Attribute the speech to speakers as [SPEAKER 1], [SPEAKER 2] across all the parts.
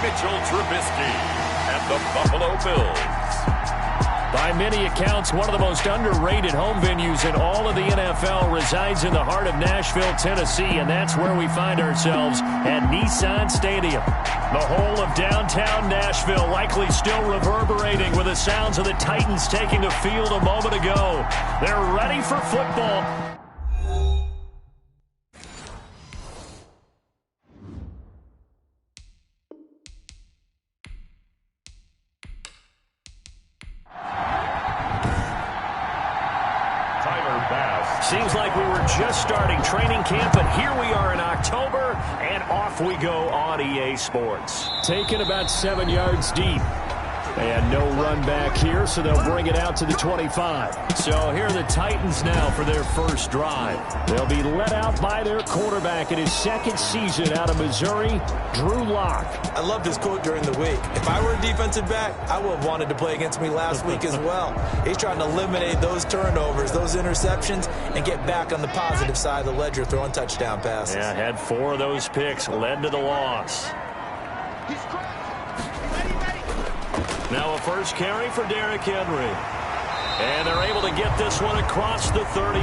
[SPEAKER 1] Mitchell Trubisky and the Buffalo Bills.
[SPEAKER 2] By many accounts, one of the most underrated home venues in all of the NFL resides in the heart of Nashville, Tennessee, and that's where we find ourselves at Nissan Stadium. The whole of downtown Nashville likely still reverberating with the sounds of the Titans taking the field a moment ago. They're ready for football. Seems like we were just starting training camp, but here we are in October, and off we go on EA Sports. Taken about 7 yards deep. And no run back here, so they'll bring it out to the 25. So here are the Titans now for their first drive. They'll be let out by their quarterback in his second season out of Missouri, Drew Lock.
[SPEAKER 3] I love this quote during the week. If I were a defensive back, I would have wanted to play against me last week as well. He's trying to eliminate those turnovers, those interceptions, and get back on the positive side of the ledger throwing touchdown passes.
[SPEAKER 2] Yeah, had 4 of those picks, led to the loss. Now a first carry for Derrick Henry. And they're able to get this one across the 35.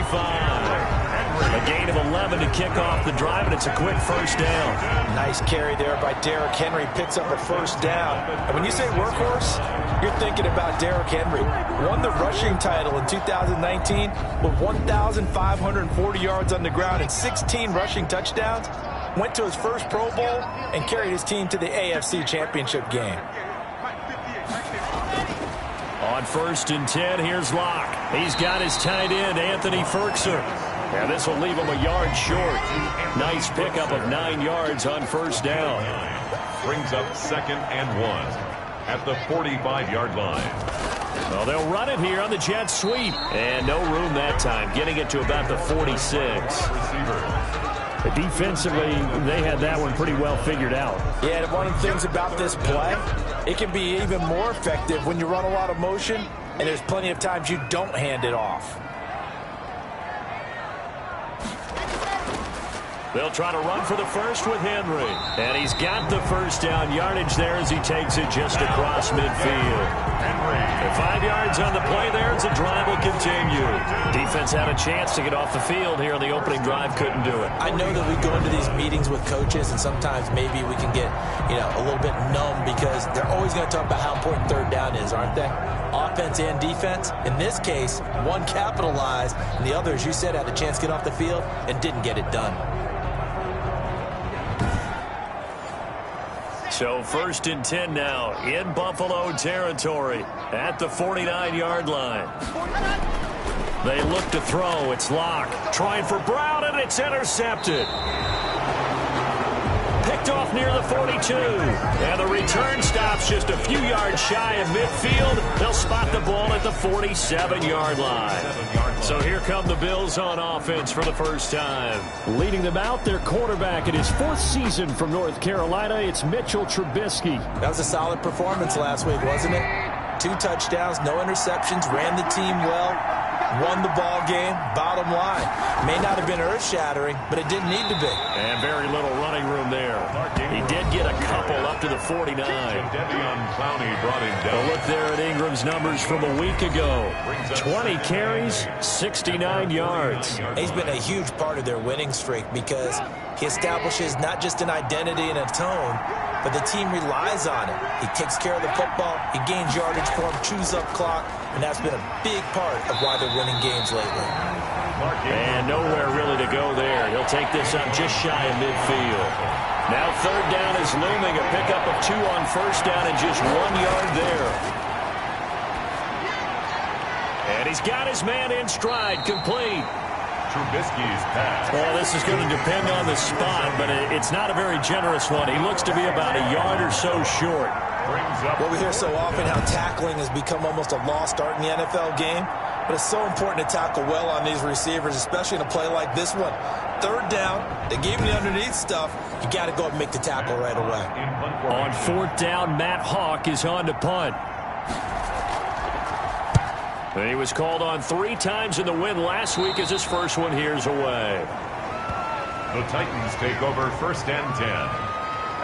[SPEAKER 2] A gain of 11 to kick off the drive, and it's a quick first down.
[SPEAKER 3] Nice carry there by Derrick Henry. Picks up a first down. And when you say workhorse, you're thinking about Derrick Henry. Won the rushing title in 2019 with 1,540 yards on the ground and 16 rushing touchdowns. Went to his first Pro Bowl and carried his team to the AFC Championship game.
[SPEAKER 2] On 1st and 10, here's Locke. He's got his tight end, Anthony Ferkser. And this will leave him a yard short. Nice pickup of 9 yards on first down.
[SPEAKER 1] Brings up 2nd and 1 at the 45-yard line.
[SPEAKER 2] Well, they'll run it here on the jet sweep. And no room that time, getting it to about the 46. Defensively, they had that one pretty well figured out.
[SPEAKER 3] Yeah, and one of the things about this play, it can be even more effective when you run a lot of motion, and there's plenty of times you don't hand it off.
[SPEAKER 2] They'll try to run for the first with Henry. And he's got the first down yardage there as he takes it just across midfield. The 5 yards on the play there as the drive will continue. Defense had a chance to get off the field here on the opening drive, couldn't do it.
[SPEAKER 3] I know that we go into these meetings with coaches, and sometimes maybe we can get, a little bit numb because they're always going to talk about how important third down is, aren't they? Offense and defense. In this case, one capitalized, and the other, as you said, had a chance to get off the field and didn't get it done.
[SPEAKER 2] So 1st and 10 now in Buffalo territory at the 49-yard line. They look to throw. It's Locke trying for Brown, and it's intercepted. Picked off near the 42. And the return stops just a few yards shy of midfield. They'll spot the ball at the 47-yard line. So here come the Bills on offense for the first time. Leading them out, their quarterback in his 4th season from North Carolina, it's Mitchell Trubisky.
[SPEAKER 3] That was a solid performance last week, wasn't it? 2 touchdowns, no interceptions, ran the team well, won the ball game. Bottom line, may not have been earth-shattering, but it didn't need to be.
[SPEAKER 2] And very little running room there. He did get a couple up to the 49.
[SPEAKER 1] Clowney brought him down.
[SPEAKER 2] A look there at Ingram's numbers from a week ago. 20 carries, 69 yards.
[SPEAKER 3] He's been a huge part of their winning streak because he establishes not just an identity and a tone, but the team relies on it. He takes care of the football, he gains yardage for him, chews up clock, and that's been a big part of why they're winning games lately.
[SPEAKER 2] And nowhere really to go there. He'll take this up just shy of midfield. Now 3rd down is looming, a pickup of 2 on first down and just 1 yard there. And he's got his man in stride, complete.
[SPEAKER 1] Trubisky's pass.
[SPEAKER 2] Well, this is going to depend on the spot, but it's not a very generous one. He looks to be about a yard or so short.
[SPEAKER 3] Well, we hear so often how tackling has become almost a lost art in the NFL game, but it's so important to tackle well on these receivers, especially in a play like this one. 3rd down, they gave him the underneath stuff. You got to go and make the tackle right away.
[SPEAKER 2] On 4th down, Matt Hawk is on to punt. And he was called on 3 times in the win last week as his first one here's away.
[SPEAKER 1] The Titans take over 1st and 10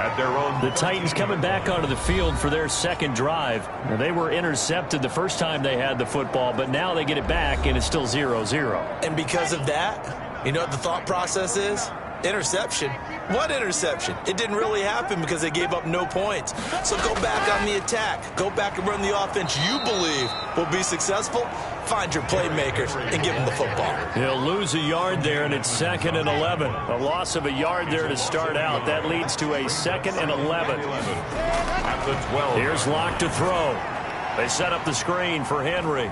[SPEAKER 1] at their own.
[SPEAKER 2] The Titans coming back onto the field for their second drive. Now, they were intercepted the first time they had the football, but now they get it back, and it's still 0-0.
[SPEAKER 3] And because of that, you know what the thought process is? Interception. What interception? It didn't really happen because they gave up no points. So go back on the attack. Go back and run the offense you believe will be successful. Find your playmakers and give them the football.
[SPEAKER 2] He'll lose a yard there, and it's 2nd and 11. A loss of a yard there to start out. That leads to a 2nd and 11.
[SPEAKER 1] At the 12.
[SPEAKER 2] Here's Locke to throw. They set up the screen for Henry.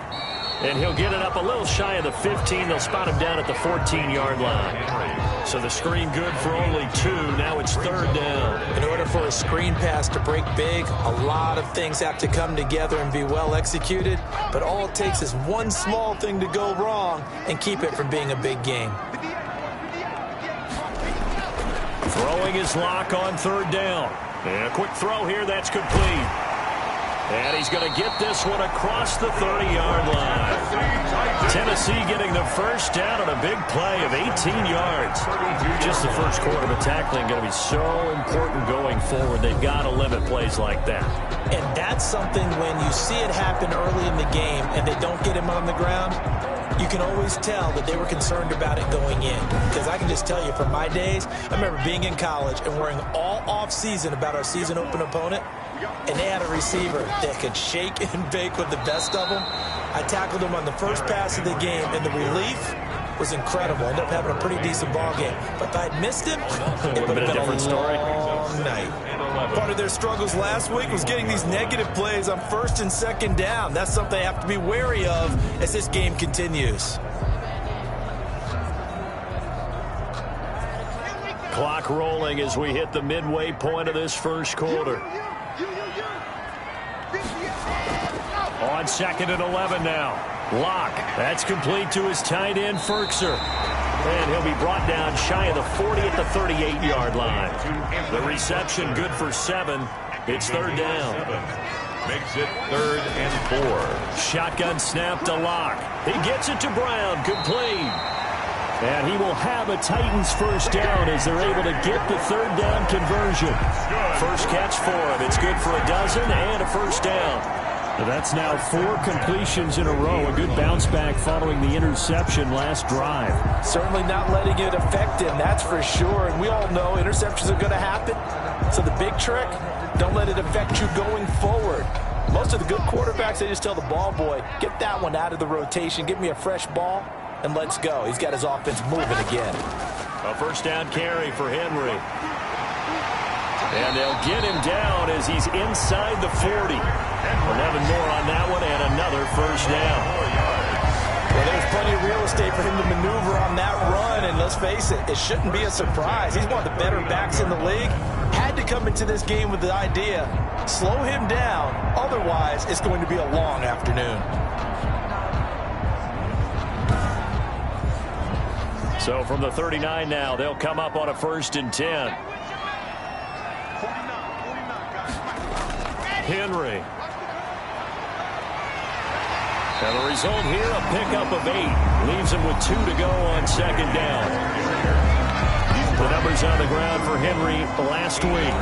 [SPEAKER 2] And he'll get it up a little shy of the 15. They'll spot him down at the 14-yard line. So the screen good for only 2. Now it's 3rd down.
[SPEAKER 3] In order for a screen pass to break big, a lot of things have to come together and be well executed. But all it takes is one small thing to go wrong and keep it from being a big game.
[SPEAKER 2] Throwing his Locke on 3rd down. And a quick throw here. That's complete. And he's going to get this one across the 30-yard line. Tennessee getting the first down on a big play of 18 yards. Just the first quarter of tackling going to be so important going forward. They've got to limit plays like that.
[SPEAKER 3] And that's something when you see it happen early in the game and they don't get him on the ground, you can always tell that they were concerned about it going in. Because I can just tell you from my days, I remember being in college and worrying all off-season about our season open opponent. And they had a receiver that could shake and bake with the best of them. I tackled him on the first pass of the game, and the relief was incredible. Ended up having a pretty decent ball game. But if I'd missed him, it would have been a different story. Long night. Part of their struggles last week was getting these negative plays on 1st and 2nd down. That's something they have to be wary of as this game continues.
[SPEAKER 2] Clock rolling as we hit the midway point of this first quarter. On 2nd and 11 now. Locke. That's complete to his tight end, Firkser. And he'll be brought down shy of the 40 at the 38-yard line. The reception good for 7. It's 3rd down.
[SPEAKER 1] Makes it 3rd and 4.
[SPEAKER 2] Shotgun snap to Locke. He gets it to Brown. Complete. And he will have a Titans first down as they're able to get the 3rd down conversion. First catch for him. It's good for a dozen and a first down. That's now 4 completions in a row. A good bounce back following the interception last drive.
[SPEAKER 3] Certainly not letting it affect him, that's for sure. And we all know interceptions are going to happen. So the big trick, don't let it affect you going forward. Most of the good quarterbacks, they just tell the ball boy, get that one out of the rotation, give me a fresh ball, and let's go. He's got his offense moving again.
[SPEAKER 2] A first down carry for Henry. And they'll get him down as he's inside the 40. 11 more on that one and another first down.
[SPEAKER 3] Well, there's plenty of real estate for him to maneuver on that run, and let's face it, it shouldn't be a surprise. He's one of the better backs in the league. Had to come into this game with the idea, slow him down, otherwise it's going to be a long afternoon.
[SPEAKER 2] So from the 39 now, they'll come up on a 1st and 10. Henry. And the result here, a pickup of 8. Leaves him with 2 to go on 2nd down. The numbers on the ground for Henry last week.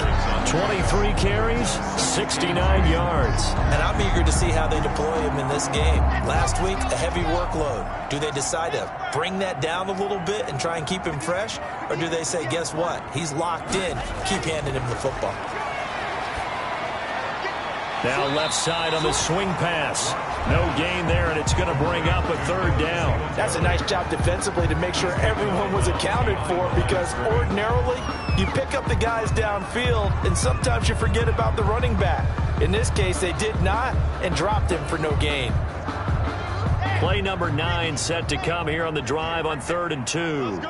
[SPEAKER 2] 23 carries, 69 yards.
[SPEAKER 3] And I'm eager to see how they deploy him in this game. Last week, a heavy workload. Do they decide to bring that down a little bit and try and keep him fresh? Or do they say, guess what? He's locked in. Keep handing him the football.
[SPEAKER 2] Now left side on the swing pass. No gain there, and it's going to bring up a 3rd down.
[SPEAKER 3] That's a nice job defensively to make sure everyone was accounted for, because ordinarily you pick up the guys downfield and sometimes you forget about the running back. In this case, they did not and dropped him for no gain.
[SPEAKER 2] Play number 9 set to come here on the drive on 3rd and 2.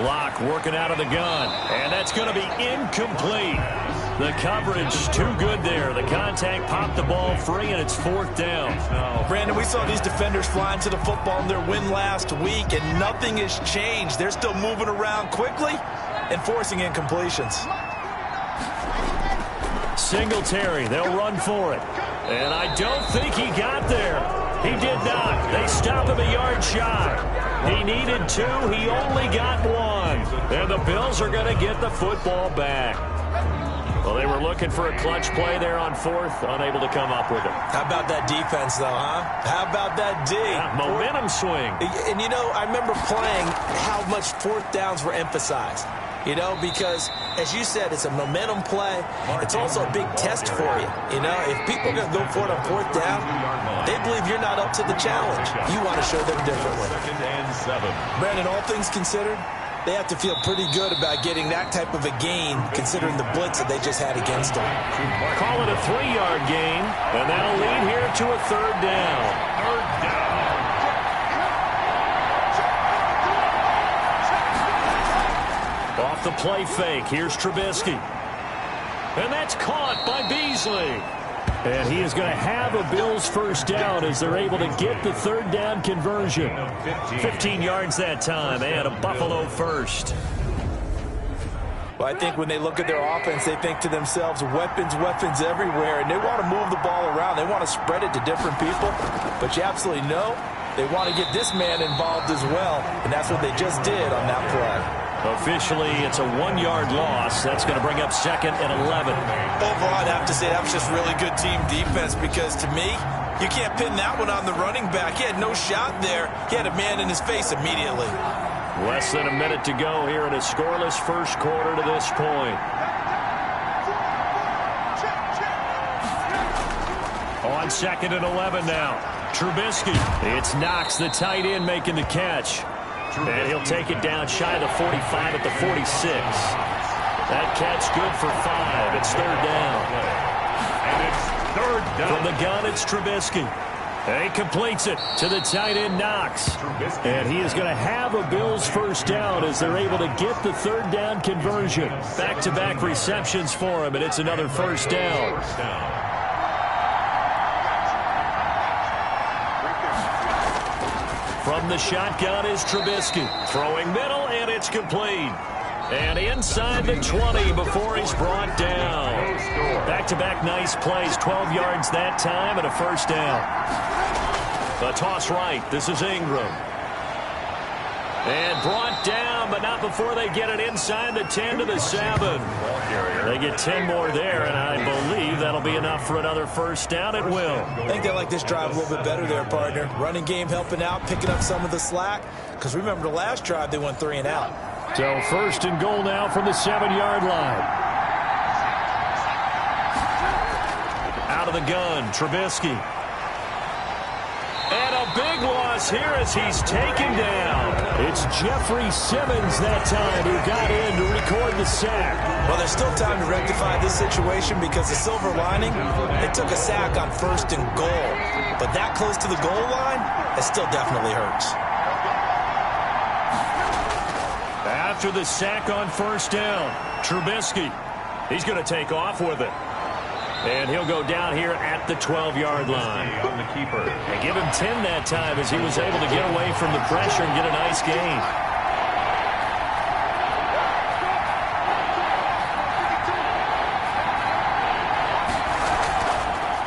[SPEAKER 2] Locke working out of the gun, and that's going to be incomplete. The coverage too good there. The contact popped the ball free, and it's 4th down.
[SPEAKER 3] Brandon, we saw these defenders flying to the football in their win last week, and nothing has changed. They're still moving around quickly and forcing incompletions.
[SPEAKER 2] Singletary, they'll run for it. And I don't think he got there. He did not. They stop him a yard shy. He needed 2. He only got 1. And the Bills are going to get the football back. Well, they were looking for a clutch play there on 4th, unable to come up with it.
[SPEAKER 3] How about that defense, though, huh? How about that D?
[SPEAKER 2] Yeah, momentum swing.
[SPEAKER 3] And, you know, I remember playing how much 4th downs were emphasized. You know, because, as you said, it's a momentum play. It's also a big test for you. You know, if people are going to go for it on 4th down, they believe you're not up to the challenge. You want to show them differently.
[SPEAKER 1] 2nd and 7.
[SPEAKER 3] Brandon, all things considered, they have to feel pretty good about getting that type of a gain, considering the blitz that they just had against them.
[SPEAKER 2] Call it a 3-yard gain, and that'll lead here to a 3rd down.
[SPEAKER 1] 3rd down.
[SPEAKER 2] Off the play fake, here's Trubisky. And that's caught by Beasley. And he is going to have a Bills first down as they're able to get the 3rd down conversion. 15 yards that time and a Buffalo first.
[SPEAKER 3] Well, I think when they look at their offense, they think to themselves, weapons, weapons everywhere, and they want to move the ball around. They want to spread it to different people, but you absolutely know they want to get this man involved as well, and that's what they just did on that play.
[SPEAKER 2] Officially, it's a 1-yard loss. That's going to bring up 2nd and 11.
[SPEAKER 3] Overall, I'd have to say that was just really good team defense because, to me, you can't pin that one on the running back. He had no shot there. He had a man in his face immediately.
[SPEAKER 2] Less than a minute to go here in a scoreless first quarter to this point. On 2nd and 11 now. Trubisky. It's Knox, the tight end, making the catch. And he'll take it down shy of the 45 at the 46. That catch good for 5. It's 3rd down.
[SPEAKER 1] And it's 3rd down.
[SPEAKER 2] From the gun, it's Trubisky. And he completes it to the tight end, Knox. And he is going to have a Bills first down as they're able to get the 3rd down conversion. Back-to-back receptions for him, and it's another first down. From the shotgun is Trubisky. Throwing middle, and it's complete. And inside the 20 before he's brought down. Back-to-back nice plays, 12 yards that time, and a first down. A toss right. This is Ingram. And brought down, but not before they get it inside the 10 to the 7. They get 10 more there, and I believe that'll be enough for another first down. It will.
[SPEAKER 3] I think they like this drive a little bit better there, partner. Running game helping out, picking up some of the slack. Because remember, the last drive, they went 3 and out.
[SPEAKER 2] So 1st and goal now from the 7-yard line. Out of the gun, Trubisky. And a big loss here as he's taken down. It's Jeffrey Simmons that time who got in to record the sack.
[SPEAKER 3] Well, there's still time to rectify this situation because the silver lining, they took a sack on 1st and goal. But that close to the goal line, it still definitely hurts.
[SPEAKER 2] After the sack on 1st down, Trubisky, he's going to take off with it. And he'll go down here at the 12-yard line.
[SPEAKER 1] On the keeper.
[SPEAKER 2] And give him 10 that time as he was able to get away from the pressure and get a nice gain.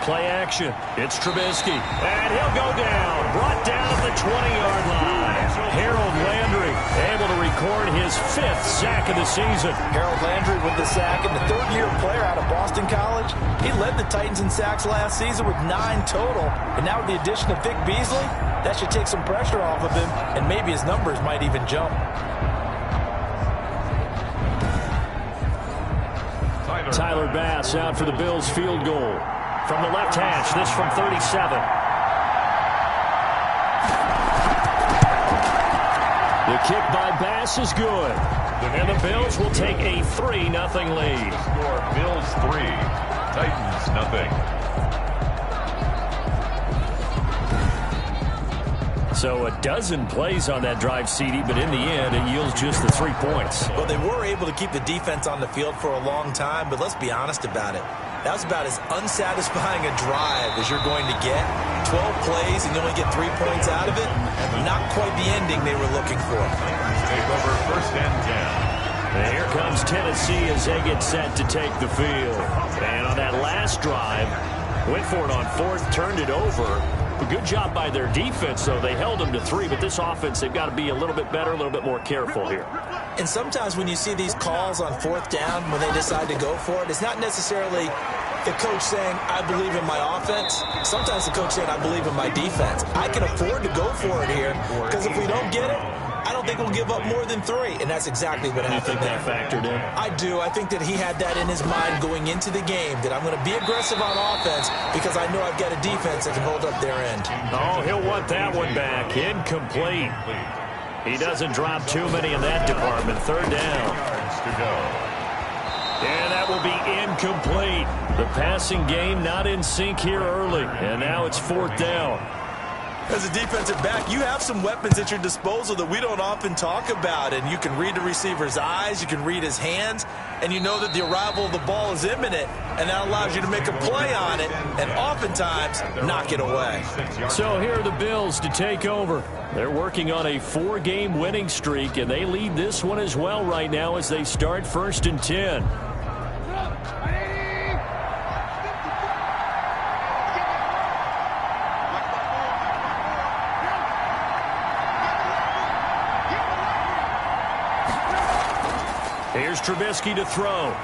[SPEAKER 2] Play action. It's Trubisky. And he'll go down. Brought down at the 20-yard line. Harold Landry able to record his 5th sack of the season.
[SPEAKER 3] Harold Landry with the sack, and the 3rd-year player out of Boston College. He led the Titans in sacks last season with 9 total. And now with the addition of Vic Beasley, that should take some pressure off of him, and maybe his numbers might even jump.
[SPEAKER 2] Tyler Bass out for the Bills field goal. From the left hash, this from 37. The kick by Bass is good. And the Bills will take a 3-0 lead.
[SPEAKER 1] Score Bills 3, Titans nothing.
[SPEAKER 2] So a dozen plays on that drive, CD, but in the end, it yields just the 3 points.
[SPEAKER 3] Well, they were able to keep the defense on the field for a long time, but let's be honest about it. That was about as unsatisfying a drive as you're going to get. 12 plays and you only get 3 points out of it. Not quite the ending they were looking for.
[SPEAKER 1] Take over 1st and 10.
[SPEAKER 2] And here comes Tennessee as they get set to take the field. And on that last drive, went for it on 4th, turned it over. A good job by their defense, though. They held them to 3, but this offense, they've got to be a little bit better, a little bit more careful here.
[SPEAKER 3] And sometimes when you see these calls on 4th down, when they decide to go for it, it's not necessarily the coach saying, I believe in my offense. Sometimes the coach saying, I believe in my defense. I can afford to go for it here because if we don't get it, I don't think we'll give up more than 3, and that's exactly what happened.
[SPEAKER 2] You think that factored in?
[SPEAKER 3] I do. I think that he had that in his mind going into the game, that I'm going to be aggressive on offense because I know I've got a defense that can hold up their end.
[SPEAKER 2] Oh, he'll want that one back. Incomplete. He doesn't drop too many in that department. 3rd down. And that will be incomplete. The passing game not in sync here early, and now it's 4th down.
[SPEAKER 3] As a defensive back, you have some weapons at your disposal that we don't often talk about, and you can read the receiver's eyes, you can read his hands, and you know that the arrival of the ball is imminent, and that allows you to make a play on it and oftentimes knock it away.
[SPEAKER 2] So here are the Bills to take over. They're working on a 4-game winning streak, and they lead this one as well right now as they start 1st and 10. Here's Trubisky to throw.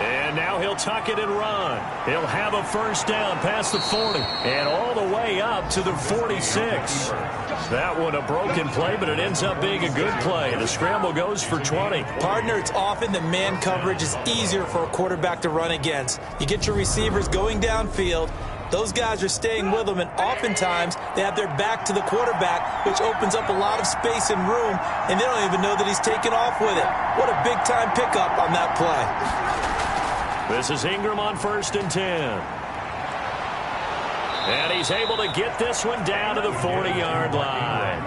[SPEAKER 2] And now he'll tuck it and run. He'll have a 1st down past the 40 and all the way up to the 46. That one a broken play, but it ends up being a good play. The scramble goes for 20.
[SPEAKER 3] Partner, it's often that man coverage is easier for a quarterback to run against. You get your receivers going downfield. Those guys are staying with them, and oftentimes they have their back to the quarterback, which opens up a lot of space and room, and they don't even know that he's taken off with it. What a big-time pickup on that play.
[SPEAKER 2] This is Ingram on 1st and 10. And he's able to get this one down to the 40-yard line.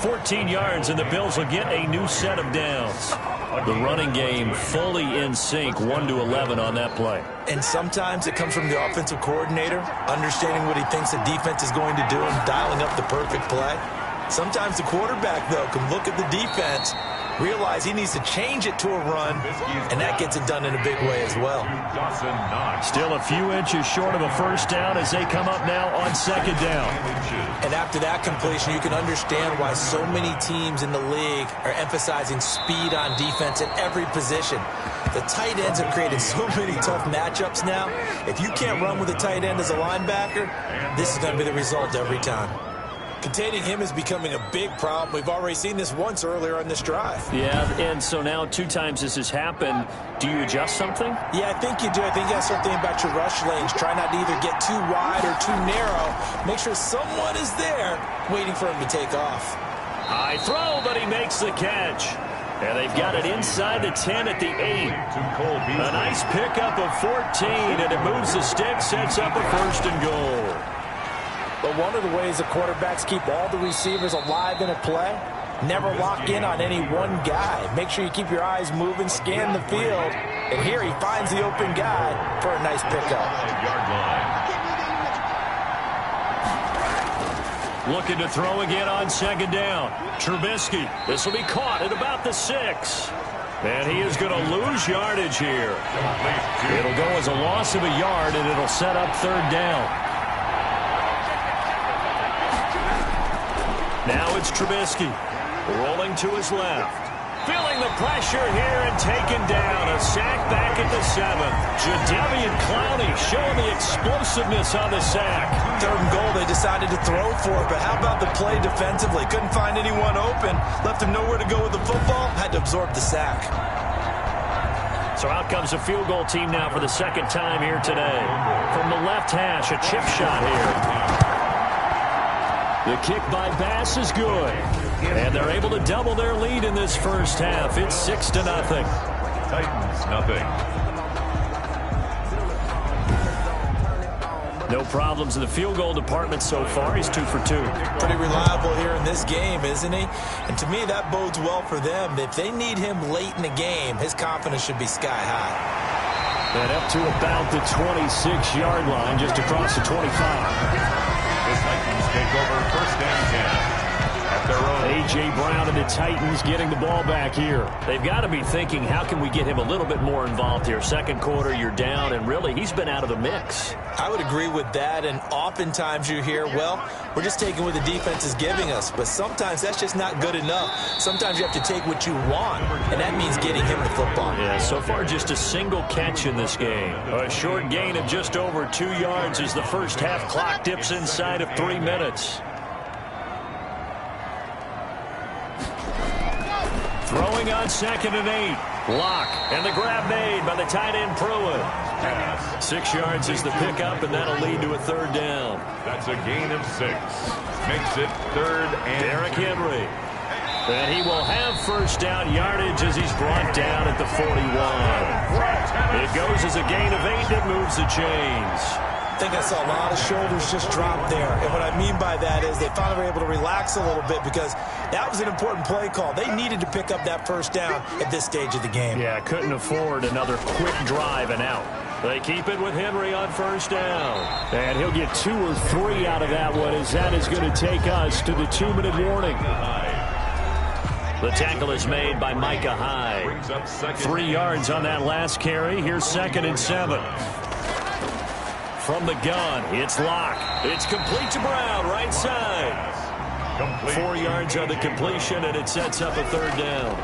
[SPEAKER 2] 14 yards, and the Bills will get a new set of downs. The running game fully in sync, 1-11 on that play.
[SPEAKER 3] And sometimes it comes from the offensive coordinator, understanding what he thinks the defense is going to do and dialing up the perfect play. Sometimes the quarterback, though, can look at the defense, realize he needs to change it to a run, and that gets it done in a big way as well.
[SPEAKER 2] Still a few inches short of a 1st down as they come up now on 2nd down.
[SPEAKER 3] And after that completion, you can understand why so many teams in the league are emphasizing speed on defense at every position. The tight ends have created so many tough matchups now. If you can't run with a tight end as a linebacker, this is going to be the result every time. Containing him is becoming a big problem. We've already seen this once earlier on this drive.
[SPEAKER 2] Yeah, and so now 2 times this has happened. Do you adjust something?
[SPEAKER 3] Yeah, I think you do. I think you have something about your rush lanes. Try not to either get too wide or too narrow. Make sure someone is there waiting for him to take off.
[SPEAKER 2] High throw, but he makes the catch. And they've got it inside the 10 at the 8. A nice pickup of 14, and it moves the stick, sets up a 1st and goal.
[SPEAKER 3] But one of the ways the quarterbacks keep all the receivers alive in a play, never lock in on any one guy. Make sure you keep your eyes moving, scan the field, and here he finds the open guy for a nice pickup.
[SPEAKER 2] Looking to throw again on 2nd down. Trubisky. This will be caught at about the 6. And he is going to lose yardage here. It'll go as a loss of a yard, and it'll set up 3rd down. Now it's Trubisky, rolling to his left. Feeling the pressure here and taken down. A sack back at the 7. Jadeveon Clowney showing the explosiveness on the sack.
[SPEAKER 3] 3rd and goal, they decided to throw for it, but how about the play defensively? Couldn't find anyone open, left him nowhere to go with the football, had to absorb the sack.
[SPEAKER 2] So out comes a field goal team now for the 2nd time here today. From the left hash, a chip shot here. The kick by Bass is good. And they're able to double their lead in this 1st half. It's 6-0.
[SPEAKER 1] Titans, nothing.
[SPEAKER 2] No problems in the field goal department so far. He's 2 for 2.
[SPEAKER 3] Pretty reliable here in this game, isn't he? And to me, that bodes well for them. If they need him late in the game, his confidence should be sky high.
[SPEAKER 2] And up to about the 26-yard line, just across the 25.
[SPEAKER 1] The Titans take over 1st and 10 at their own.
[SPEAKER 2] A.J. Brown and the Titans getting the ball back here. They've got to be thinking, how can we get him a little bit more involved here? Second quarter, you're down, and really, he's been out of the mix.
[SPEAKER 3] I would agree with that, and oftentimes you hear, well, we're just taking what the defense is giving us. But sometimes that's just not good enough. Sometimes you have to take what you want, and that means getting him the football.
[SPEAKER 2] Yeah, so far just a single catch in this game. A short gain of just over 2 yards as the first half clock dips inside of 3 minutes. Throwing on 2nd and 8. Lock, and the grab made by the tight end Pruitt. 6 yards is the pickup, and that'll lead to a 3rd down.
[SPEAKER 1] That's a gain of 6. Makes it 3rd and
[SPEAKER 2] Derrick Henry. And he will have first down yardage as he's brought down at the 41. It goes as a gain of 8 that moves the chains.
[SPEAKER 3] I think I saw a lot of shoulders just drop there. And what I mean by that is they finally were able to relax a little bit because that was an important play call. They needed to pick up that first down at this stage of the game.
[SPEAKER 2] Yeah, couldn't afford another quick drive and out. They keep it with Henry on first down. And he'll get 2 or 3 out of that one as that is going to take us to the 2-minute warning. The tackle is made by Micah Hyde. 3 yards on that last carry. Here's 2nd and 7. From the gun, it's Lock. It's complete to Brown, right side. 4 yards on the completion, and it sets up a 3rd down.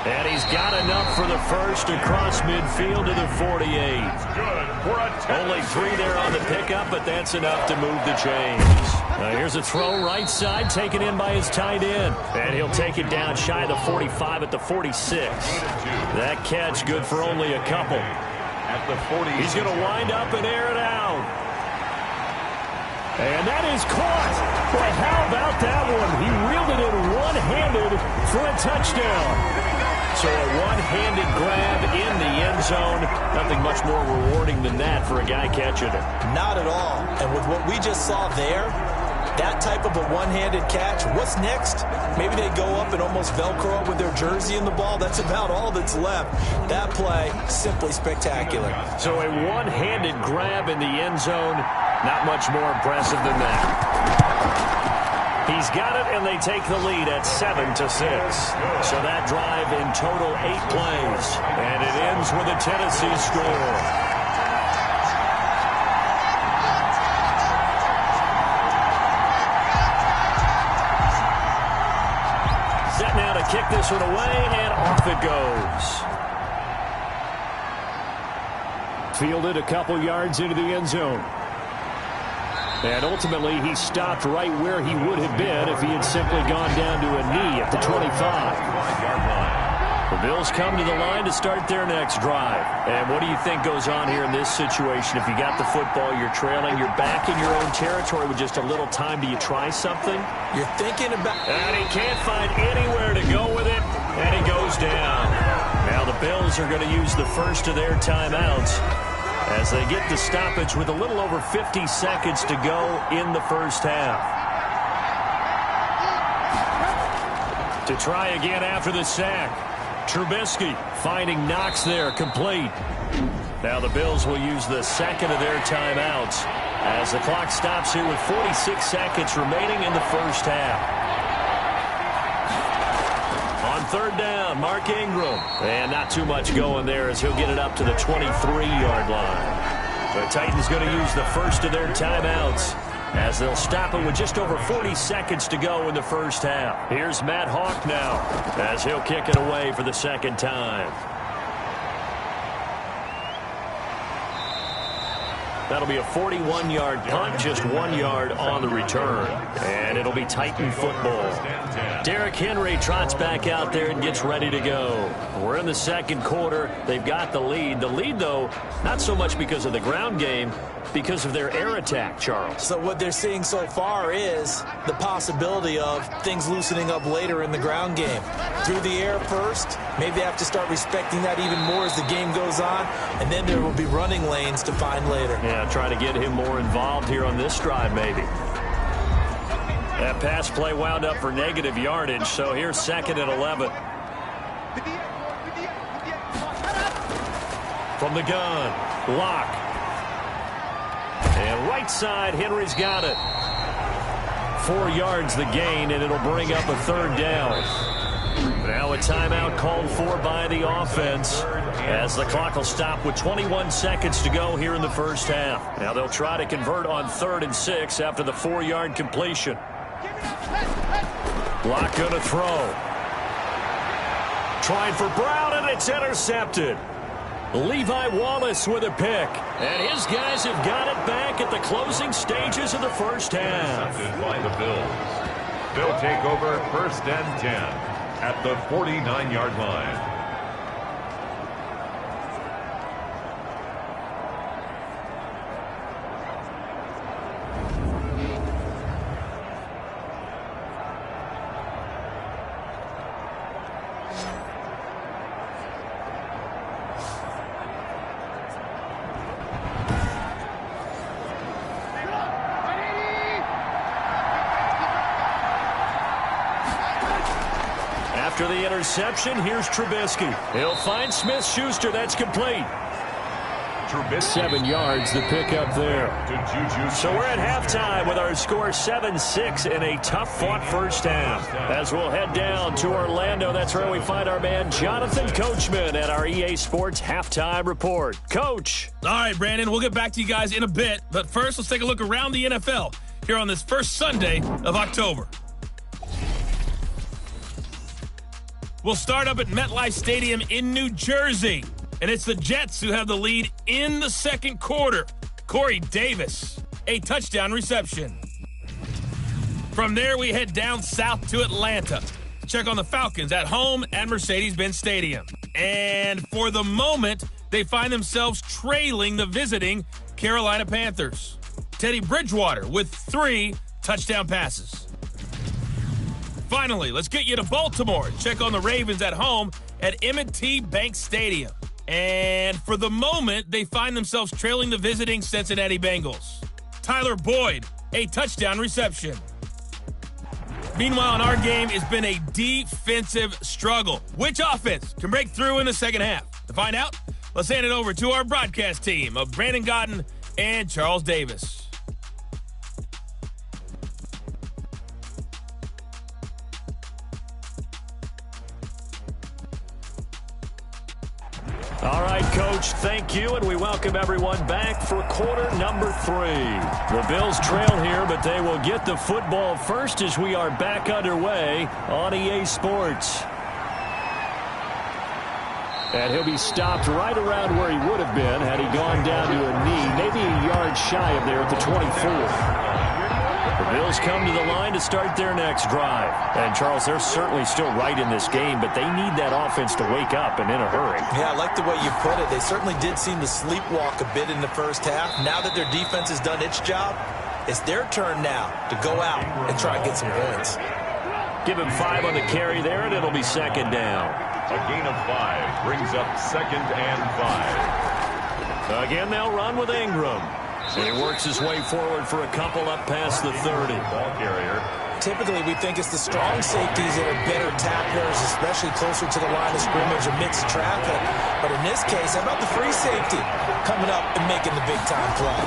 [SPEAKER 2] And he's got enough for the first across midfield to the 48. Only 3 there on the pickup, but that's enough to move the chains. Now here's a throw right side, taken in by his tight end. And he'll take it down shy of the 45 at the 46. That catch good for only a couple.
[SPEAKER 1] at the 40.
[SPEAKER 2] He's going to wind up and air it out. And that is caught. Boy, how about that one? He reeled it in one-handed for a touchdown. So a one-handed grab in the end zone. Nothing much more rewarding than that for a guy catching it.
[SPEAKER 3] Not at all. And with what we just saw there, that type of a one-handed catch, what's next? Maybe they go up and almost Velcro up with their jersey in the ball. That's about all that's left. That play, simply spectacular.
[SPEAKER 2] So a one-handed grab in the end zone, not much more impressive than that. He's got it, and they take the lead at 7-6. So that drive in total 8 plays, and it ends with a Tennessee score. Set now to kick this one away, and off it goes. Fielded a couple yards into the end zone. And ultimately, he stopped right where he would have been if he had simply gone down to a knee at the 25. The Bills come to the line to start their next drive. And what do you think goes on here in this situation? If you got the football, you're trailing, you're back in your own territory with just a little time. Do you try something?
[SPEAKER 3] You're thinking about...
[SPEAKER 2] And he can't find anywhere to go with it, and he goes down. Now the Bills are going to use the first of their timeouts as they get the stoppage with a little over 50 seconds to go in the first half. To try again after the sack. Trubisky finding Knox there, complete. Now the Bills will use the second of their timeouts as the clock stops here with 46 seconds remaining in the first half. On third down, Mark Ingram. And not too much going there as he'll get it up to the 23-yard line. The Titans going to use the first of their timeouts as they'll stop it with just over 40 seconds to go in the first half. Here's Matt Hawk now as he'll kick it away for the second time. That'll be a 41-yard punt, just 1 yard on the return. And it'll be Titan football. Derrick Henry trots back out there and gets ready to go. We're in the second quarter. They've got the lead. The lead, though, not so much because of the ground game, because of their air attack, Charles.
[SPEAKER 3] So what they're seeing so far is the possibility of things loosening up later in the ground game. Through the air first, maybe they have to start respecting that even more as the game goes on, and then there will be running lanes to find later.
[SPEAKER 2] Yeah, try to get him more involved here on this drive, maybe. That pass play wound up for negative yardage, so here's 2nd and 11. From the gun, Lock. And right side, Henry's got it. 4 yards the gain, and it'll bring up a 3rd down. Now a timeout called for by the offense as the clock will stop with 21 seconds to go here in the first half. Now they'll try to convert on 3rd and 6 after the 4-yard completion. Block going to throw. Trying for Brown, and it's intercepted. Levi Wallace with a pick. And his guys have got it back at the closing stages of the first half.
[SPEAKER 1] Intercepted by the Bills. They'll take over 1st and 10 at the 49-yard line.
[SPEAKER 2] After the interception, here's Trubisky. He'll find Smith-Schuster. That's complete.
[SPEAKER 1] Trubisky.
[SPEAKER 2] 7 yards, the pickup there. So we're at halftime with our score 7-6 in a tough-fought first half. As we'll head down to Orlando, that's where we find our man Jonathan Coachman at our EA Sports Halftime Report. Coach.
[SPEAKER 4] All right, Brandon, we'll get back to you guys in a bit. But first, let's take a look around the NFL here on this first Sunday of October. We'll start up at MetLife Stadium in New Jersey. And it's the Jets who have the lead in the second quarter. Corey Davis, a touchdown reception. From there, we head down south to Atlanta to check on the Falcons at home at Mercedes-Benz Stadium. And for the moment, they find themselves trailing the visiting Carolina Panthers. Teddy Bridgewater with 3 touchdown passes. Finally, let's get you to Baltimore. Check on the Ravens at home at M&T Bank Stadium. And for the moment, they find themselves trailing the visiting Cincinnati Bengals. Tyler Boyd, a touchdown reception. Meanwhile, in our game, it's been a defensive struggle. Which offense can break through in the second half? To find out, let's hand it over to our broadcast team of Brandon Godden and Charles Davis.
[SPEAKER 2] All right, Coach, thank you, and we welcome everyone back for quarter number 3. The Bills trail here, but they will get the football first as we are back underway on EA Sports. And he'll be stopped right around where he would have been had he gone down to a knee, maybe a yard shy of there at the 24. The Bills come to the line to start their next drive. And, Charles, they're certainly still right in this game, but they need that offense to wake up and in a hurry.
[SPEAKER 3] Yeah, I like the way you put it. They certainly did seem to sleepwalk a bit in the first half. Now that their defense has done its job, it's their turn now to go out and try and get some points.
[SPEAKER 2] Give him 5 on the carry there, and it'll be second down.
[SPEAKER 1] A gain of 5 brings up 2nd and 5.
[SPEAKER 2] Again, they'll run with Ingram. And he works his way forward for a couple up past the 30.
[SPEAKER 1] Ball carrier.
[SPEAKER 3] Typically, we think it's the strong safeties that are better tacklers, especially closer to the line of scrimmage amidst traffic. But in this case, how about the free safety coming up and making the big-time play?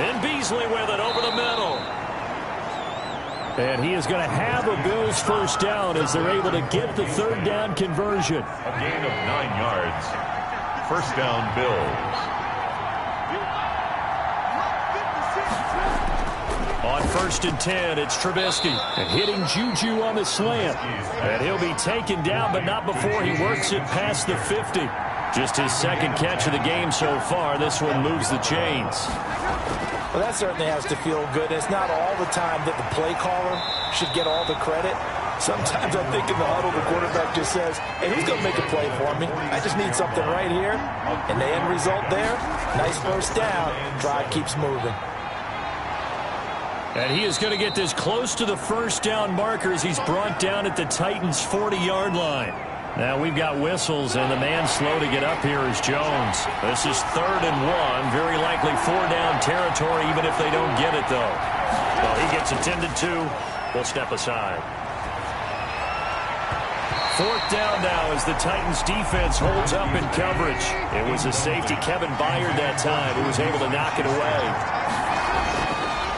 [SPEAKER 2] And Beasley with it over the middle. And he is going to have a Bills first down as they're able to get the 3rd down conversion.
[SPEAKER 1] A gain of 9 yards. First down, Bills.
[SPEAKER 2] On 1st and 10, it's Trubisky. And hitting Juju on the slant. And he'll be taken down, but not before he works it past the 50. Just his 2nd catch of the game so far. This one moves the chains.
[SPEAKER 3] Well, that certainly has to feel good. It's not all the time that the play caller should get all the credit. Sometimes I think in the huddle, the quarterback just says, hey, who's going to make a play for me? I just need something right here. And the end result there, nice first down. Drive keeps moving.
[SPEAKER 2] And he is going to get this close to the first down marker as he's brought down at the Titans' 40-yard line. Now we've got whistles, and the man slow to get up here is Jones. This is 3rd and 1, very likely 4-down territory, even if they don't get it, though. Well, he gets attended to. We'll step aside. 4th down now as the Titans' defense holds up in coverage. It was a safety, Kevin Byard, that time, who was able to knock it away.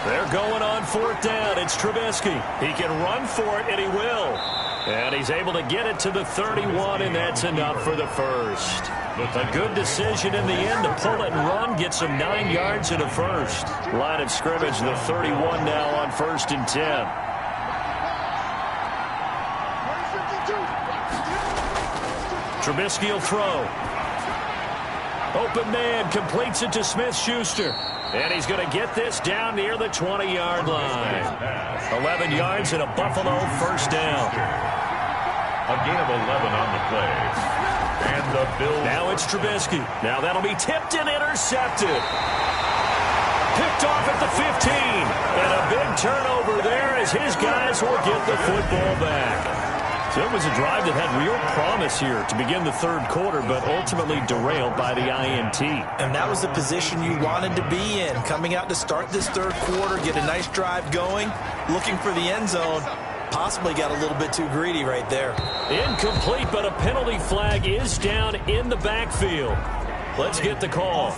[SPEAKER 2] They're going on 4th down. It's Trubisky. He can run for it, and he will. And he's able to get it to the 31, and that's enough for the first. A good decision in the end to pull it and run, get some 9 yards and a first. Line of scrimmage, the 31 now on 1st and 10. Trubisky will throw. Open man, completes it to Smith-Schuster. And he's going to get this down near the 20-yard line. 11 yards and a Buffalo first down.
[SPEAKER 1] A gain of 11 on the play. And the Bills.
[SPEAKER 2] Now it's Trubisky. Now that'll be tipped and intercepted. Picked off at the 15. And a big turnover there as his guys will get the football back. So it was a drive that had real promise here to begin the third quarter, but ultimately derailed by the INT.
[SPEAKER 3] And that was the position you wanted to be in. Coming out to start this third quarter, get a nice drive going, looking for the end zone. Possibly got a little bit too greedy right there.
[SPEAKER 2] Incomplete, but a penalty flag is down in the backfield. Let's get the call.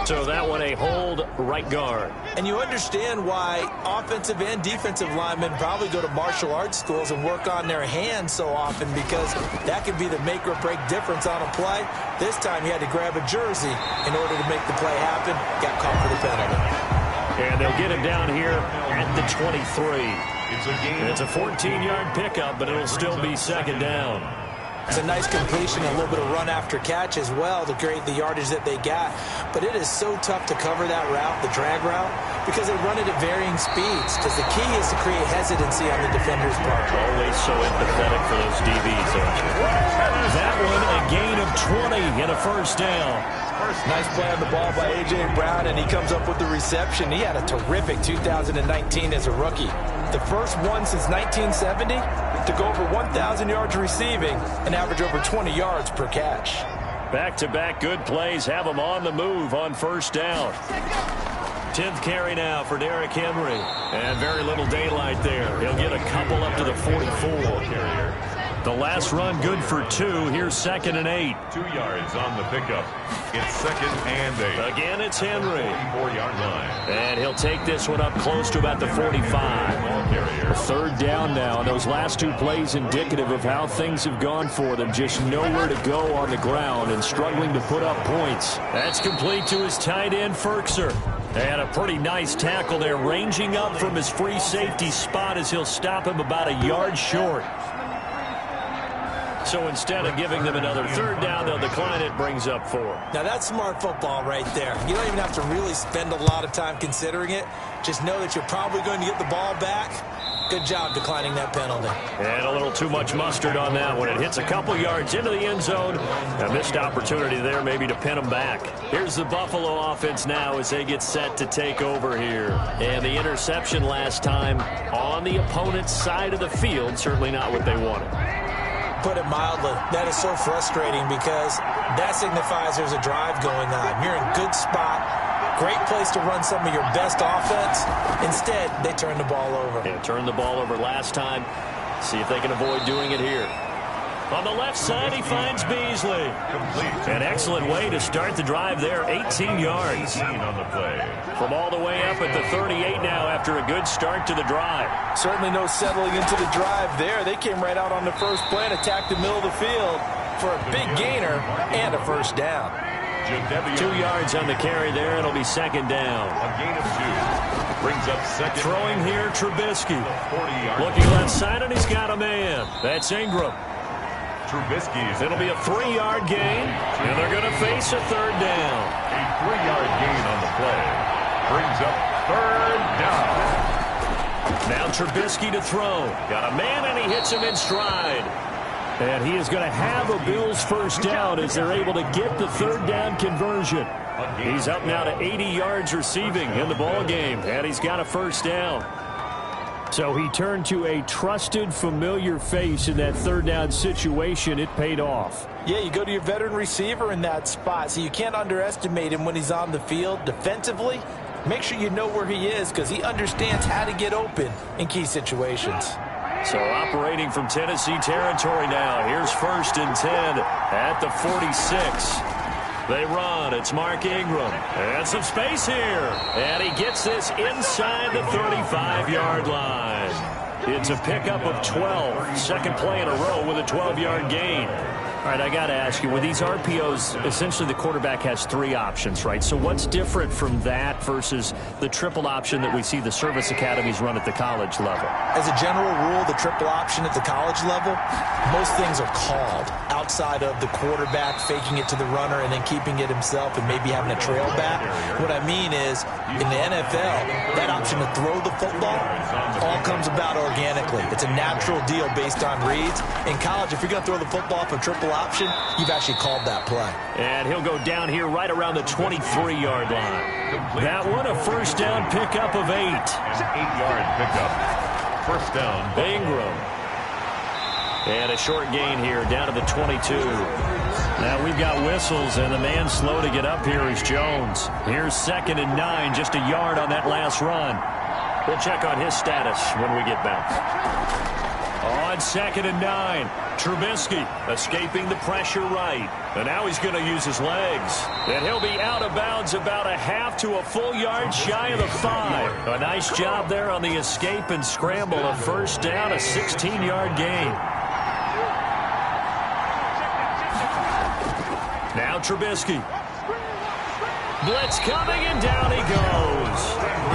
[SPEAKER 2] So that one a hold right guard.
[SPEAKER 3] And you understand why offensive and defensive linemen probably go to martial arts schools and work on their hands so often, because that could be the make or break difference on a play. This time he had to grab a jersey in order to make the play happen. Got caught for the penalty.
[SPEAKER 2] And they'll get him down here at the 23. It's a 14-yard pickup, but it'll still be second down.
[SPEAKER 3] It's a nice completion, a little bit of run after catch as well to create the yardage that they got. But it is so tough to cover that route, the drag route, because they run it at varying speeds. Because the key is to create hesitancy on the defender's part.
[SPEAKER 2] Always so empathetic for those DBs, aren't you? That one, a gain of 20 and a first down.
[SPEAKER 3] Nice play on the ball by A.J. Brown, and he comes up with the reception. He had a terrific 2019 as a rookie. The first one since 1970 to go over 1,000 yards receiving and average over 20 yards per catch.
[SPEAKER 2] Back-to-back good plays have him on the move on first down. 10th carry now for Derrick Henry. And very little daylight there. He'll get a couple up to the 44. The last run good for 2. Here's 2nd and 8.
[SPEAKER 1] 2 yards on the pickup. It's 2nd and 8.
[SPEAKER 2] Again, it's Henry.
[SPEAKER 1] 44-yard line.
[SPEAKER 2] And he'll take this one up close to about the 45. Third down now. And those last 2 plays indicative of how things have gone for them. Just nowhere to go on the ground and struggling to put up points. That's complete to his tight end, Firkser. And a pretty nice tackle there, ranging up from his free safety spot as he'll stop him about a yard short. So instead of giving them another third down, they'll decline it, brings up 4.
[SPEAKER 3] Now that's smart football right there. You don't even have to really spend a lot of time considering it. Just know that you're probably going to get the ball back. Good job declining that penalty.
[SPEAKER 2] And a little too much mustard on that one. It hits a couple yards into the end zone. A missed opportunity there maybe to pin them back. Here's the Buffalo offense now as they get set to take over here. And the interception last time on the opponent's side of the field, certainly not what they wanted.
[SPEAKER 3] Put it mildly, that is so frustrating because that signifies there's a drive going on. You're in good spot, great place to run some of your best offense. Instead, they turn the ball over.
[SPEAKER 2] Yeah, turned the ball over last time. See if they can avoid doing it here. On the left side, he finds Beasley. An excellent way to start the drive there, 18 yards.
[SPEAKER 1] On the play.
[SPEAKER 2] From all the way up at the 38 now after a good start to the drive.
[SPEAKER 3] Certainly no settling into the drive there. They came right out on the first play and attacked the middle of the field for a big gainer and a first down.
[SPEAKER 2] 2 yards on the carry there. It'll be second down.
[SPEAKER 1] A gain of 2. Brings up second.
[SPEAKER 2] Throwing here, Trubisky. Looking left side, and he's got a man. That's Ingram.
[SPEAKER 1] Trubisky's.
[SPEAKER 2] It'll be a 3-yard gain, and they're going to face a third down.
[SPEAKER 1] A 3-yard gain on the play. Brings up third down.
[SPEAKER 2] Now Trubisky to throw. Got a man, and he hits him in stride. And he is going to have a Bills first down as they're able to get the third down conversion. He's up now to 80 yards receiving in the ball game, and he's got a first down. So he turned to a trusted, familiar face in that third down situation. It paid off.
[SPEAKER 3] Yeah, you go to your veteran receiver in that spot, so you can't underestimate him when he's on the field defensively. Make sure you know where he is because he understands how to get open in key situations.
[SPEAKER 2] So operating from Tennessee territory now. Here's 1st and 10 at the 46. They run. It's Mark Ingram. And some space here. And he gets this inside the 35-yard line. It's a pickup of 12. Second play in a row with a 12-yard gain. All right, I got to ask you, with these RPOs, essentially the quarterback has three options, right? So what's different from that versus the triple option that we see the service academies run at the college level?
[SPEAKER 3] As a general rule, the triple option at the college level, most things are called outside of the quarterback faking it to the runner and then keeping it himself and maybe having a trail back. What I mean is, in the NFL, that option to throw the football all comes about organically. It's a natural deal based on reads. In college, if you're going to throw the football for triple option, you've actually called that play.
[SPEAKER 2] And he'll go down here right around the 23-yard line. That one, a first down pickup of 8.
[SPEAKER 1] An 8-yard pickup. First down.
[SPEAKER 2] Ingram. And a short gain here down to the 22. Now we've got whistles, and the man slow to get up here is Jones. Here's 2nd and 9, just a yard on that last run. We'll check on his status when we get back. On 2nd and 9, Trubisky escaping the pressure right. And now he's going to use his legs. And he'll be out of bounds about a half to a full yard shy of the 5. A nice job there on the escape and scramble. A first down, a 16-yard gain. Now Trubisky. Blitz coming, and down he goes.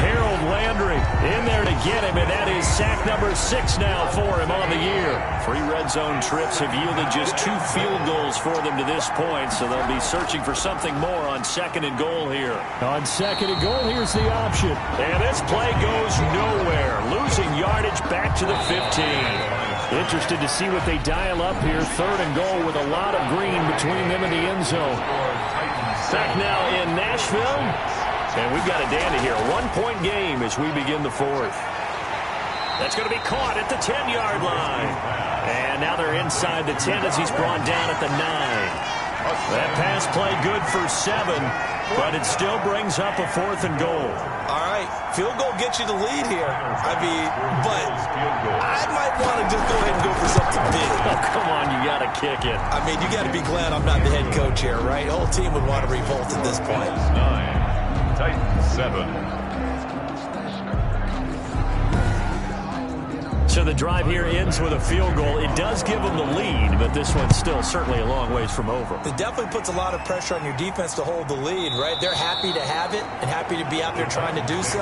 [SPEAKER 2] Harold Landry in there to get him, and that is sack number 6 now for him on the year. 3 red zone trips have yielded just 2 field goals for them to this point, so they'll be searching for something more on 2nd and goal here.
[SPEAKER 5] On 2nd and goal, here's the option.
[SPEAKER 2] And this play goes nowhere. Losing yardage back to the 15.
[SPEAKER 5] Interested to see what they dial up here. 3rd and goal with a lot of green between them and the end zone.
[SPEAKER 2] Back now in Nashville. And we've got a dandy here. A 1-point game as we begin the 4th. That's going to be caught at the 10-yard line. And now they're inside the 10 as he's brought down at the 9. That pass play good for 7, but it still brings up a 4th and goal.
[SPEAKER 3] All right, field goal gets you the lead here. I mean, but I might want to just go ahead and go for something big.
[SPEAKER 2] Oh, come on, you got to kick it.
[SPEAKER 3] I mean, you got to be glad I'm not the head coach here, right? The whole team would want to revolt at this point.
[SPEAKER 1] 9, Titans 7.
[SPEAKER 2] So the drive here ends with a field goal. It does give them the lead, but this one's still certainly a long ways from over.
[SPEAKER 3] It definitely puts a lot of pressure on your defense to hold the lead, right? They're happy to have it and happy to be out there trying to do so.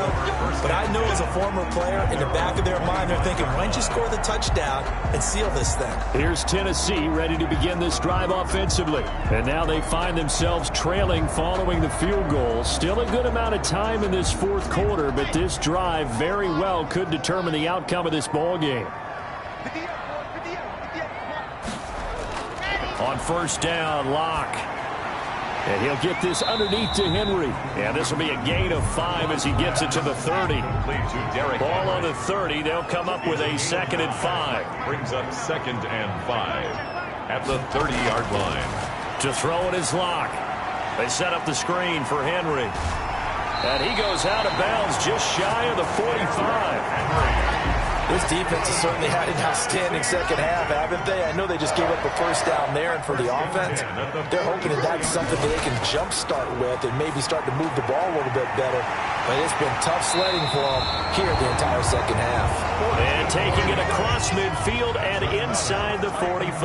[SPEAKER 3] But I know as a former player, in the back of their mind, they're thinking, why don't you score the touchdown and seal this thing?
[SPEAKER 5] Here's Tennessee ready to begin this drive offensively. And now they find themselves trailing following the field goal. Still a good amount of time in this 4th quarter, but this drive very well could determine the outcome of this ball game.
[SPEAKER 2] On first down, Locke.
[SPEAKER 5] And he'll get this underneath to Henry.
[SPEAKER 2] And this will be a gain of 5 as he gets it to the 30. Ball on the 30. They'll come up with a 2nd and 5.
[SPEAKER 1] Brings up 2nd and 5 at the 30-yard line.
[SPEAKER 2] To throw it is Locke. They set up the screen for Henry. And he goes out of bounds just shy of the 45.
[SPEAKER 3] This defense has certainly had an outstanding second half, haven't they? I know they just gave up a first down there, and for the offense, they're hoping that that's something that they can jumpstart with and maybe start to move the ball a little bit better. But it's been tough sledding for them here the entire second half.
[SPEAKER 2] And taking it across midfield and inside the 45.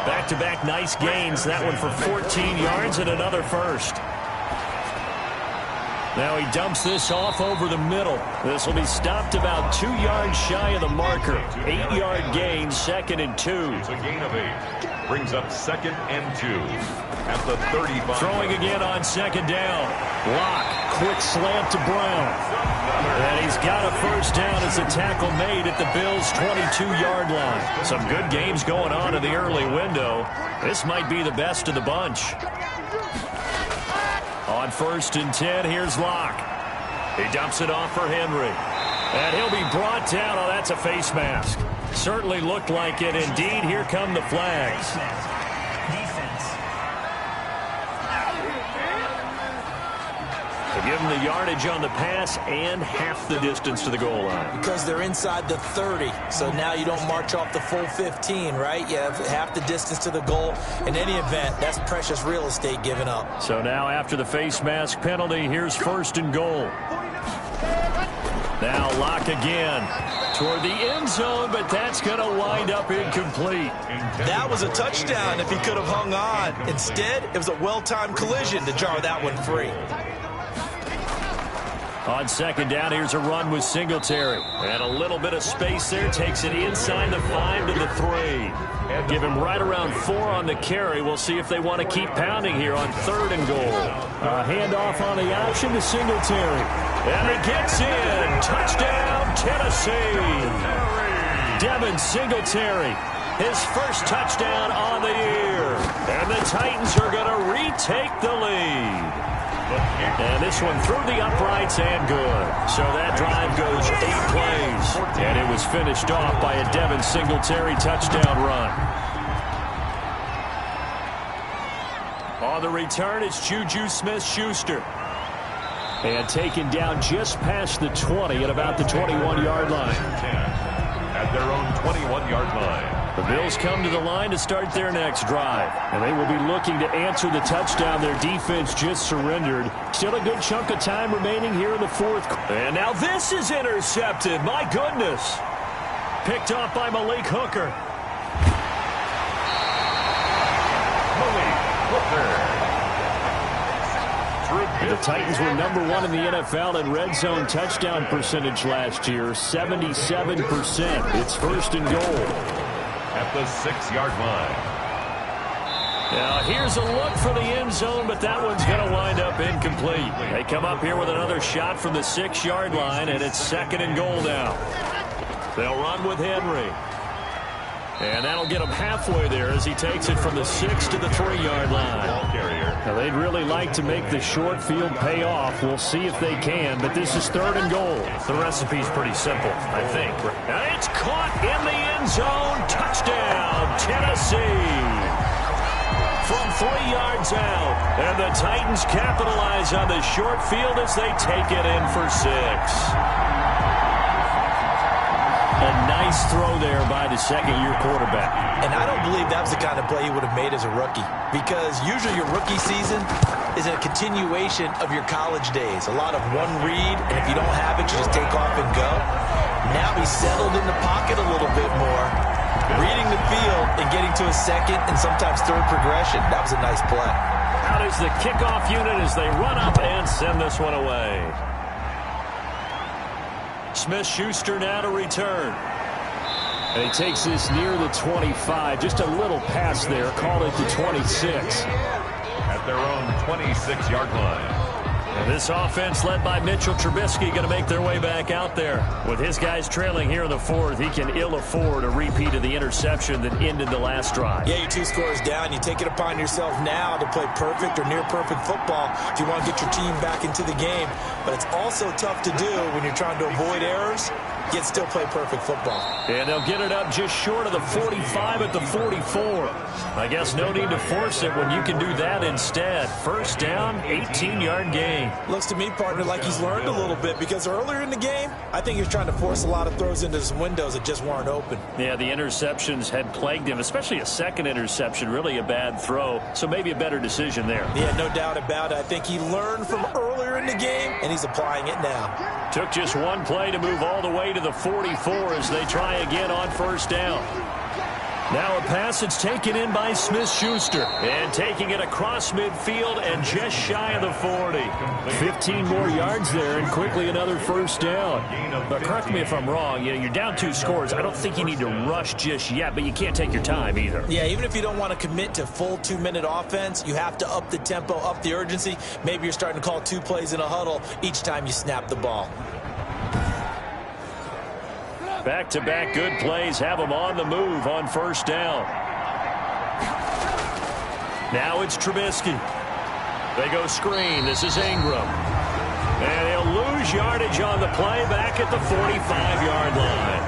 [SPEAKER 2] Back-to-back nice gains. That one for 14 yards and another first. Now he dumps this off over the middle. This will be stopped about 2 yards shy of the marker. 8-yard gain, 2nd and 2.
[SPEAKER 1] It's a gain of 8. Brings up 2nd and 2 at the 35.
[SPEAKER 2] Throwing again on 2nd down. Locke, quick slant to Brown. And he's got a first down as the tackle made at the Bills' 22-yard line. Some good games going on in the early window. This might be the best of the bunch. On 1st and 10, here's Locke. He dumps it off for Henry. And he'll be brought down. Oh, that's a face mask. Certainly looked like it. Indeed, here come the flags. The
[SPEAKER 5] Give them the yardage on the pass and half the distance to the goal line.
[SPEAKER 3] Because they're inside the 30, so now you don't march off the full 15, right? You have half the distance to the goal. In any event, that's precious real estate given up.
[SPEAKER 5] So now after the face mask penalty, here's first and goal. Now Locke again toward the end zone, but that's going to wind up incomplete.
[SPEAKER 3] That was a touchdown if he could have hung on. Instead, it was a well-timed collision to jar that one free.
[SPEAKER 5] On second down, here's a run with Singletary. And a little bit of space there. Takes it inside the 5 to the 3. Give him right around 4 on the carry. We'll see if they want to keep pounding here on third and goal. A handoff on the option to Singletary. And he gets in. Touchdown, Tennessee. Devin Singletary, his first touchdown on the year. And the Titans are going to retake the lead. And this one through the uprights and good. So that drive goes 8 plays. And it was finished off by a Devin Singletary touchdown run. On the return, it's Juju Smith-Schuster. And taken down just past the 20 at about the 21-yard line.
[SPEAKER 1] At their own 21-yard line.
[SPEAKER 5] The Bills come to the line to start their next drive. And they will be looking to answer the touchdown their defense just surrendered. Still a good chunk of time remaining here in the fourth. And now this is intercepted. My goodness. Picked off by Malik Hooker. The Titans were #1 in the NFL in red zone touchdown percentage last year, 77%. It's first and goal.
[SPEAKER 1] At the 6-yard line.
[SPEAKER 5] Now here's a look for the end zone, but that one's going to wind up incomplete. They come up here with another shot from the 6-yard line, and it's second and goal now. They'll run with Henry. And that'll get him halfway there as he takes it from the 6 to the 3-yard line. Now they'd really like to make the short field pay off. We'll see if they can, but this is third and goal.
[SPEAKER 2] The recipe's pretty simple, I think.
[SPEAKER 5] And it's caught in the end zone. Touchdown, Tennessee. From 3 yards out. And the Titans capitalize on the short field as they take it in for 6. A nice throw there by the second-year quarterback.
[SPEAKER 3] And I don't believe that was the kind of play he would have made as a rookie, because usually your rookie season is a continuation of your college days. A lot of one read, and if you don't have it, you just take off and go. Now he's settled in the pocket a little bit more, reading the field and getting to a second and sometimes third progression. That was a nice play.
[SPEAKER 5] Out is the kickoff unit as they run up and send this one away. Smith-Schuster now to return. And he takes this near the 25. Just a little pass there. Called it the 26.
[SPEAKER 1] At their own 26-yard line.
[SPEAKER 5] And this offense led by Mitchell Trubisky going to make their way back out there. With his guys trailing here in the fourth, he can ill afford a repeat of the interception that ended the last drive.
[SPEAKER 3] Yeah, you're 2 scores down. You take it upon yourself now to play perfect or near-perfect football if you want to get your team back into the game. But it's also tough to do when you're trying to avoid errors, yet still play perfect football.
[SPEAKER 5] And they'll get it up just short of the 45 at the 44. I guess no need to force it when you can do that instead. First down, 18-yard gain.
[SPEAKER 3] Looks to me, partner, like he's learned a little bit, because earlier in the game, I think he was trying to force a lot of throws into some windows that just weren't open.
[SPEAKER 5] Yeah, the interceptions had plagued him, especially a second interception, really a bad throw. So maybe a better decision there.
[SPEAKER 3] Yeah, no doubt about it. I think he learned from earlier in the game, and he's applying it now.
[SPEAKER 5] Took just one play to move all the way to the 44 as they try again on first down. Now a pass that's taken in by Smith-Schuster. And taking it across midfield and just shy of the 40. 15 more yards there and quickly another first down. But correct me if I'm wrong. You're down 2 scores. I don't think you need to rush just yet, but you can't take your time either.
[SPEAKER 3] Yeah, even if you don't want to commit to full 2-minute offense, you have to up the tempo, up the urgency. Maybe you're starting to call 2 plays in a huddle each time you snap the ball.
[SPEAKER 5] Back-to-back good plays have them on the move on first down. Now it's Trubisky. They go screen. This is Ingram. And he'll lose yardage on the play back at the 45-yard line.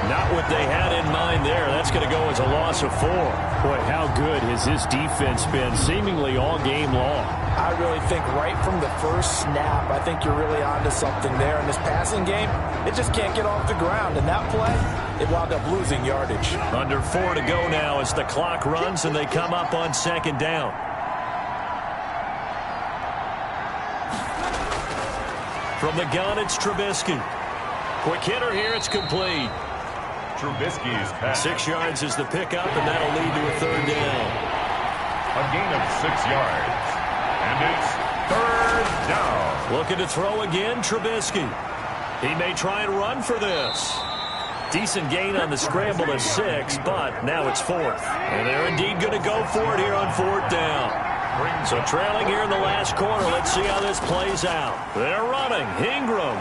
[SPEAKER 5] Not what they had in mind there. That's going to go as a loss of 4. Boy, how good has his defense been seemingly all game long?
[SPEAKER 3] I really think right from the first snap, I think you're really onto something there. In this passing game, it just can't get off the ground. And that play, it wound up losing yardage.
[SPEAKER 5] Under 4 to go now as the clock runs and they come up on 2nd down. From the gun, it's Trubisky. Quick hitter here, it's complete.
[SPEAKER 1] Trubisky's pass.
[SPEAKER 5] 6 yards is the pickup, and that'll lead to a 3rd down.
[SPEAKER 1] A gain of 6 yards. And it's 3rd down.
[SPEAKER 5] Looking to throw again, Trubisky. He may try and run for this. Decent gain on the scramble of 6, but now it's 4th. And they're indeed going to go for it here on 4th down. So trailing here in the last quarter, let's see how this plays out. They're running. Ingram.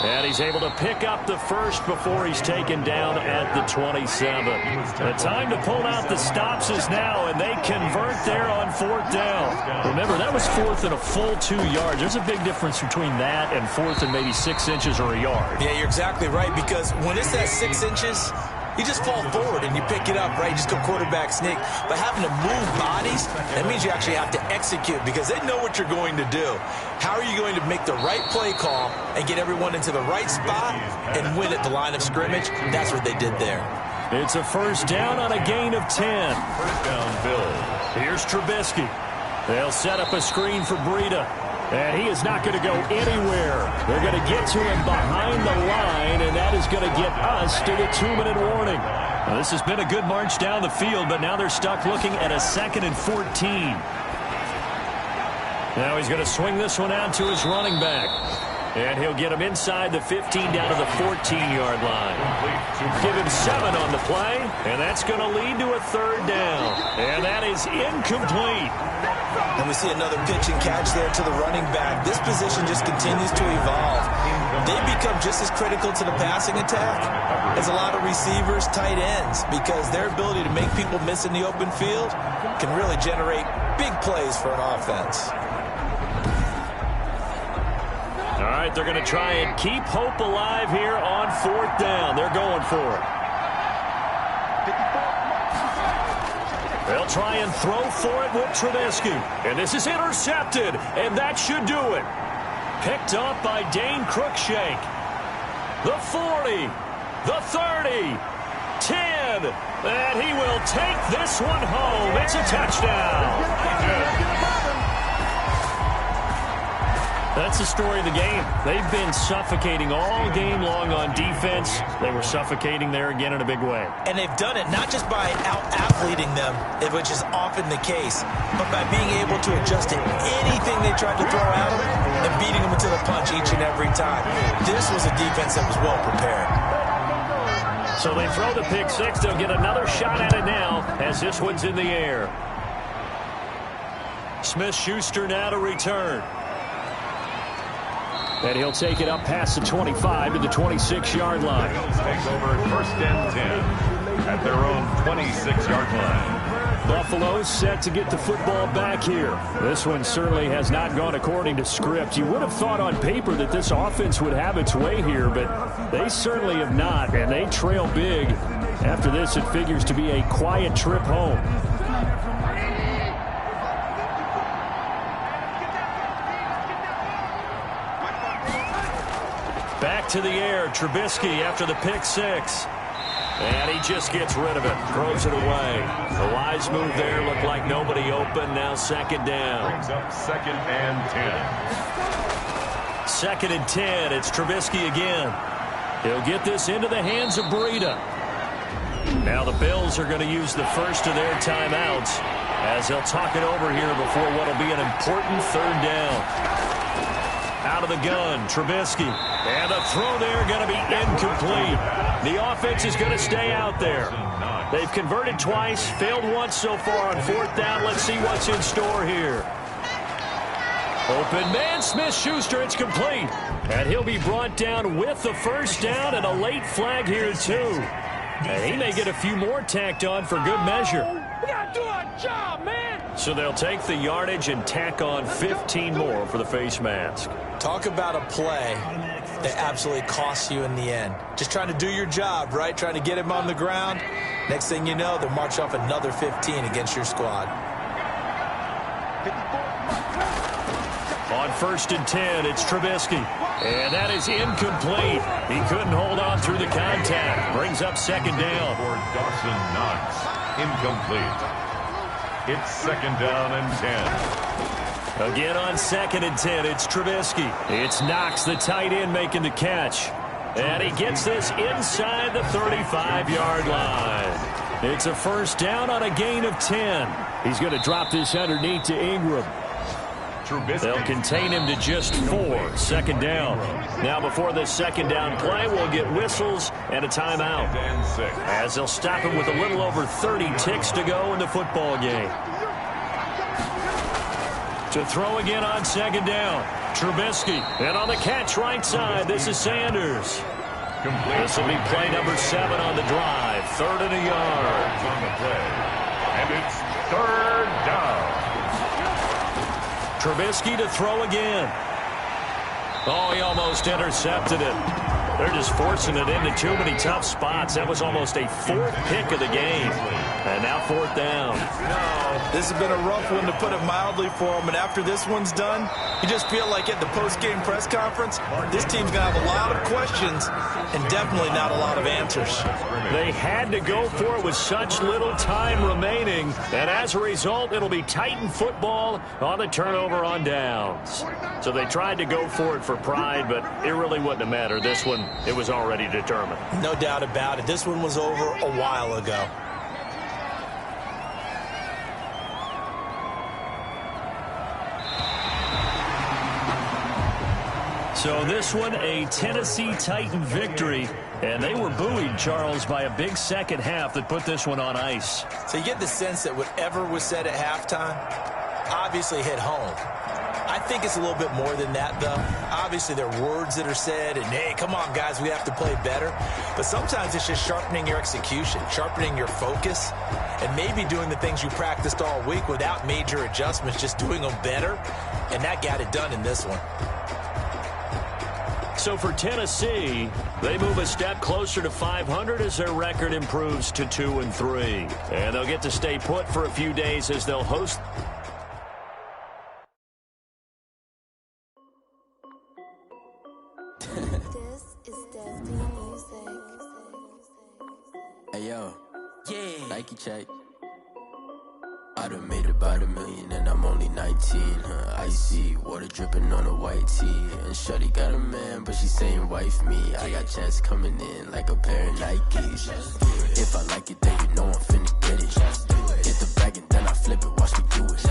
[SPEAKER 5] And he's able to pick up the first before he's taken down at the 27. The time to pull out the stops is now, and they convert there on 4th down. Remember, that was 4th and a full 2 yards. There's a big difference between that and 4th and maybe 6 inches or a yard.
[SPEAKER 3] Yeah, you're exactly right, because when it's at 6 inches, you just fall forward and you pick it up, right? You just go quarterback sneak. But having to move bodies, that means you actually have to execute because they know what you're going to do. How are you going to make the right play call and get everyone into the right spot and win at the line of scrimmage? That's what they did there.
[SPEAKER 5] It's a 1st down on a gain of 10.
[SPEAKER 1] 1st down, Bills.
[SPEAKER 5] Here's Trubisky. They'll set up a screen for Breida. And he is not going to go anywhere. They're going to get to him behind the line, and that is going to get us to the 2-minute warning. Now, this has been a good march down the field, but now they're stuck looking at a 2nd and 14. Now he's going to swing this one out to his running back. And he'll get him inside the 15 down to the 14-yard line. Give him 7 on the play, and that's going to lead to a 3rd down. And that is incomplete.
[SPEAKER 3] And we see another pitch and catch there to the running back. This position just continues to evolve. They become just as critical to the passing attack as a lot of receivers, tight ends, because their ability to make people miss in the open field can really generate big plays for an offense.
[SPEAKER 5] All right, they're going to try and keep hope alive here on 4th down. They're going for it. They'll try and throw for it with Trubisky. And this is intercepted, and that should do it. Picked up by Dane Cruikshank. The 40, the 30, 10, and he will take this one home. It's a touchdown. That's the story of the game. They've been suffocating all game long on defense. They were suffocating there again in a big way.
[SPEAKER 3] And they've done it not just by out-athleting them, which is often the case, but by being able to adjust to anything they tried to throw at them and beating them into the punch each and every time. This was a defense that was well prepared.
[SPEAKER 5] So they throw the pick 6. They'll get another shot at it now as this one's in the air. Smith-Schuster now to return. And he'll take it up past the 25 to the 26-yard line.
[SPEAKER 1] Take over 1st and 10 at their own 26-yard line.
[SPEAKER 5] Buffalo set to get the football back here. This one certainly has not gone according to script. You would have thought on paper that this offense would have its way here, but they certainly have not, and they trail big. After this, it figures to be a quiet trip home. Back to the air, Trubisky after the pick 6. And he just gets rid of it, throws it away. The wise move there, looked like nobody open, now 2nd down.
[SPEAKER 1] Brings up 2nd and 10.
[SPEAKER 5] 2nd and 10, it's Trubisky again. He'll get this into the hands of Breida. Now the Bills are going to use the first of their timeouts as they'll talk it over here before what will be an important 3rd down. Out of the gun, Trubisky. And the throw there going to be incomplete. The offense is going to stay out there. They've converted twice, failed once so far on 4th down. Let's see what's in store here. Open man, Smith-Schuster, it's complete. And he'll be brought down with the 1st down and a late flag here too. And he may get a few more tacked on for good measure.
[SPEAKER 6] We gotta do our job, man!
[SPEAKER 5] So they'll take the yardage and tack on 15 more for the face mask.
[SPEAKER 3] Talk about a play that absolutely costs you in the end. Just trying to do your job, right? Trying to get him on the ground. Next thing you know, they'll march off another 15 against your squad.
[SPEAKER 5] On 1st and 10, it's Trubisky. And that is incomplete. He couldn't hold on through the contact. Brings up 2nd down.
[SPEAKER 1] For Dawson Knox, incomplete. It's 2nd down and 10.
[SPEAKER 5] Again on 2nd and 10, it's Trubisky. It's Knox, the tight end, making the catch. And he gets this inside the 35-yard line. It's a 1st down on a gain of 10. He's going to drop this underneath to Ingram. They'll contain him to just 4. 2nd down. Now before this 2nd down play, we'll get whistles and a timeout, as they'll stop him with a little over 30 ticks to go in the football game. To throw again on 2nd down, Trubisky. And on the catch right side, this is Sanders. This will be play number 7 on the drive. 3rd and a yard.
[SPEAKER 1] On the play. And it's 3rd down.
[SPEAKER 5] Trubisky to throw again. Oh, he almost intercepted it. They're just forcing it into too many tough spots. That was almost a 4th pick of the game. And now 4th down.
[SPEAKER 3] This has been a rough one, to put it mildly, for him. And after this one's done, you just feel like at the post-game press conference, this team's going to have a lot of questions and definitely not a lot of answers.
[SPEAKER 5] They had to go for it with such little time remaining. And as a result, it'll be Titan football on the turnover on downs. So they tried to go for it for pride, but it really wouldn't have mattered. This one, it was already determined.
[SPEAKER 3] No doubt about it. This one was over a while ago.
[SPEAKER 5] So this one, a Tennessee Titan victory. And they were buoyed, Charles, by a big second half that put this one on ice.
[SPEAKER 3] So you get the sense that whatever was said at halftime obviously hit home. I think it's a little bit more than that, though. Obviously, there are words that are said, and, hey, come on, guys, we have to play better. But sometimes it's just sharpening your execution, sharpening your focus, and maybe doing the things you practiced all week without major adjustments, just doing them better. And that got it done in this one.
[SPEAKER 5] So for Tennessee, they move a step closer to 500 as their record improves to 2-3. And they'll get to stay put for a few days as they'll host.
[SPEAKER 7] Hey yo, yeah, Nike check. I done made about $1 million and I'm only 19. Icy water dripping on a white tee. And shorty got a man, but she saying wife me. I got checks coming in like a pair of Nikes. If I like it, then you know I'm finna get it. Get the bag and then I flip it, watch me do it.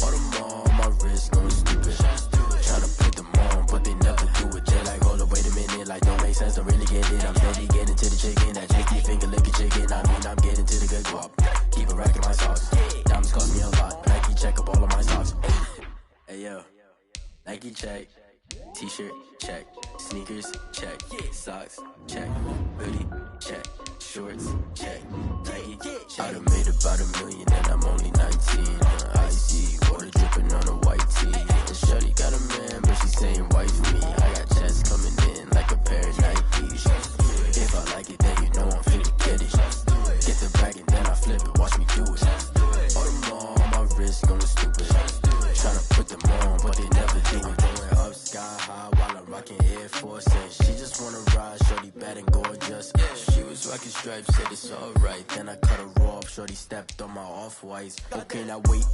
[SPEAKER 7] All them on my wrist, going stupid. Tryna put them on, but they never do it. They like, hold up, wait a minute, like don't make sense, don't really get it. I'm steady getting to the chicken, that chicky finger licking chicken. I mean, I'm getting to the good guap. Keep a rack in my socks. Diamonds cost me a lot. Nike check up all of my socks. Hey yo, Nike check. T-shirt check. Sneakers check. Socks check. Hoodie check. Shorts check. Nike check. I done made about $1 million and I'm only 19. Icy water dripping on a white tee. And shorty got a man, but she saying wife me. I got checks coming in like a pair of Nikes. If I like it, then you know I'm finna get it. Get the bag and then I flip it, watch me do it. All them on my wrist going stupid. Tryna put them on, but they never do it. Going up sky high while I'm rocking Air Force. And she just wanna ride, shorty bad and gorgeous. She was rocking stripes, said it's alright. Then I cut her off, shorty stepped on my off-whites. Okay, now wait.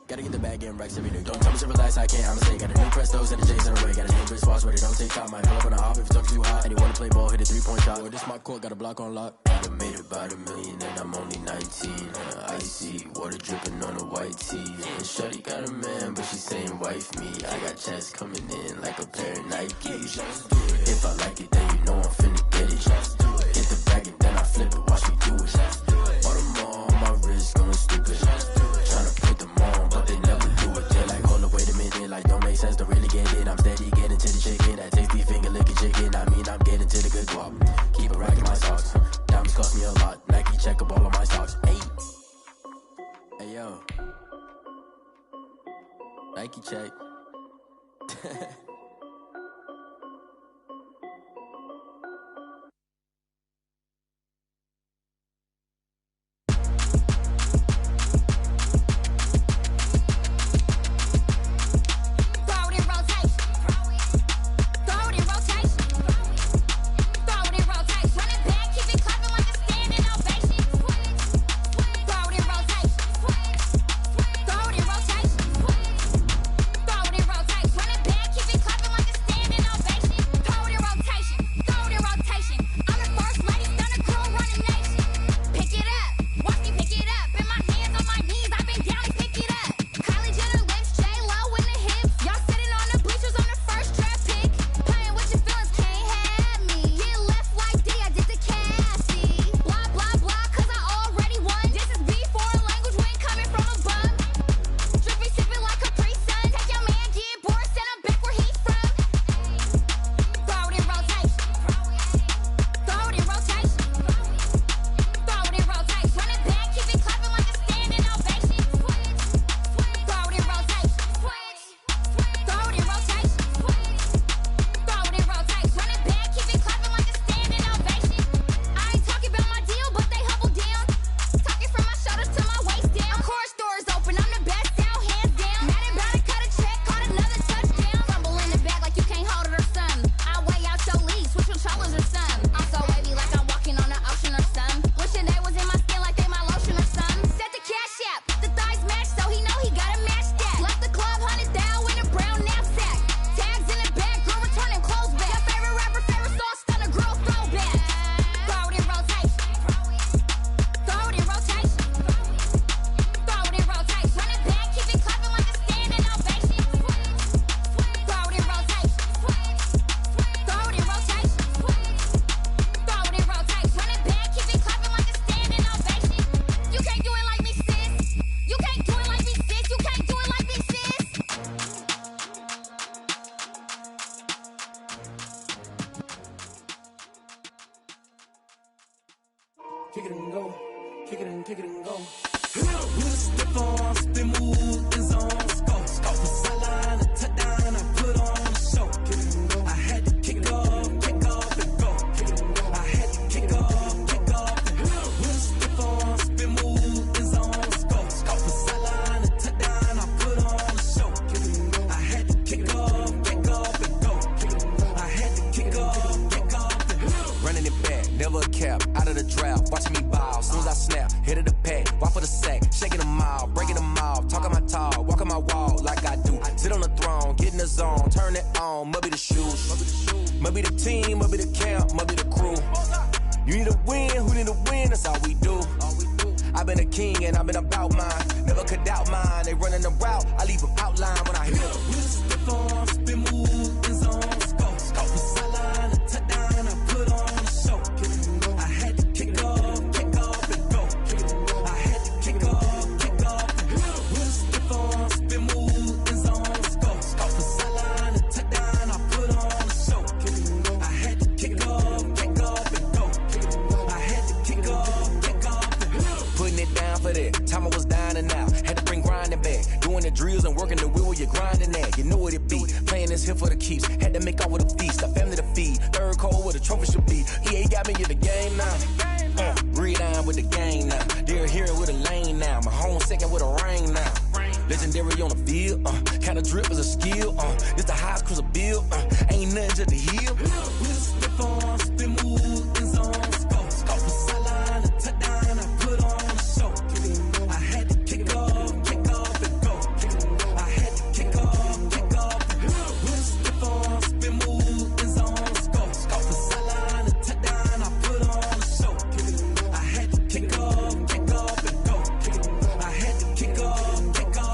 [SPEAKER 7] Gotta get the bag and racks every day. Don't tell me to relax, I can't, I'ma say. Got a new Prestos and a J's in a way. Got a new bitch spots, but it don't take time. Might pull up on a hop if it's up too high. And you wanna play ball, hit a 3-point shot. Or this my court, got a block on lock. I done made about $1 million and I'm only 19. Icy water dripping on a white tee. And shorty got a man, but she saying wife me. I got checks coming in like a pair of Nikes. If I like it, then you know I'm finna get it. Get the bag and then I flip it, watch me do it. All them on my wrist going stupid. Tryna put them on, but they never do it. They like, hold up, wait a minute, like don't make sense, don't really get it. I'm steady getting to the chicken, that tasty finger licking chicken. I mean, I'm getting to the good guap. Keep a rack in my socks. Diamonds cost me a lot. Nike check up all of my socks. Hey yo, Nike check.
[SPEAKER 8] kick it and go, kick it and go. With a stiff arm, spin move, is on, scope. Off the sideline, a touchdown, I put on a show. I had to kick off and go. I had to kick off and go. With a stiff arm, spin move, is on, scope. Off the sideline, a touchdown, I put on a show. I had to kick off and go. I had to kick off and go.
[SPEAKER 9] Running it back, never a cap, out of the drought, watching me ball. Soon as I snap, hit of the pack, walk for the sack, shaking them all, breaking them off, talking my talk, walking my wall like I do. Sit on the throne, get in the zone, turn it on, must be the shoes, must be the team, must be the camp, must be the crew. You need a win, who need a win, that's all we do. I've been a king and I've been about mine, never could doubt mine. They running the route, I leave them outline when I hit them.
[SPEAKER 8] With a stiff arm, spin move, is on, scope. Off the sideline, a touchdown, I put on a show. I had to kick off and go. I had to kick off and go. With a stiff arm, spin move, is on, scope. Off the sideline, a touchdown, I put on a show. I had to kick off and go. I had to kick off and go.
[SPEAKER 9] Putting it down for that, time I was dying and out. Had to bring grinding back, doing the drills and working the wheel where you're grinding at. You know what it be, playing this here for the keeps. Had to make off with a feast, a family to feed. Third cold where the trophy should be. EA got me in the game now. Breed on with the game now. They're here with a lane now. My home second with a ring now. Legendary on the field, kinda drip is a skill. This the highest cruiser bill, ain't nothing to the hill.
[SPEAKER 8] With a stiff arm, spin move, is on, scope. Off the sideline, a touchdown, I put on a show. I had to kick off and go. I had to kick off and go. With a stiff arm, spin move, is on, scope. Off the sideline, a touchdown, I put on a show. I had to kick off and go. I had to kick off and go.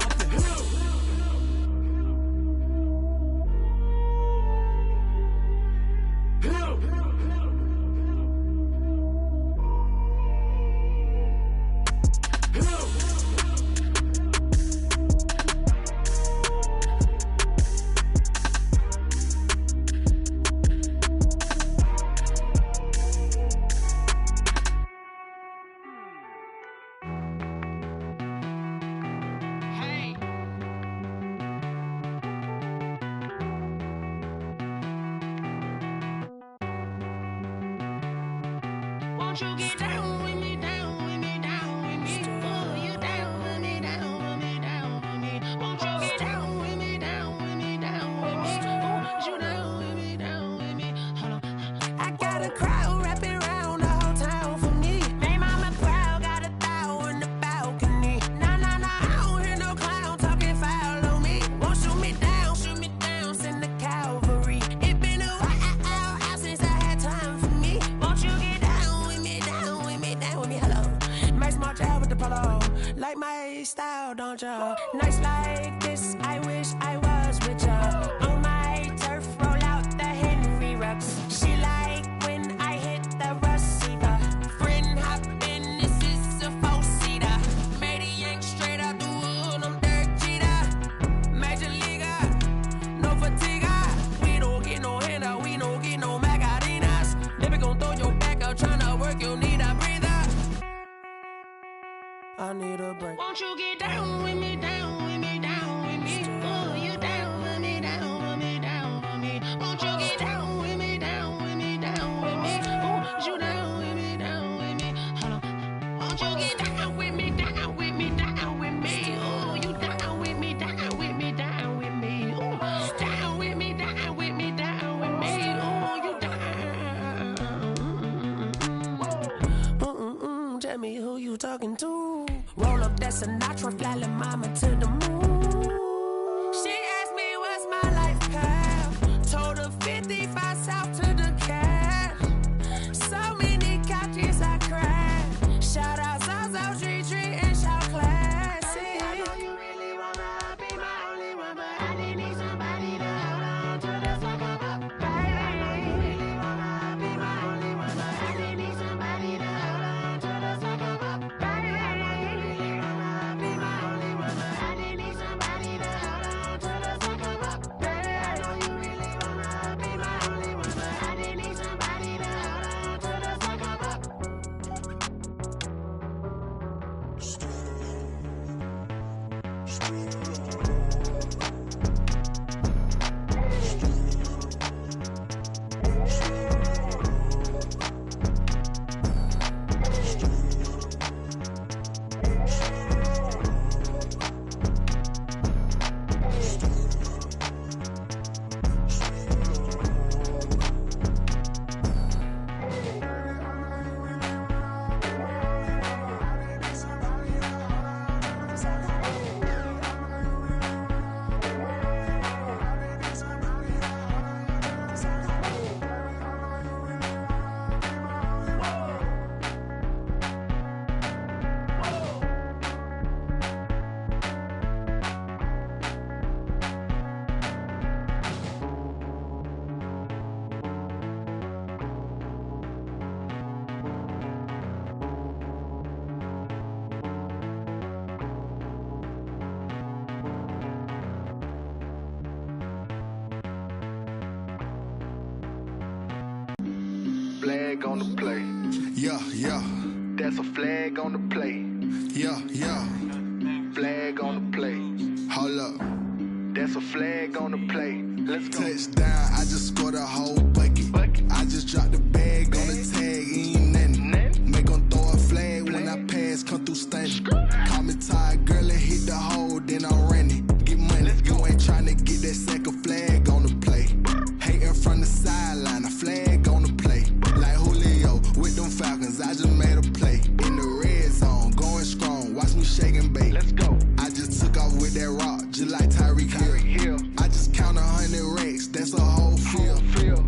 [SPEAKER 10] Won't you get down with me, down with me, down with me? Oh, you down with me, down with me, down with me. Won't you get down with me, down with me, down with me? Oh, you down with me, down with me? Hold on. I got a crowd wrapping around the whole town for me. Made mama proud, got a thou in the balcony. Nah, I don't hear no clown talking foul on me. Won't shoot me down, send the cavalry. It been a while since I had time for me. Won't you get down with me, down with me, down with me? Hello. Max March out with the polo. Like my style, don't ya? Nights like this, I wish I was with ya. On my turf, roll out the Henry Rux. She like when I hit the receiver. Friend hop in, this is a four-seater. Made a yank straight out the wood, I'm Derek Jeter. Major leaguer, no fatigue. We don't get no handout, we don't get no Macarinas. Never gon' throw your back out, tryna work, you need a breather. I need a break. Won't you get down with me, down with me, down with me? Oh, you down with me, down with me, down with me? Won't you get down with me, down with me, down with me? Oh, you down with me, down with me? Hold on. Won't you get down with me, down with me, down with me? Oh, you down with me, down with me, down with me? Oh, down with me, down with me, down with me? Oh, you down. Tell me who you talking to. Roll up that Sinatra, fly la mama to the moon. She asked me what's my life path. Told her 55 south to the cash. So many couches I crashed. Shout out South Tree and shout classy. I know you really wanna be my only one, but I didn't need somebody to hold on to the fuck up, baby. I know you really wanna be my only one, but I didn't need somebody to hold on to the fuck up, baby. I know you really wanna be my only one, but I didn't need somebody to
[SPEAKER 11] Flag on the play.
[SPEAKER 12] Yeah, yeah.
[SPEAKER 11] That's a flag on the play.
[SPEAKER 12] Yeah, yeah.
[SPEAKER 11] Flag on the play.
[SPEAKER 12] Hold up.
[SPEAKER 11] That's a flag on the play. Let's go.
[SPEAKER 12] Touchdown, I just scored a whole bucket. I just dropped the bag on the tag, ain't nothing. Make 'em throw a flag when I pass, come through stunning. Call me tired, girl, and hit the hole, then I'm running. Get money, you ain't tryna get that second flag on the play. Hating from the sideline, a flag on the play. Like Julio with them Falcons, I just made a play. In the red zone, going strong, watch me shake and bake.
[SPEAKER 11] Let's go.
[SPEAKER 12] I just took off with that rock, just like Tyreek Hill. I just count 100 racks, that's a whole field.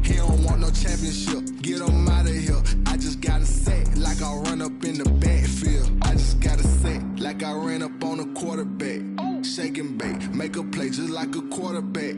[SPEAKER 12] He don't want no championship, get him out of here. I just got a set, like I run up in the backfield. I just got a set, like I ran up on a quarterback. Shake and bake, make a play just like a quarterback.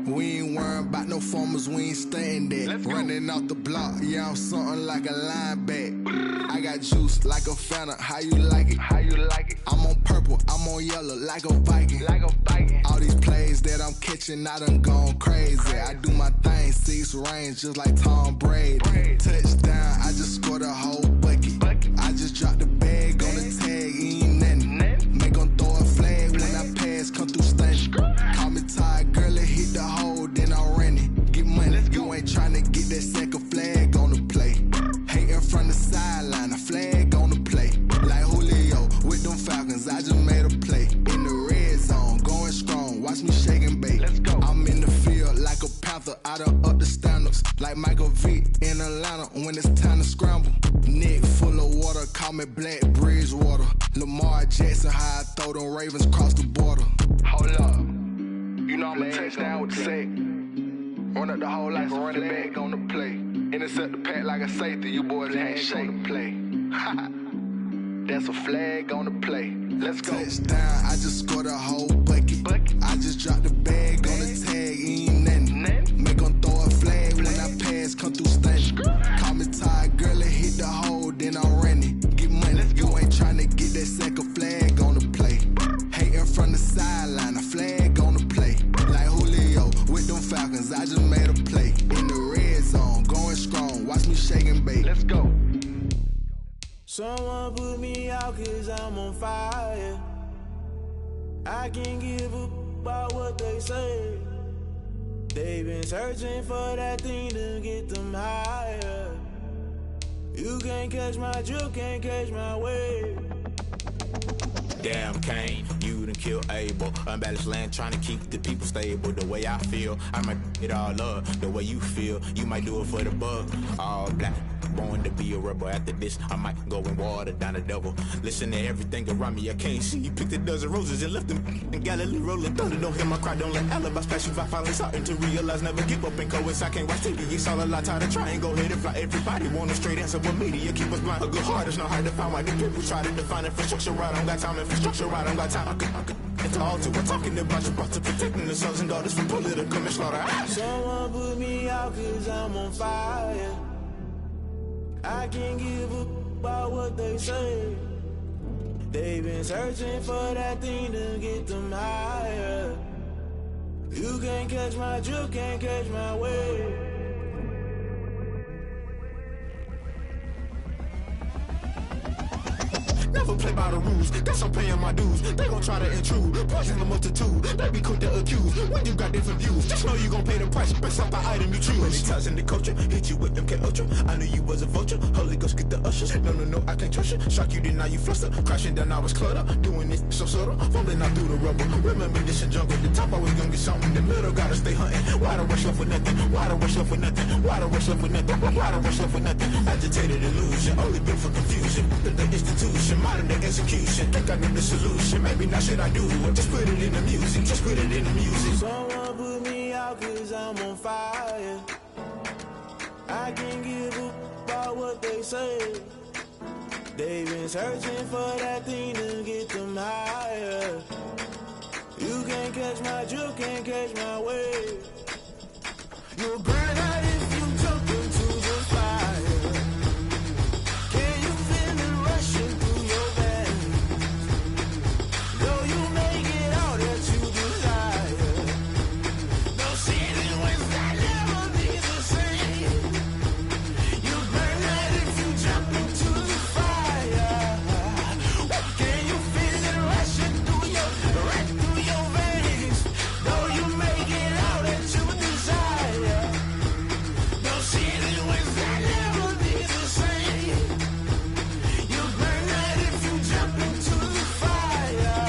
[SPEAKER 12] We ain't worrying about no formers, we ain't staying there. Running off the block, yeah, I'm something like a linebacker. I got juice like a Fanta, how you like it?
[SPEAKER 11] How you like it?
[SPEAKER 12] I'm on purple, I'm on yellow, like a Viking.
[SPEAKER 11] Like a Viking.
[SPEAKER 12] All these plays that I'm catching, I done gone crazy. I do my thing, 6 range, just like Tom Brady. Touchdown, I just scored a whole bucket. I just dropped the bag on the tag, ain't nothing. Make 'em throw a flag when I pass, come through stunning. Call me tired, girl, and hit the hole, then I'm running. Get money, you ain't tryna get that second flag on the play. Hating from the sideline, a flag on the play. Like Julio with them Falcons, I just made a play. In the red zone, going strong, watch me shake and bake.
[SPEAKER 11] Let's go.
[SPEAKER 12] I'm in the field like a Panther, I done up the standards. Like Michael Vick in Atlanta when it's time to scramble. Neck full of water, call me Black Bridgewater. Lamar Jackson, how I throw them Ravens across the border.
[SPEAKER 11] Hold up. You know I'm a touchdown with the sack. Run up the hole like a running back on the play. Intercept the pack like a safety. You boys ain't shake the play. That's a flag on the play. Let's go.
[SPEAKER 12] Touchdown, I just scored a whole bucket. I just dropped the bag on the tag, ain't nothing. Make 'em throw a flag when I pass, come through stunning. Call me tired, girl, and hit the hole, then I'm running. Get money, you ain't tryna get that second flag on the play. Hating from the sideline, a flag on the play. Like Julio with them Falcons, I just made a play. In the red zone, going strong, watch me shake and bake.
[SPEAKER 11] Let's go.
[SPEAKER 8] Someone put me out 'cause I'm on fire. I can't give up about what they say. They've been searching for that thing to get them higher. You can't catch my drift, can't catch my wave.
[SPEAKER 9] Damn, Kane, you done killed Abel. Unbalanced land, trying to keep the people stable. The way I feel, I might it all up. The way you feel, you might do it for the bug. All black, born to be a rebel. After this, I might go and water down the devil. Listen to everything around me, I can't see. Picked a dozen roses and left them in Galilee rolling thunder. Don't hear my cry, don't let alibis pass you by. Finally starting to realize, never give up and coincide. Can't watch TV, it's all a lot. Tired of trying, go ahead and fly. Everybody want a straight answer, but media keep us blind. A good heart is not hard to find. Why the people try to define infrastructure right? I don't got time, infrastructure right, I don't got time. I could. It's all to we're talking about you, about to protecting the sons and daughters from political manslaughter.
[SPEAKER 8] Someone put me out 'cause I'm on fire. I can't give up about what they say. They've been searching for that thing to get them higher. You can't catch my drift, can't catch my wave.
[SPEAKER 9] Never
[SPEAKER 13] never play by the rules. Guess I'm paying my dues. They gon' try to intrude, poison the multitude. They be quick to accuse when you got different views. Just know you gon' pay the price based off the item you choose. Many times in the culture, hit you with them MK Ultra. I knew you was a vulture. Holy Ghost get the ushers. No, I can't trust you. Shock you, then now you fluster. Crashing down, I was cluttered. Doing this so subtle, fumbling out through the rubble. Remember this in jungle. The top I was gonna get something. The middle gotta stay hunting. Why the rush left for nothing? Why the rush left for nothing? Why the rush left for nothing? Why the rush left for nothing? Agitated illusion, only built for confusion. The institution, modern day execution. Think I know the solution. Maybe now should I do it? Just put it in the music. Just put it in the music.
[SPEAKER 8] Someone put me out 'cause I'm on fire. I can't give a about what they say. They've been searching for that thing to get them higher. You can't catch my drift, can't catch my wave. You'll burn out if you jump into the fire. Can you feel it rushing through your veins? Though you make it all that you desire. No ceiling when that never be the same. You burn out if you jump into the fire. Can you feel it rushing through your veins? Though you make it all that you desire. No ceiling when that never be the same. You burn out if you jump into the fire.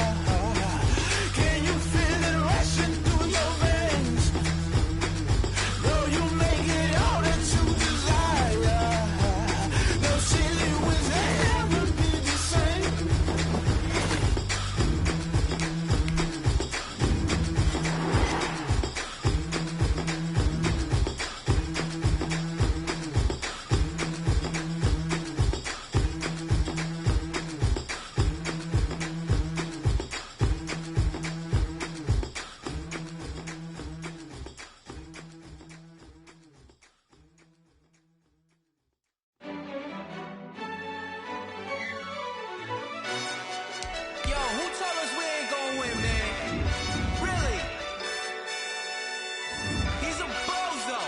[SPEAKER 8] Can you feel it rushing through your veins? Though you make it all that you desire. No ceiling when that never be the same. Yo, who told us we ain't gonna win, man? Really? He's a bozo.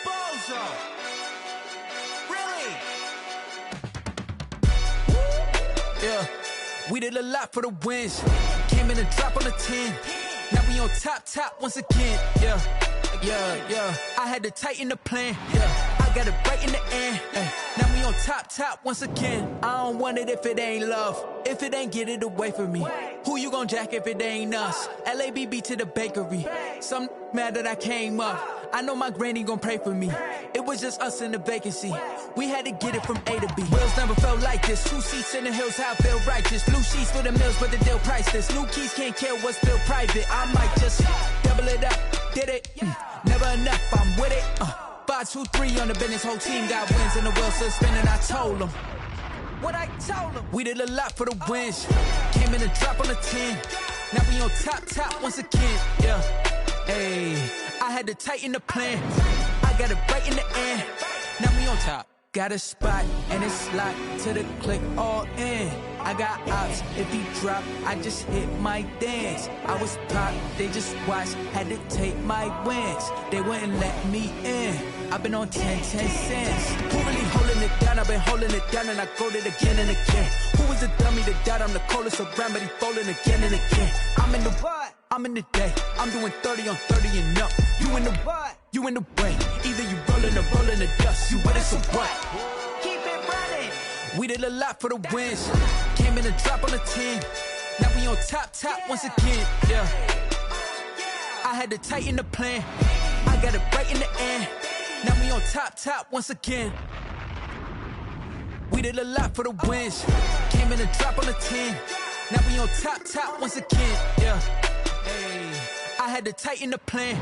[SPEAKER 8] Bozo. Really? Yeah, we did a lot for the wins. Came in a drop on the 10. Now we on top once again. Yeah. I had to tighten the plan. Yeah, I got it right in the end. Now we on top once again. I don't want it if it ain't love. If it ain't, get it away from me. Who you gon' jack if it ain't us? LABB to the bakery. Some mad that I came up. I know my granny gon' pray for me. It was just us in the vacancy. We had to get it from A to B. Wheels never felt like this. 2 seats in the hills, how I feel righteous. Blue sheets for the mills, but the deal priceless. New keys can't care what's still private. I might just double it up. Did it? Never enough, I'm with it. 5, 2, 3 on the business. Whole team got wins and the wheels still spinning. I told them what I told them. We did a lot for the wins. Came in a drop on the 10. Now we on top once again. Yeah. Hey, I had to tighten the plan. I got it right in the end. Now we on top. Got a spot and it's locked to the click all in. I got ops, if he drop, I just hit my dance. I was top, they just watched, had to take my wins. They wouldn't let me in. I've been on 10 cents. Who really holding it down? I've been holding it down and I go it again and again. Who was the dummy to doubt? I'm the coldest around, but he folding again and again. I'm in the what? I'm in the day. I'm doing 30 on 30 and up. You in the what? You in the way. Either you rolling or rolling the dust. You with it, so what? Keep it running. We did a lot for the wins. Came in a drop on the 10. Now we on top once again. Yeah. I had to tighten the plan. I got it right in the end. Now we on top once again. We did a lot for the wins. Came in a drop on the 10. Now we on top once again. Yeah. Hey, I had to tighten the plan.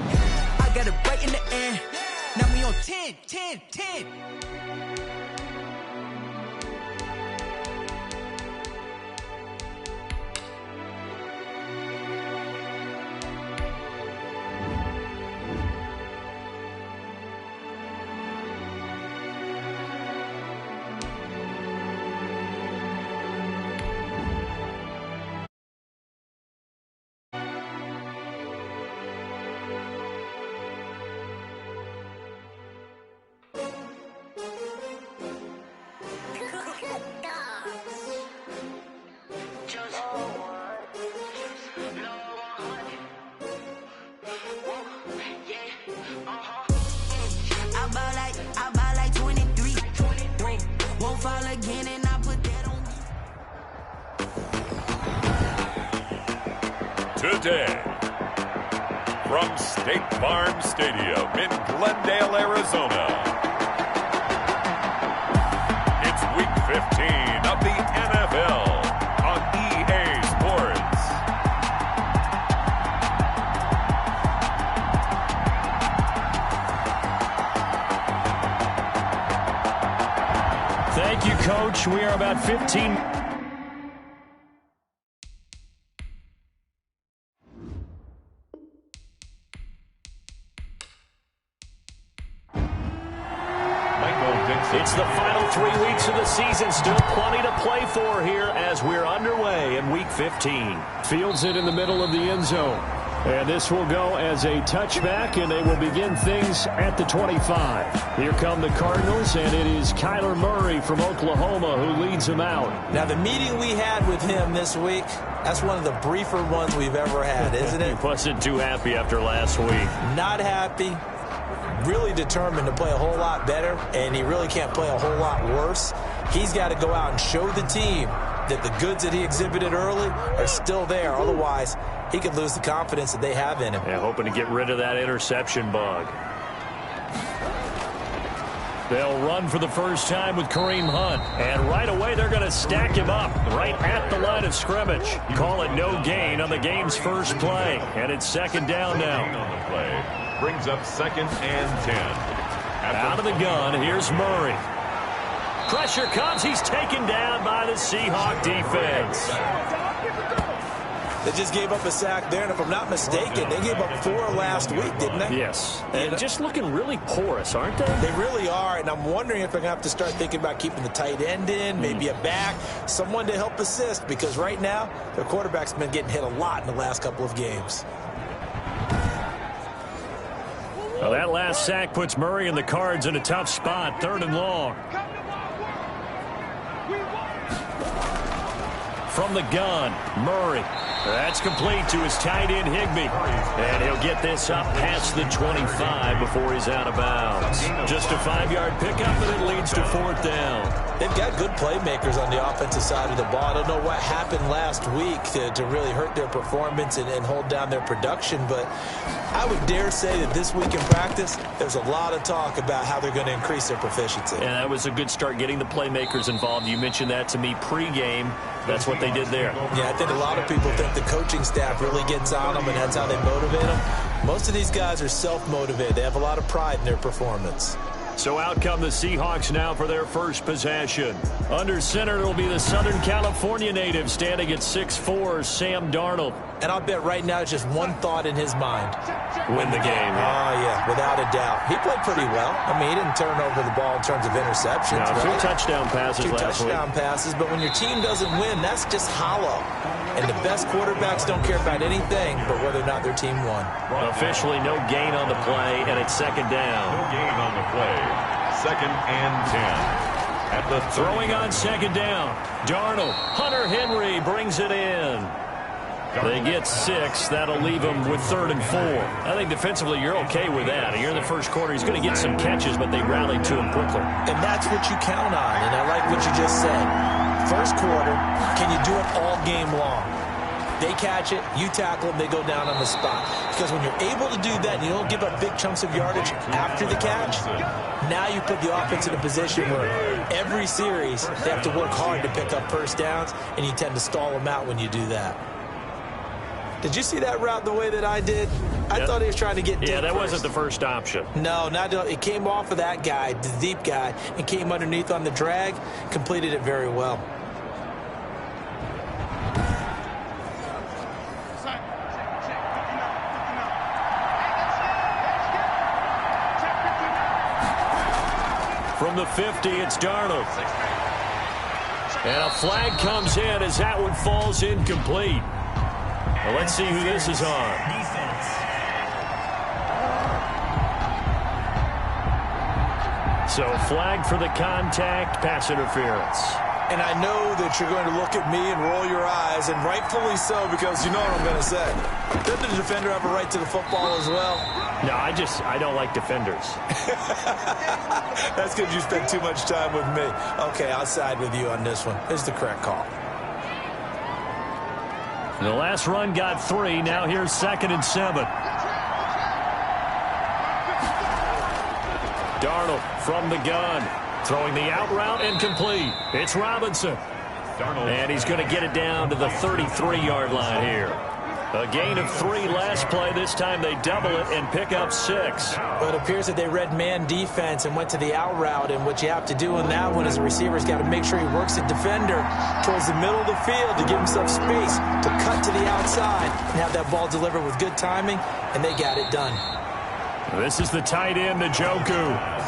[SPEAKER 8] I got it right in the end. Now we on 10.
[SPEAKER 1] day. From State Farm Stadium in Glendale, Arizona, it's Week 15 of the NFL on EA Sports.
[SPEAKER 5] Thank you, Coach. We are about 15. It's the final 3 weeks of the season. Still plenty to play for here as we're underway in Week 15. Fields it in the middle of the end zone. And this will go as a touchback, and they will begin things at the 25. Here come the Cardinals, and it is Kyler Murray from Oklahoma who leads them out.
[SPEAKER 3] Now, the meeting we had with him this week, that's one of the briefer ones we've ever had, isn't it?
[SPEAKER 5] He wasn't too happy after last week.
[SPEAKER 3] Not happy. Really determined to play a whole lot better, and he really can't play a whole lot worse. He's got to go out and show the team that the goods that he exhibited early are still there. Otherwise, he could lose the confidence that they have in him.
[SPEAKER 5] Yeah, hoping to get rid of that interception bug. They'll run for the first time with Kareem Hunt. And right away, they're going to stack him up right at the line of scrimmage. Call it no gain on the game's first play. And it's second down now.
[SPEAKER 1] On the play. Brings up 2nd and 10.
[SPEAKER 5] Out of the gun, here's Murray. Pressure comes. He's taken down by the Seahawk defense.
[SPEAKER 3] They just gave up a sack there, and if I'm not mistaken, they gave up 4 last week, didn't they?
[SPEAKER 5] Yes. And just looking really porous, aren't they?
[SPEAKER 3] They really are, and I'm wondering if they're going to have to start thinking about keeping the tight end in, maybe a back, someone to help assist, because right now, their quarterback's been getting hit a lot in the last couple of games.
[SPEAKER 5] Well, that last sack puts Murray and the Cards in a tough spot, 3rd and long. From the gun, Murray. That's complete to his tight end, Higbee. And he'll get this up past the 25 before he's out of bounds. Just a 5-yard pickup, and it leads to 4th down.
[SPEAKER 3] They've got good playmakers on the offensive side of the ball. I don't know what happened last week to really hurt their performance and hold down their production, but I would dare say that this week in practice, there's a lot of talk about how they're going to increase their proficiency.
[SPEAKER 5] And that was a good start getting the playmakers involved. You mentioned that to me pregame. That's what they did there.
[SPEAKER 3] Yeah, I think a lot of people think the coaching staff really gets on them, and that's how they motivate them. Most of these guys are self-motivated. They have a lot of pride in their performance.
[SPEAKER 5] So out come the Seahawks now for their first possession. Under center, it'll be the Southern California native standing at 6'4", Sam Darnold.
[SPEAKER 3] And I'll bet right now it's just one thought in his mind.
[SPEAKER 5] Win the game.
[SPEAKER 3] Oh, yeah, without a doubt. He played pretty well. I mean, he didn't turn over the ball in terms of interceptions.
[SPEAKER 5] No, 2 touchdown passes last week.
[SPEAKER 3] 2 touchdown passes, but when your team doesn't win, that's just hollow. And the best quarterbacks don't care about anything but whether or not their team won.
[SPEAKER 5] Officially no gain on the play, and it's 2nd down.
[SPEAKER 1] No gain on the play. 2nd and 10. At the
[SPEAKER 5] throwing on 2nd down. Darnold. Hunter Henry brings it in. They get 6. That'll leave them with 3rd and 4. I think defensively you're okay with that. Here in the first quarter, he's going to get some catches, but they rallied to him quickly.
[SPEAKER 3] And that's what you count on, and I like what you just said. First quarter, can you do it all game long? They catch it, you tackle them, they go down on the spot. Because when you're able to do that and you don't give up big chunks of yardage after the catch, now you put the offense in a position where every series they have to work hard to pick up first downs, and you tend to stall them out when you do that. Did you see that route the way that I did? I thought he was trying to get deep.
[SPEAKER 5] Yeah, that wasn't the first option.
[SPEAKER 3] No, it came off of that guy, the deep guy, and came underneath on the drag, completed it very well.
[SPEAKER 5] From the 50, it's Darnold. And a flag comes in as that one falls incomplete. Well, let's see who this is on. So flag for the contact, pass interference.
[SPEAKER 3] And I know that you're going to look at me and roll your eyes, and rightfully so, because you know what I'm going to say. Doesn't the defender have a right to the football as well?
[SPEAKER 5] No, I don't like defenders.
[SPEAKER 3] That's because you spend too much time with me. Okay, I'll side with you on this one. Here's the correct call.
[SPEAKER 5] The last run got 3. Now here's 2nd and 7. Darnold from the gun. Throwing the out route and complete. It's Robinson. And he's going to get it down to the 33-yard line here. A gain of 3 last play. This time they double it and pick up 6.
[SPEAKER 3] Well, it appears that they read man defense and went to the out route. And what you have to do in that one as a receiver is got to make sure he works the defender towards the middle of the field to give himself space to cut to the outside and have that ball delivered with good timing. And they got it done.
[SPEAKER 5] This is the tight end, Njoku.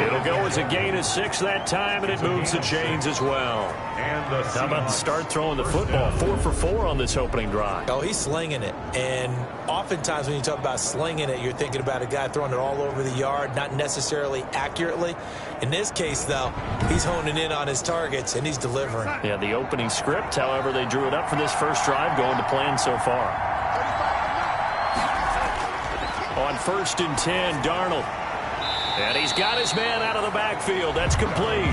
[SPEAKER 5] It'll go as a gain of 6 that time, and it moves the chains as well. How about the start throwing the football? 4 for 4 on this opening drive.
[SPEAKER 3] Oh, he's slinging it. And oftentimes when you talk about slinging it, you're thinking about a guy throwing it all over the yard, not necessarily accurately. In this case, though, he's honing in on his targets, and he's delivering.
[SPEAKER 5] Yeah, the opening script, however, they drew it up for this first drive, going to plan so far. On 1st and 10, Darnold. And he's got his man out of the backfield. That's complete.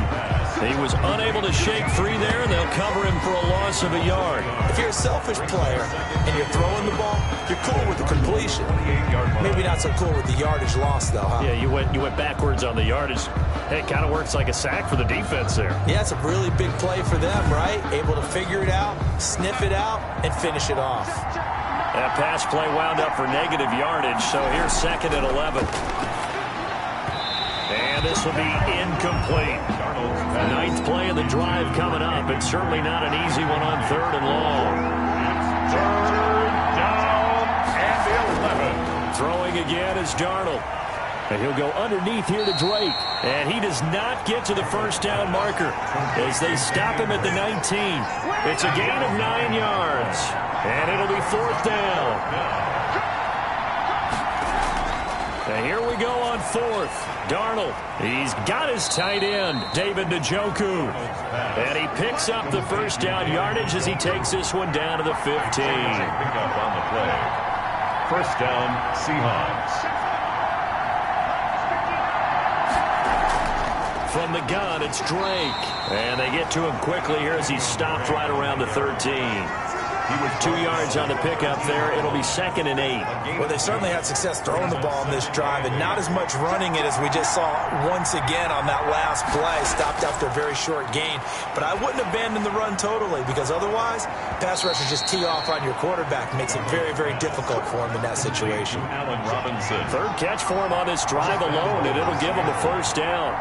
[SPEAKER 5] He was unable to shake free there, and they'll cover him for a loss of a yard.
[SPEAKER 3] If you're a selfish player and you're throwing the ball, you're cool with the completion. Maybe not so cool with the yardage loss, though, huh?
[SPEAKER 5] Yeah, you went backwards on the yardage. Hey, it kind of works like a sack for the defense there.
[SPEAKER 3] Yeah, it's a really big play for them, right? Able to figure it out, sniff it out, and finish it off.
[SPEAKER 5] That pass play wound up for negative yardage, so here's 2nd and 11. And this will be incomplete. 9th play of the drive coming up, and certainly not an easy one on 3rd and long.
[SPEAKER 1] 3rd down and 11.
[SPEAKER 5] Throwing again is Darnold. And he'll go underneath here to Drake. And he does not get to the first down marker as they stop him at the 19. It's a gain of 9 yards. And it'll be 4th down. And here we go on 4th. Darnold, he's got his tight end, David Njoku. And he picks up the first down yardage as he takes this one down to the 15.
[SPEAKER 1] Pick up on the play. 1st down, Seahawks.
[SPEAKER 5] From the gun, it's Drake. And they get to him quickly here as he's stopped right around the 13. He was 2 yards on the pickup there. It'll be 2nd and 8.
[SPEAKER 3] Well, they certainly had success throwing the ball in this drive, and not as much running it as we just saw once again on that last play. Stopped after a very short gain. But I wouldn't abandon the run totally, because otherwise, pass rushers just tee off on your quarterback. Makes it very, very difficult for him in that situation.
[SPEAKER 1] Allen Robinson.
[SPEAKER 5] 3rd catch for him on this drive alone, and it'll give him a first down.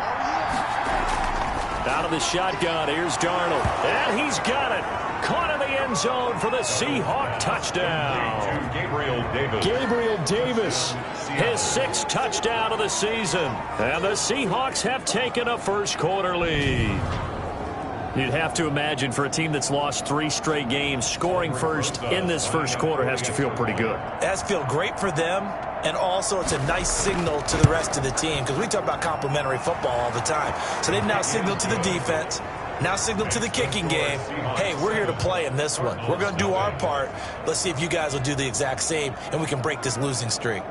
[SPEAKER 5] Out of the shotgun, here's Darnold. And he's got it. Caught in the end zone for the Seahawk touchdown. Gabriel Davis, his 6th touchdown of the season. And the Seahawks have taken a first-quarter lead. You'd have to imagine for a team that's lost 3 straight games, scoring first in this first quarter has to feel pretty good.
[SPEAKER 3] It has to feel great for them, and also it's a nice signal to the rest of the team, because we talk about complimentary football all the time. So they've now signaled to the defense, now signaled to the kicking game, hey, we're here to play in this one. We're going to do our part. Let's see if you guys will do the exact same, and we can break this losing streak.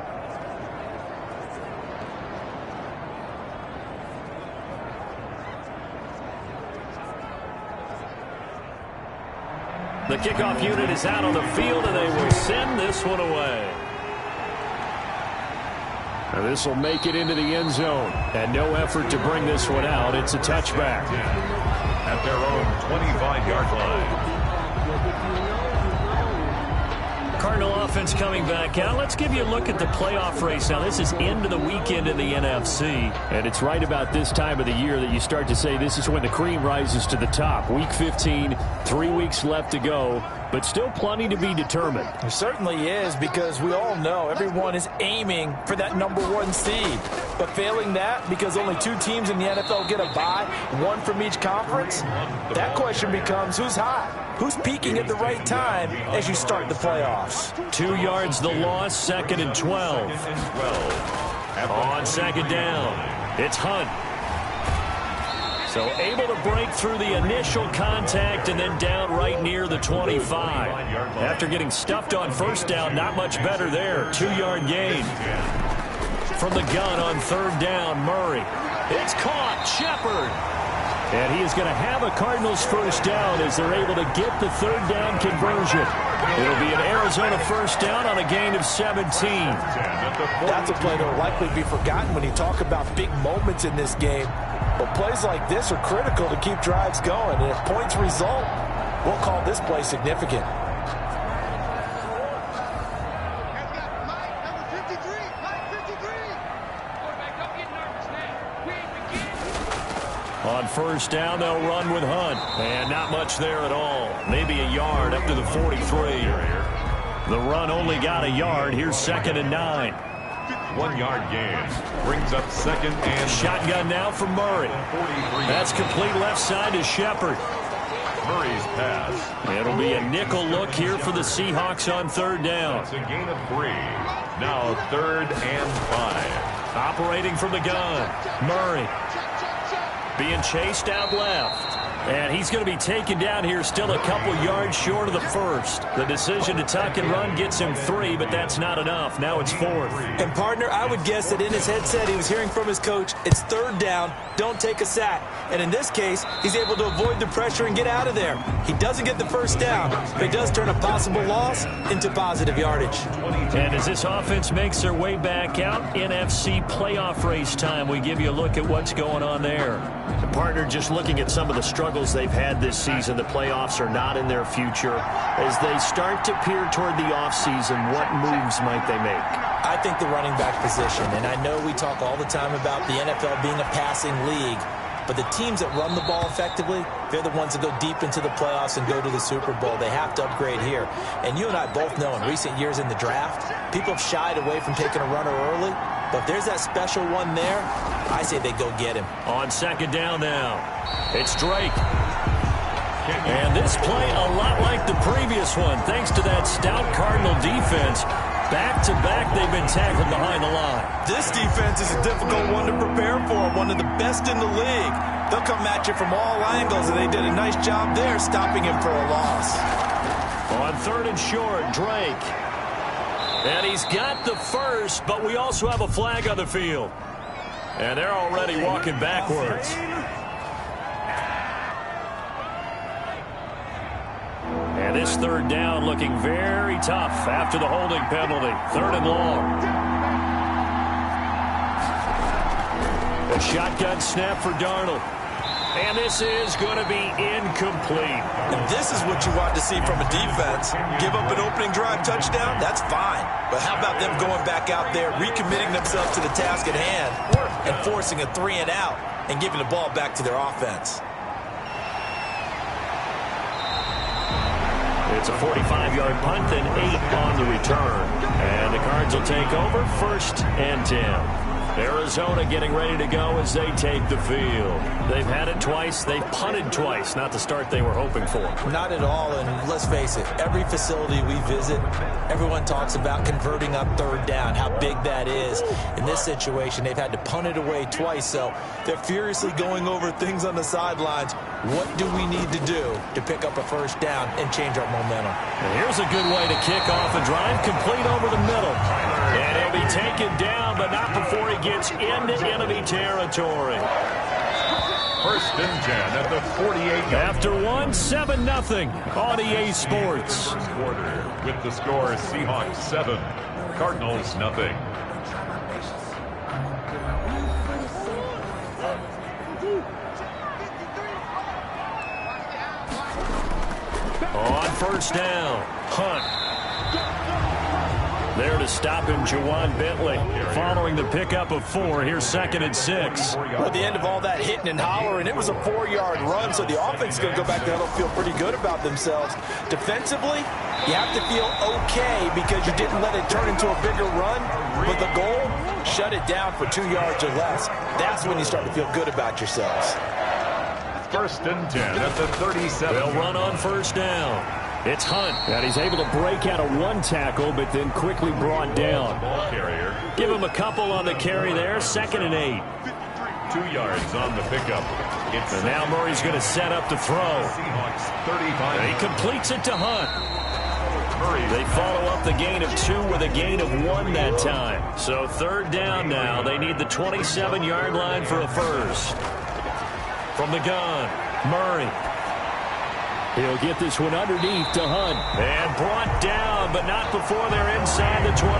[SPEAKER 5] The kickoff unit is out on the field, and they will send this one away. And this will make it into the end zone. And no effort to bring this one out. It's a touchback.
[SPEAKER 1] At their own 25-yard line.
[SPEAKER 5] Cardinal offense coming back out. Let's give you a look at the playoff race. Now, this is into the weekend in the NFC, and it's right about this time of the year that you start to say this is when the cream rises to the top. Week 15, 3 weeks left to go, but still plenty to be determined.
[SPEAKER 3] It certainly is, because we all know everyone is aiming for that #1 seed. But failing that, because only 2 teams in the NFL get a bye, 1 from each conference, that question becomes who's hot? Who's peaking at the right time as you start the playoffs?
[SPEAKER 5] 2 yards the loss, 2nd and 12. On 2nd down, it's Hunt. So able to break through the initial contact and then down right near the 25. After getting stuffed on first down, not much better there. 2-yard gain. From the gun on 3rd down, Murray. It's caught. Shepard. And he is going to have a Cardinals first down as they're able to get the third down conversion. It'll be an Arizona first down on a gain of 17.
[SPEAKER 3] That's a play that will likely be forgotten when you talk about big moments in this game. But plays like this are critical to keep drives going. And if points result, we'll call this play significant.
[SPEAKER 5] On first down, they'll run with Hunt. And not much there at all. Maybe a yard up to the 43. The run only got a yard. Here's 2nd and 9.
[SPEAKER 1] 1 yard gain. Brings up 2nd and...
[SPEAKER 5] Shotgun now for Murray. That's complete left side to Shepard.
[SPEAKER 1] Murray's pass.
[SPEAKER 5] It'll be a nickel look here for the Seahawks on third down.
[SPEAKER 1] It's a gain of 3. Now 3rd and 5.
[SPEAKER 5] Operating from the gun. Murray. Being chased out left. And he's going to be taken down here still a couple yards short of the first. The decision to tuck and run gets him 3, but that's not enough. Now it's 4th.
[SPEAKER 3] And, partner, I would guess that in his headset he was hearing from his coach, it's 3rd down, don't take a sack. And in this case, he's able to avoid the pressure and get out of there. He doesn't get the first down, but he does turn a possible loss into positive yardage.
[SPEAKER 5] And as this offense makes their way back out, NFC playoff race time, we give you a look at what's going on there. The partner, just looking at some of the struggles they've had this season, the playoffs are not in their future. As they start to peer toward the offseason, what moves might they make?
[SPEAKER 3] I think the running back position, and I know we talk all the time about the NFL being a passing league, but the teams that run the ball effectively, they're the ones that go deep into the playoffs and go to the Super Bowl. They have to upgrade here. And you and I both know in recent years in the draft, people have shied away from taking a runner early. But if there's that special one there, I say they go get him.
[SPEAKER 5] On 2nd down now, it's Drake. And this play a lot like the previous one, thanks to that stout Cardinal defense. Back-to-back, they've been tackled behind the line.
[SPEAKER 3] This defense is a difficult one to prepare for, one of the best in the league. They'll come at you from all angles, and they did a nice job there stopping him for a loss.
[SPEAKER 5] On 3rd and short, Drake. And he's got the first, but we also have a flag on the field. And they're already walking backwards. And this 3rd down looking very tough after the holding penalty. 3rd and long. A shotgun snap for Darnold. And this is going to be incomplete.
[SPEAKER 3] And this is what you want to see from a defense. Give up an opening drive touchdown, that's fine. But how about them going back out there, recommitting themselves to the task at hand, and forcing a 3 and out, and giving the ball back to their offense.
[SPEAKER 5] It's a 45-yard punt and 8 on the return. And the Cards will take over 1st and 10. Arizona getting ready to go as they take the field. They've had it twice. They've punted twice. Not the start they were hoping for.
[SPEAKER 3] Not at all, and let's face it, every facility we visit, everyone talks about converting on 3rd down, how big that is. In this situation, they've had to punt it away twice, so they're furiously going over things on the sidelines. What do we need to do to pick up a first down and change our momentum?
[SPEAKER 5] And here's a good way to kick off a drive, complete over the middle. And he'll be taken down, but not before he gets into enemy territory.
[SPEAKER 1] 1st and 10 at the 48.
[SPEAKER 5] After 7-0 on EA Sports.
[SPEAKER 1] Quarter with the score Seahawks 7, Cardinals 0.
[SPEAKER 5] On 1st down, Hunt. There to stop him, Juwan Bentley. Following the pickup of 4, here's 2nd and 6.
[SPEAKER 3] Well, at the end of all that hitting and hollering, it was a 4-yard run, so the offense is going to go back there and feel pretty good about themselves. Defensively, you have to feel okay because you didn't let it turn into a bigger run, but the goal, shut it down for 2 yards or less. That's when you start to feel good about yourselves.
[SPEAKER 1] 1st and 10 at the 37.
[SPEAKER 5] They'll run on 1st down. It's Hunt, and he's able to break out of 1 tackle, but then quickly brought down.
[SPEAKER 1] Ball carrier.
[SPEAKER 5] Give him a couple on the carry there, 2nd and 8.
[SPEAKER 1] 2 yards on the pickup.
[SPEAKER 5] And now Murray's going to set up to throw.
[SPEAKER 1] Seahawks 35.
[SPEAKER 5] And he completes it to Hunt. They follow up the gain of 2 with a gain of 1 that time. So 3rd down now. They need the 27-yard line for a first.
[SPEAKER 2] From the gun, Murray. He'll get this one underneath to Hunt. And brought down, but not before they're inside the 25.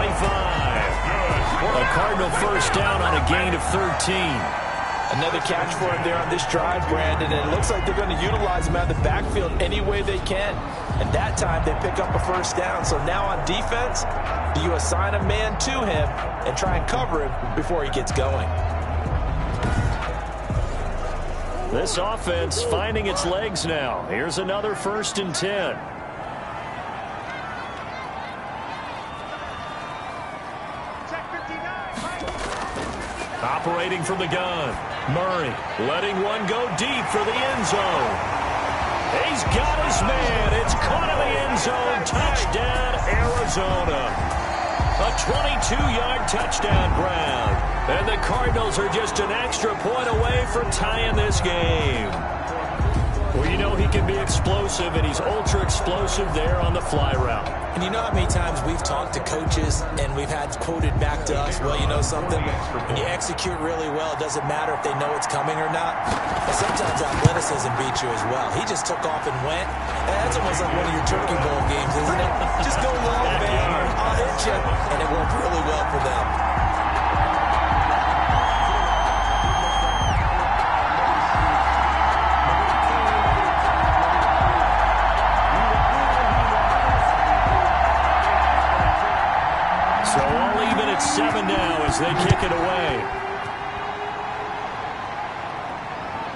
[SPEAKER 2] A Cardinal first down on a gain of 13.
[SPEAKER 3] Another catch for him there on this drive, Brandon, and it looks like they're going to utilize him out of the backfield any way they can. And that time they pick up a first down. So now on defense, do you assign a man to him and try and cover him before he gets going?
[SPEAKER 5] This offense finding its legs now. Here's another 1st and 10.
[SPEAKER 2] Operating from the gun, Murray letting one go deep for the end zone. He's got his man. It's caught in the end zone. Touchdown, Arizona. A 22-yard touchdown ground. And the Cardinals are just an extra point away from tying this game. Well, you know he can be explosive, and he's ultra explosive there on the fly route.
[SPEAKER 3] And you know how many times we've talked to coaches and we've had quoted back to us, well, you know something? When you execute really well, it doesn't matter if they know it's coming or not. And sometimes athleticism beats you as well. He just took off and went. And that's almost like one of your Turkey Bowl games, isn't it? Just go long, man. I'll hit you. And it worked really well for them.
[SPEAKER 2] So all even at 7 now as they kick it away.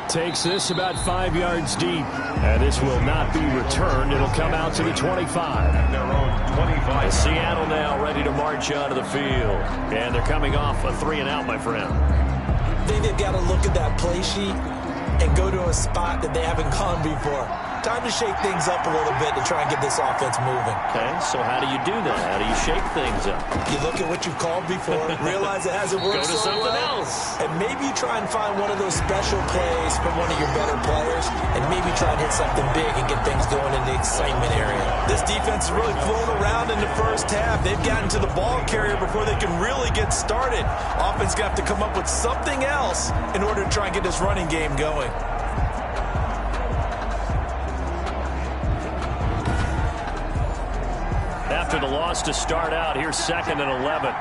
[SPEAKER 5] Takes this about 5 yards deep. And this will not be returned. It'll come out to the 25.
[SPEAKER 1] At their own 25.
[SPEAKER 2] Seattle now ready to march onto the field. And they're coming off a 3-and-out, my friend.
[SPEAKER 3] I think they've got to look at that play sheet and go to a spot that they haven't gone before. Time to shake things up a little bit to try and get this offense moving.
[SPEAKER 2] Okay, so how do you do that? How do you shake things up?
[SPEAKER 3] You look at what you've called before, realize it hasn't worked
[SPEAKER 2] Go to
[SPEAKER 3] so
[SPEAKER 2] something
[SPEAKER 3] well,
[SPEAKER 2] else.
[SPEAKER 3] and maybe you try and find one of those special plays from one of your better players, and maybe try and hit something big and get things going in the excitement area. This defense has really flown around in the first half. They've gotten to the ball carrier before they can really get started. Offense got to come up with something else in order to try and get this running game going.
[SPEAKER 2] After the loss to start out, here's 2nd and 11.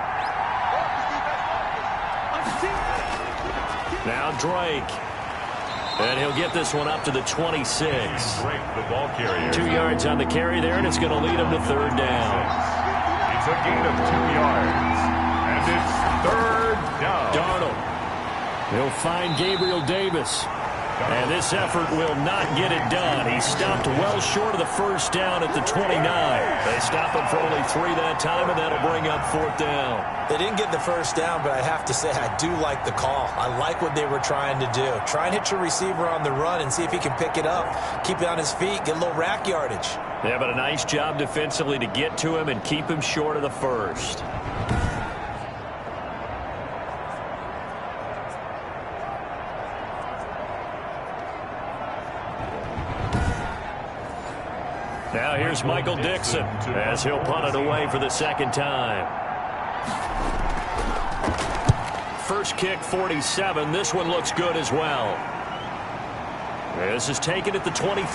[SPEAKER 2] Now Drake. And he'll get this one up to the 26.
[SPEAKER 1] Drake, the ball carrier.
[SPEAKER 2] 2 yards on the carry there, and it's going to lead him to 3rd down.
[SPEAKER 1] It's a gain of 2 yards. And it's 3rd down.
[SPEAKER 2] Darnold. He'll find Gabriel Davis. And this effort will not get it done. He stopped well short of the first down at the 29. They stop him for only 3 that time, and that'll bring up 4th down.
[SPEAKER 3] They didn't get the first down, but I have to say I do like the call. I like what they were trying to do. Try and hit your receiver on the run and see if he can pick it up. Keep it on his feet, get a little rack yardage.
[SPEAKER 2] Yeah, but a nice job defensively to get to him and keep him short of the first. Now here's Michael Dixon as he'll punt it away for the 2nd time. First kick, 47. This one looks good as well. This is taken at the 23.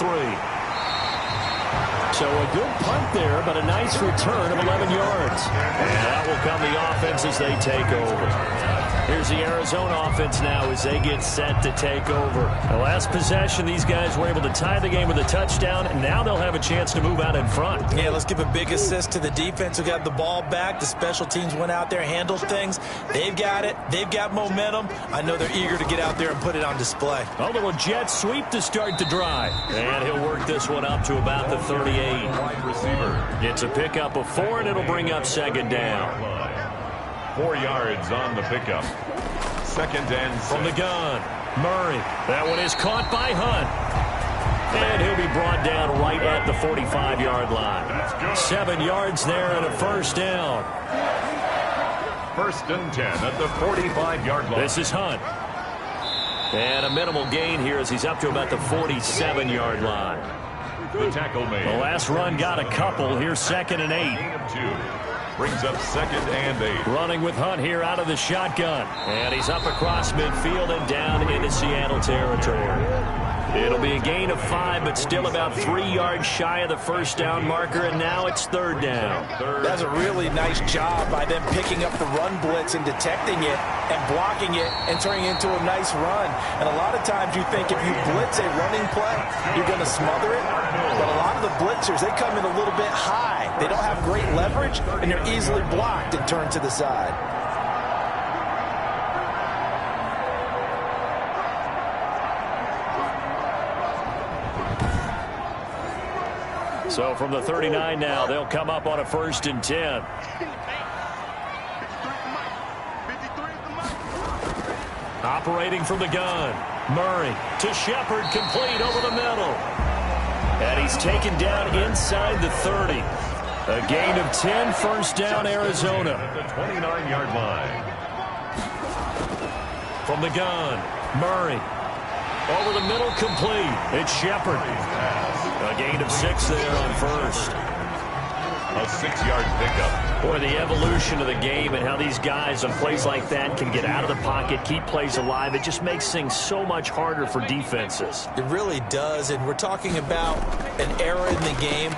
[SPEAKER 5] So a good punt there, but a nice return of 11 yards.
[SPEAKER 2] And that will come the offense as they take over. Here's the Arizona offense now as they get set to take over. The last possession, these guys were able to tie the game with a touchdown, and now they'll have a chance to move out in front.
[SPEAKER 3] Yeah, let's give a big assist to the defense who got the ball back. The special teams went out there, handled things. They've got it. They've got momentum. I know they're eager to get out there and put it on display.
[SPEAKER 2] A little jet sweep to start the drive. And he'll work this one up to about the 38.
[SPEAKER 1] Wide receiver.
[SPEAKER 2] It's a pickup of 4, and it'll bring up 2nd down.
[SPEAKER 1] 4 yards on the pickup. 2nd and 6.
[SPEAKER 2] From the gun, Murray. That one is caught by Hunt. And he'll be brought down right at the 45-yard line. 7 yards there and a first down.
[SPEAKER 1] 1st and 10 at the 45-yard line.
[SPEAKER 2] This is Hunt. And a minimal gain here as he's up to about the 47-yard line.
[SPEAKER 1] The tackle made.
[SPEAKER 2] The last run got a couple. Here's 2nd and 8.
[SPEAKER 1] Gain of 2. Brings up 2nd and 8.
[SPEAKER 5] Running with Hunt here out of the shotgun. And he's up across midfield and down into Seattle territory. It'll be a gain of 5, but still about 3 yards shy of the first down marker, and now it's 3rd down.
[SPEAKER 3] That's a really nice job by them picking up the run blitz and detecting it and blocking it and turning it into a nice run. And a lot of times you think if you blitz a running play, you're going to smother it. But a lot of the blitzers, they come in a little bit high. They don't have great leverage, and they're easily blocked and turned to the side.
[SPEAKER 5] So from the 39 now, they'll come up on a 1st and 10. Operating from the gun. Murray to Shepard, complete over the middle. And he's taken down inside the 30. A gain of 10, 1st down, Arizona.
[SPEAKER 1] At the 29-yard line.
[SPEAKER 5] From the gun, Murray. Over the middle, complete. It's Shepard. A gain of 6 there on 1st.
[SPEAKER 1] A 6-yard pickup.
[SPEAKER 5] Boy, the evolution of the game and how these guys on plays like that can get out of the pocket, keep plays alive, it just makes things so much harder for defenses.
[SPEAKER 3] It really does, and we're talking about an era in the game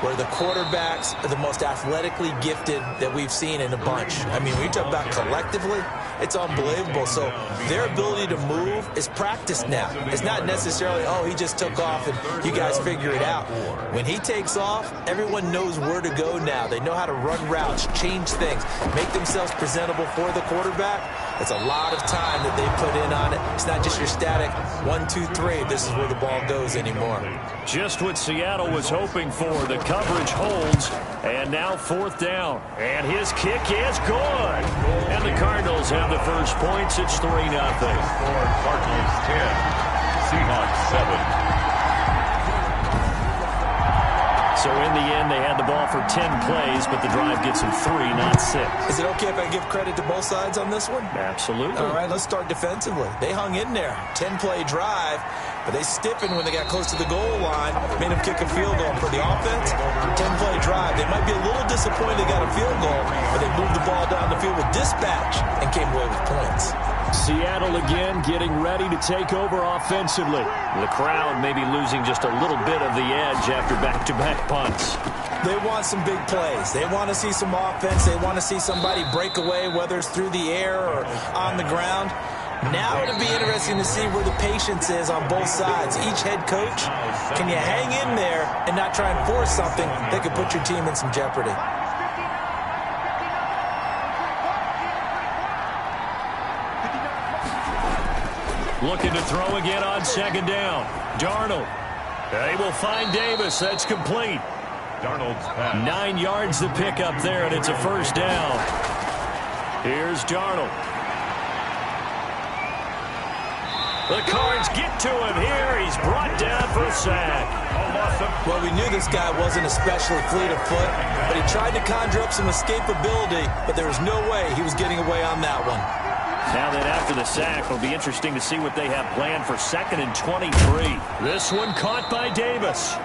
[SPEAKER 3] where the quarterbacks are the most athletically gifted that we've seen in a bunch. I mean, when you talk about collectively, it's unbelievable. So their ability to move is practiced now. It's not necessarily, oh, he just took off and you guys figure it out. When he takes off, everyone knows where to go now. They know how to run routes, change things, make themselves presentable for the quarterback. It's a lot of time that they put in on it. It's not just your static 1, 2, 3. This is where the ball goes anymore.
[SPEAKER 5] Just what Seattle was hoping for. The coverage holds, and now 4th down. And his kick is good. And the Cardinals have the first points. It's 3-0.
[SPEAKER 1] Cardinals 10, Seahawks 7.
[SPEAKER 5] So in the end, they had the ball for 10 plays, but the drive gets them 3, not 6.
[SPEAKER 3] Is it okay if I give credit to both sides on this one?
[SPEAKER 5] Absolutely.
[SPEAKER 3] All right, let's start defensively. They hung in there. 10-play drive, but they stiffened when they got close to the goal line, made them kick a field goal. For the offense, 10-play drive. They might be a little disappointed they got a field goal, but they moved the ball down the field with dispatch and came away with points.
[SPEAKER 5] Seattle again getting ready to take over offensively. The crowd may be losing just a little bit of the edge after back-to-back punts.
[SPEAKER 3] They want some big plays. They want to see some offense. They want to see somebody break away, whether it's through the air or on the ground. Now it'll be interesting to see where the patience is on both sides. Each head coach, can you hang in there and not try and force something that could put your team in some jeopardy?
[SPEAKER 5] Looking to throw again on 2nd down. Darnold. They will find Davis. That's complete.
[SPEAKER 1] Darnold's pass.
[SPEAKER 5] 9 yards to pick up there, and it's a 1st down. Here's Darnold. The Cards get to him here. He's brought down for a sack.
[SPEAKER 3] Well, we knew this guy wasn't especially fleet of foot, but he tried to conjure up some escapability, but there was no way he was getting away on that one.
[SPEAKER 5] Now then, after the sack, it'll be interesting to see what they have planned for 2nd and 23. This one caught by Davis.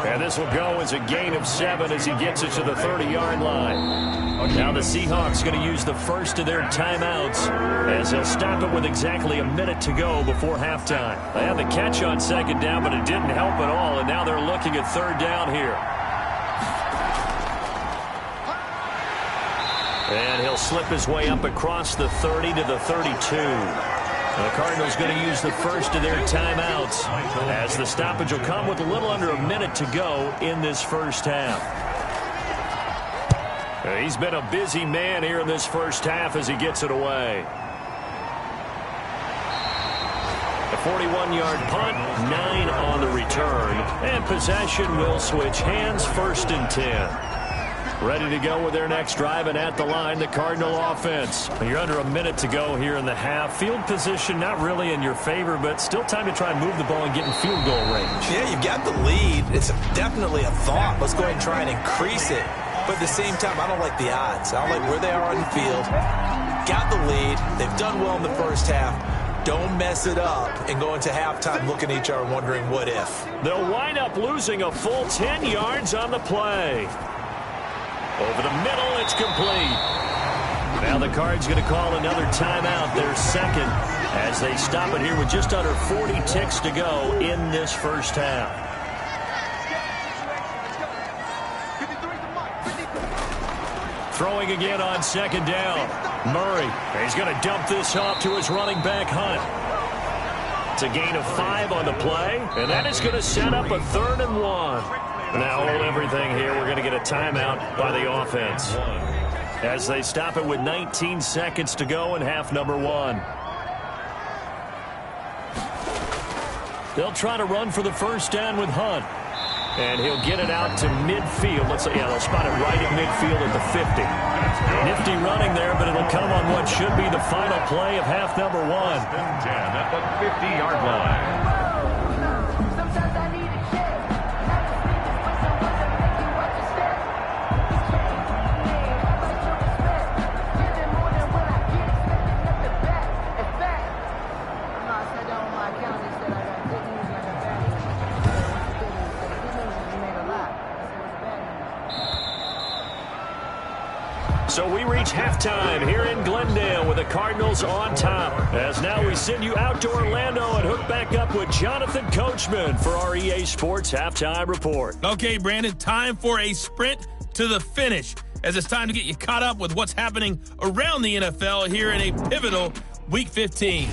[SPEAKER 5] And this will go as a gain of 7 as he gets it to the 30-yard line. Now the Seahawks going to use the first of their timeouts as they'll stop it with exactly a minute to go before halftime. They had the catch on 2nd down, but it didn't help at all, and now they're looking at 3rd down here. And he'll slip his way up across the 30 to the 32. The Cardinals going to use the first of their timeouts as the stoppage will come with a little under a minute to go in this first half. He's been a busy man here in this first half as he gets it away. A 41-yard punt, 9 on the return, and possession will switch hands, 1st and 10. Ready to go with their next drive, and at the line, the Cardinal offense. You're under a minute to go here in the half. Field position not really in your favor, but still time to try and move the ball and get in field goal range.
[SPEAKER 3] Yeah, you've got the lead. It's definitely a thought. Let's go ahead and try and increase it. But at the same time, I don't like the odds. I don't like where they are on the field. Got the lead. They've done well in the first half. Don't mess it up and go into halftime looking at each other wondering what if.
[SPEAKER 5] They'll wind up losing a full 10 yards on the play. Over the middle, it's complete. Now the Cards going to call another timeout, their second, as they stop it here with just under 40 ticks to go in this first half. Throwing again on second down. Murray, he's going to dump this off to his running back, Hunt. It's a gain of 5 on the play, and that is going to set up a 3rd and 1. Now hold everything here. We're going to get a timeout by the offense as they stop it with 19 seconds to go in half number 1. They'll try to run for the first down with Hunt. And he'll get it out to midfield. They'll spot it right at midfield at the 50. Nifty running there, but it'll come on what should be the final play of half number 1.
[SPEAKER 1] 10 at the 50-yard line.
[SPEAKER 5] So we reach halftime here in Glendale with the Cardinals on top. As now we send you out to Orlando and hook back up with Jonathan Coachman for our EA Sports Halftime Report.
[SPEAKER 4] Okay, Brandon, time for a sprint to the finish, as it's time to get you caught up with what's happening around the NFL here in a pivotal Week 15.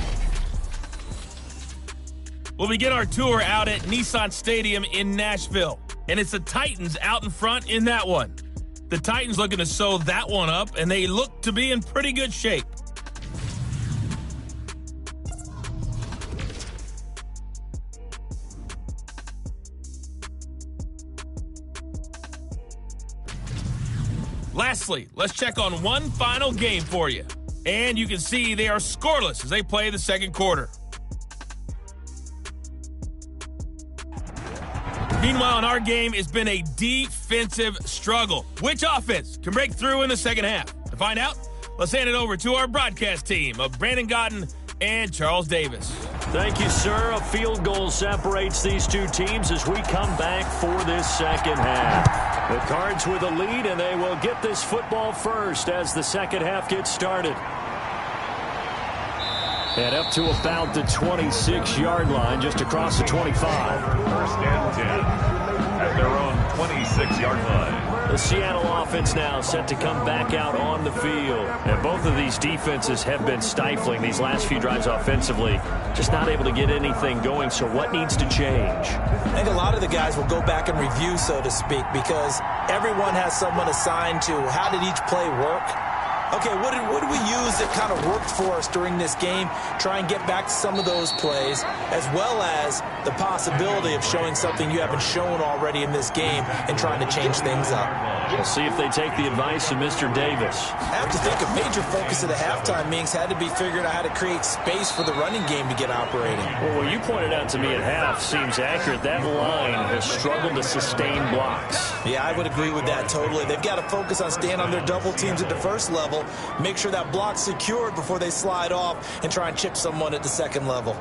[SPEAKER 4] We'll begin our tour out at Nissan Stadium in Nashville, and it's the Titans out in front in that one. The Titans looking to sew that one up, and they look to be in pretty good shape. Lastly, let's check on one final game for you. And you can see they are scoreless as they play the second quarter. Meanwhile, in our game, it's been a defensive struggle. Which offense can break through in the second half? To find out, let's hand it over to our broadcast team of Brandon Godden and Charles Davis.
[SPEAKER 5] Thank you, sir. A field goal separates these two teams as we come back for this second half. The Cards with a lead, and they will get this football first as the second half gets started. And up to about the 26-yard line, just across the 25.
[SPEAKER 1] First and 10 at their own 26-yard line.
[SPEAKER 5] The Seattle offense now set to come back out on the field. And both of these defenses have been stifling these last few drives offensively. Just not able to get anything going, so what needs to change?
[SPEAKER 3] I think a lot of the guys will go back and review, so to speak, because everyone has someone assigned to how did each play work. Okay, what did we use that kind of worked for us during this game? Try and get back to some of those plays, as well as the possibility of showing something you haven't shown already in this game and trying to change things up.
[SPEAKER 5] We'll see if they take the advice of Mr. Davis.
[SPEAKER 3] I have to think a major focus of the halftime meetings had to be figuring out how to create space for the running game to get operating.
[SPEAKER 5] Well, what you pointed out to me at half seems accurate. That line has struggled to sustain blocks.
[SPEAKER 3] Yeah, I would agree with that totally. They've got to focus on staying on their double teams at the first level, make sure that block's secured before they slide off and try and chip someone at the second level.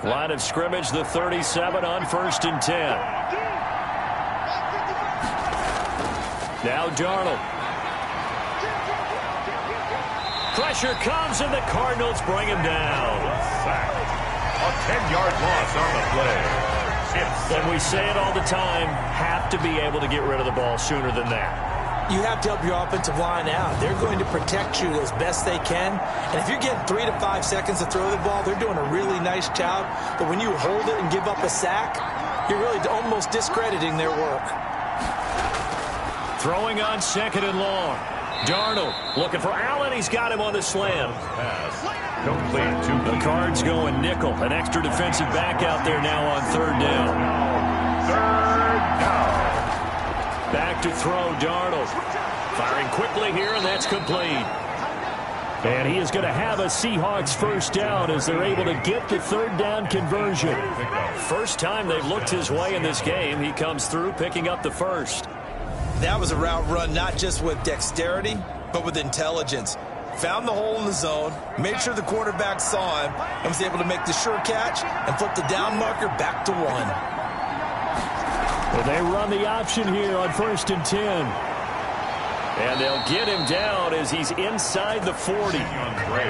[SPEAKER 5] Line of scrimmage, the 37 on 1st and 10. Now Darnold. Pressure comes, and the Cardinals bring him down.
[SPEAKER 1] A 10-yard loss on the play.
[SPEAKER 5] And we say it all the time, have to be able to get rid of the ball sooner than that.
[SPEAKER 3] You have to help your offensive line out. They're going to protect you as best they can. And if you're getting 3 to 5 seconds to throw the ball, they're doing a really nice job. But when you hold it and give up a sack, you're really almost discrediting their work.
[SPEAKER 5] Throwing on 2nd and long. Darnold looking for Allen. He's got him on the slam.
[SPEAKER 1] Pass complete to
[SPEAKER 5] the Cards going nickel. An extra defensive back out there now on 3rd down.
[SPEAKER 1] 3rd down.
[SPEAKER 5] Back to throw, Darnold. Firing quickly here, and that's complete. And he is going to have a Seahawks first down as they're able to get the 3rd down conversion. First time they've looked his way in this game. He comes through picking up the first.
[SPEAKER 3] That was a route run not just with dexterity, but with intelligence. Found the hole in the zone, made sure the quarterback saw him, and was able to make the sure catch and flip the down marker back to 1.
[SPEAKER 5] Well, they run the option here on 1st and 10. And they'll get him down as he's inside the 40.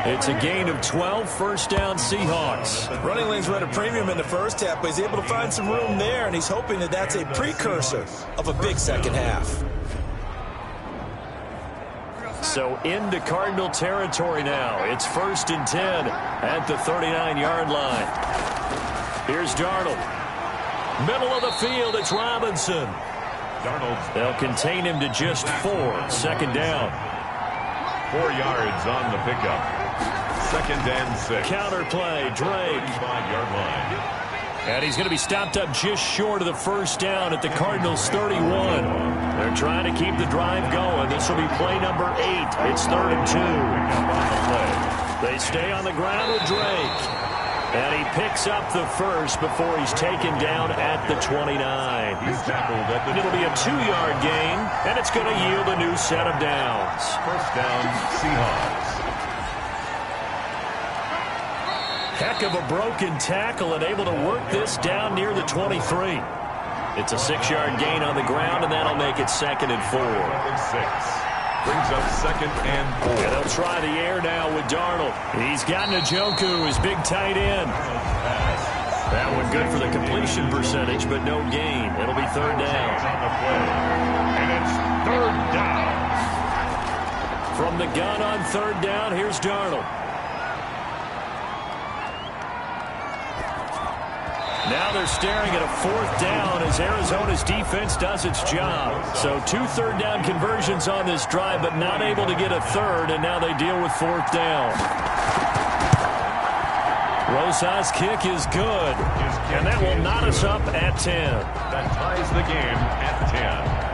[SPEAKER 5] It's a gain of 12, first down Seahawks.
[SPEAKER 3] Running lanes were at a premium in the first half, but he's able to find some room there, and he's hoping that that's a precursor of a big second half.
[SPEAKER 5] So into Cardinal territory now. It's 1st and 10 at the 39-yard line. Here's Darnold. Middle of the field, it's Robinson. They'll contain him to just 4. 2nd down.
[SPEAKER 1] 4 yards on the pickup. 2nd and 6.
[SPEAKER 5] Counter play, Drake.
[SPEAKER 1] 35-yard line.
[SPEAKER 5] And he's going to be stopped up just short of the first down at the Cardinals' 31. They're trying to keep the drive going. This will be play number 8. It's 3rd and 2. They stay on the ground with Drake. And he picks up the first before he's taken down at the 29.
[SPEAKER 1] He's tackled at the
[SPEAKER 5] It'll be a 2-yard gain, and it's going to yield a new set of downs.
[SPEAKER 1] First down, Seahawks.
[SPEAKER 5] Heck of a broken tackle and able to work this down near the 23. It's a 6-yard gain on the ground, and that'll make it 2nd and 4.
[SPEAKER 1] 6. Brings up 2nd and 4.
[SPEAKER 5] And they'll try the air now with Darnold. He's got Njoku, his big tight end. That one good for the completion percentage, but no gain. It'll be 3rd down.
[SPEAKER 1] And it's 3rd down.
[SPEAKER 5] From the gun on 3rd down, here's Darnold. Now they're staring at a 4th down as Arizona's defense does its job. So 2 third-down conversions on this drive, but not able to get a 3rd, and now they deal with 4th down. Rosas' kick is good, and that will knot us up at 10.
[SPEAKER 1] That ties the game at 10.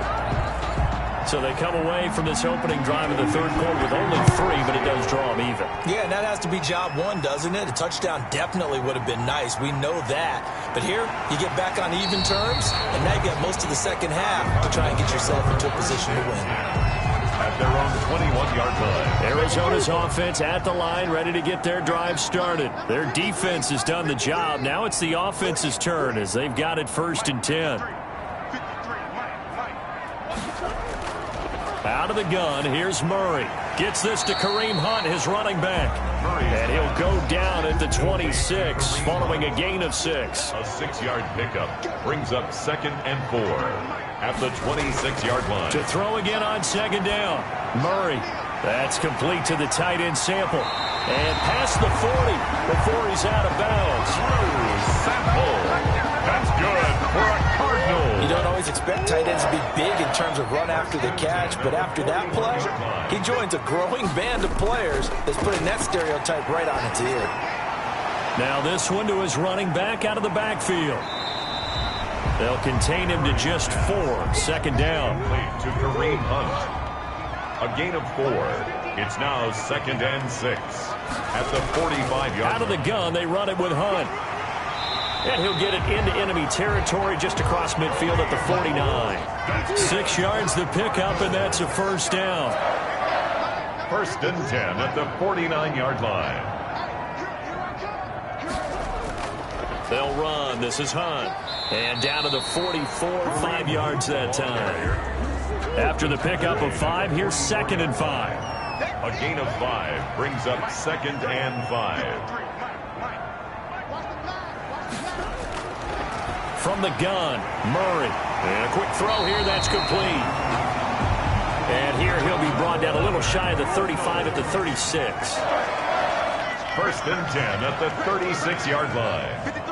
[SPEAKER 5] So they come away from this opening drive in the 3rd quarter with only 3, but it does draw them even.
[SPEAKER 3] Yeah, and that has to be job 1, doesn't it? A touchdown definitely would have been nice. We know that. But here, you get back on even terms, and now you get most of the second half to try and get yourself into a position to win.
[SPEAKER 1] At their own 21-yard line.
[SPEAKER 5] Arizona's offense at the line, ready to get their drive started. Their defense has done the job. Now it's the offense's turn as they've got it 1st and 10. Out of the gun, here's Murray. Gets this to Kareem Hunt, his running back. And he'll go down at the 26, following a gain of 6.
[SPEAKER 1] A 6-yard pickup brings up 2nd and 4 at the 26-yard line.
[SPEAKER 5] To throw again on 2nd down. Murray. That's complete to the tight end Sample. And past the 40 before he's out of bounds.
[SPEAKER 1] Sample. That's good for a Cardinal.
[SPEAKER 3] You don't always expect tight ends to be big in terms of run after the catch, but after that play, he joins a growing band of players that's putting that stereotype right on its ear.
[SPEAKER 5] Now this one to his running back out of the backfield. They'll contain him to just 4. 2nd down.
[SPEAKER 1] To Kareem Hunt. A gain of 4. It's now 2nd and 6 at the 45-yard line.
[SPEAKER 5] Out of the gun, they run it with Hunt. And he'll get it into enemy territory just across midfield at the 49. 6 yards the pickup, and that's a 1st down.
[SPEAKER 1] 1st and 10 at the 49-yard line.
[SPEAKER 5] They'll run. This is Hunt. And down to the 44, 5 yards that time. After the pickup of 5, here's 2nd and 5.
[SPEAKER 1] A gain of 5 brings up 2nd and 5.
[SPEAKER 5] From the gun, Murray. And a quick throw here, that's complete. And here he'll be brought down a little shy of the 35 at the 36.
[SPEAKER 1] 1st and 10 at the 36-yard line.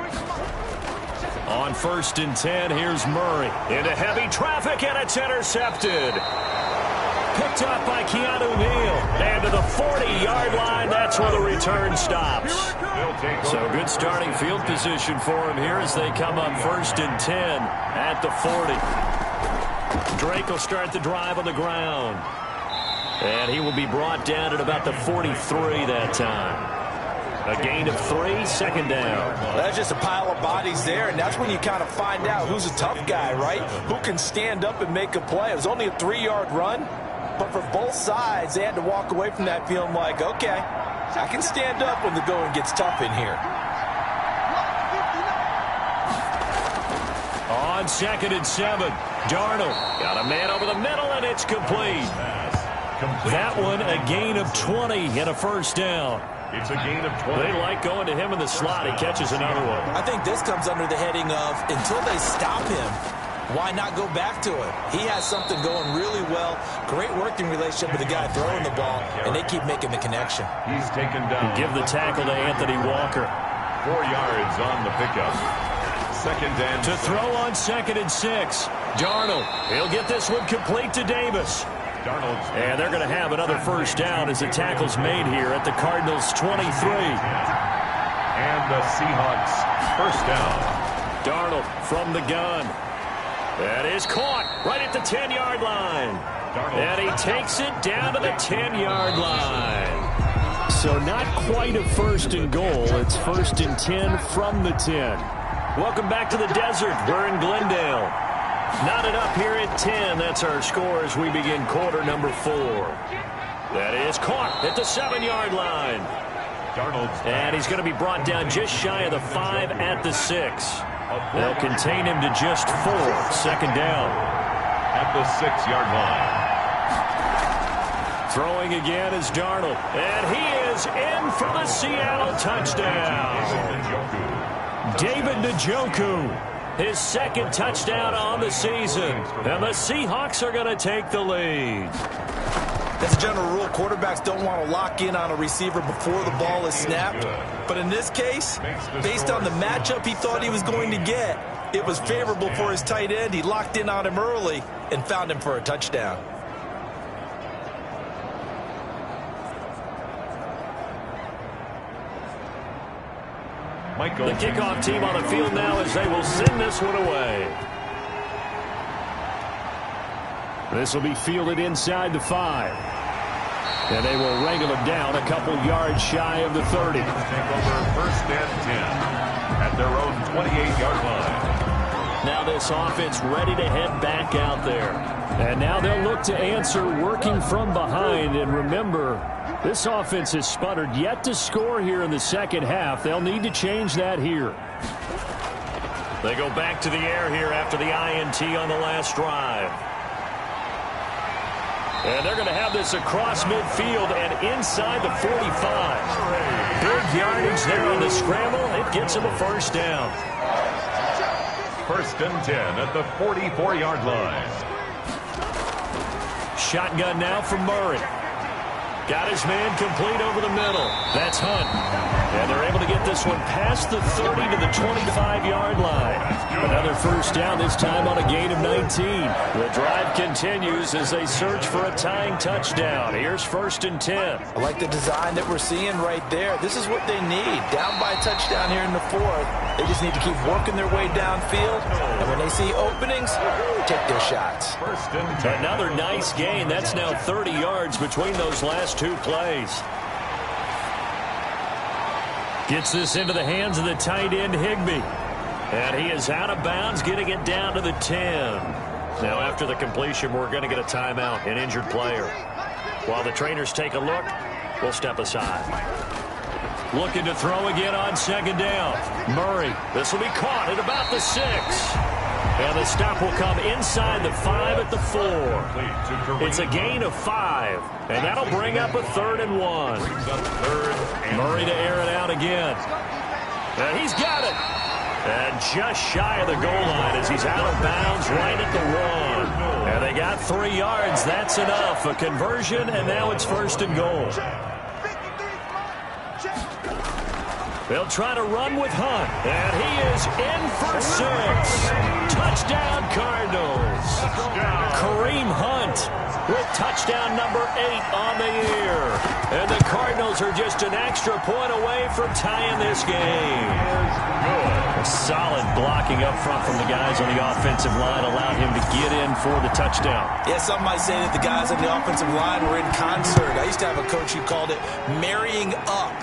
[SPEAKER 5] On 1st and 10, here's Murray. Into heavy traffic, and it's intercepted. Picked up by Keanu Neal. And to the 40-yard line, that's where the return stops. So good starting field position for him here as they come up 1st and 10 at the 40. Drake will start the drive on the ground. And he will be brought down at about the 43 that time.
[SPEAKER 2] A gain of 3, second down.
[SPEAKER 3] That's just a pile of bodies there, and that's when you kind of find out who's a tough guy, right? Who can stand up and make a play. It was only a 3-yard run, but for both sides, they had to walk away from that feeling like, okay, I can stand up when the going gets tough in here.
[SPEAKER 2] On 2nd and 7, Darnold got a man over the middle, and it's complete. That one, a gain of 20 and a first down.
[SPEAKER 1] It's a gain of 20.
[SPEAKER 2] They like going to him in the slot. He catches another one.
[SPEAKER 3] I think this comes under the heading of, until they stop him, why not go back to it? He has something going really well. Great working relationship with the guy throwing the ball, and they keep making the connection.
[SPEAKER 1] He's taken down.
[SPEAKER 2] Give the tackle to Anthony Walker.
[SPEAKER 1] 4 yards on the pickup. 2nd and
[SPEAKER 2] to throw on 2nd and 6. Darnold, he'll get this one complete to Davis. And they're going to have another first down as the tackle's made here at the Cardinals' 23.
[SPEAKER 1] And the Seahawks first down.
[SPEAKER 2] Darnold from the gun. That is caught right at the 10-yard line. And he takes it down to the 10-yard line. So not quite a first and goal. It's 1st and 10 from the 10. Welcome back to the desert. We're in Glendale. Knotted up here at 10. That's our score as we begin quarter number 4. That is caught at the 7-yard line. And he's going to be brought down just shy of the 5 at the 6. They'll contain him to just 4. 2nd down.
[SPEAKER 1] At the 6-yard line.
[SPEAKER 2] Throwing again is Darnold. And he is in for the Seattle touchdown. David Njoku. His 2nd touchdown on the season. And the Seahawks are going to take the lead.
[SPEAKER 3] As a general rule, quarterbacks don't want to lock in on a receiver before the ball is snapped. But in this case, based on the matchup he thought he was going to get, it was favorable for his tight end. He locked in on him early and found him for a touchdown.
[SPEAKER 2] The kickoff team on the field now as they will send this one away. This will be fielded inside the 5. And they will wrangle him down a couple yards shy of the 30.
[SPEAKER 1] Take over 1st and 10 at their own 28-yard line.
[SPEAKER 2] Now this offense ready to head back out there. And now they'll look to answer working from behind. And remember, this offense has sputtered yet to score here in the second half. They'll need to change that here. They go back to the air here after the INT on the last drive. And they're going to have this across midfield and inside the 45. Big yardage there on the scramble. It gets them a first down.
[SPEAKER 1] 1st and 10 at the 44-yard line.
[SPEAKER 2] Shotgun now from Murray. Got his man complete over the middle. That's Hunt. And they're able to get this one past the 30 to the 25-yard line. Another first down, this time on a gain of 19. The drive continues as they search for a tying touchdown. Here's 1st and 10.
[SPEAKER 3] I like the design that we're seeing right there. This is what they need. Down by a touchdown here in the 4th. They just need to keep working their way downfield. And when they see openings, take their shots.
[SPEAKER 2] Another nice gain. That's now 30 yards between those last 2 plays. Gets this into the hands of the tight end, Higbee. And he is out of bounds, getting it down to the 10. Now, after the completion, we're going to get a timeout, an injured player. While the trainers take a look, we'll step aside. Looking to throw again on 2nd down. Murray, this will be caught at about the 6. And the stop will come inside the 5 at the 4. It's a gain of 5. And that'll bring up a 3rd and 1. Murray to air it out again. And he's got it. And just shy of the goal line as he's out of bounds right at the 1. And they got 3 yards. That's enough. A conversion, and now it's 1st and goal. They'll try to run with Hunt. And he is in for 6. Touchdown, Cardinals. Kareem Hunt with touchdown number 8 on the year. And the Cardinals are just an extra point away from tying this game. A solid blocking up front from the guys on the offensive line allowed him to get in for the touchdown.
[SPEAKER 3] Yeah, some might say that the guys on the offensive line were in concert. I used to have a coach who called it marrying up.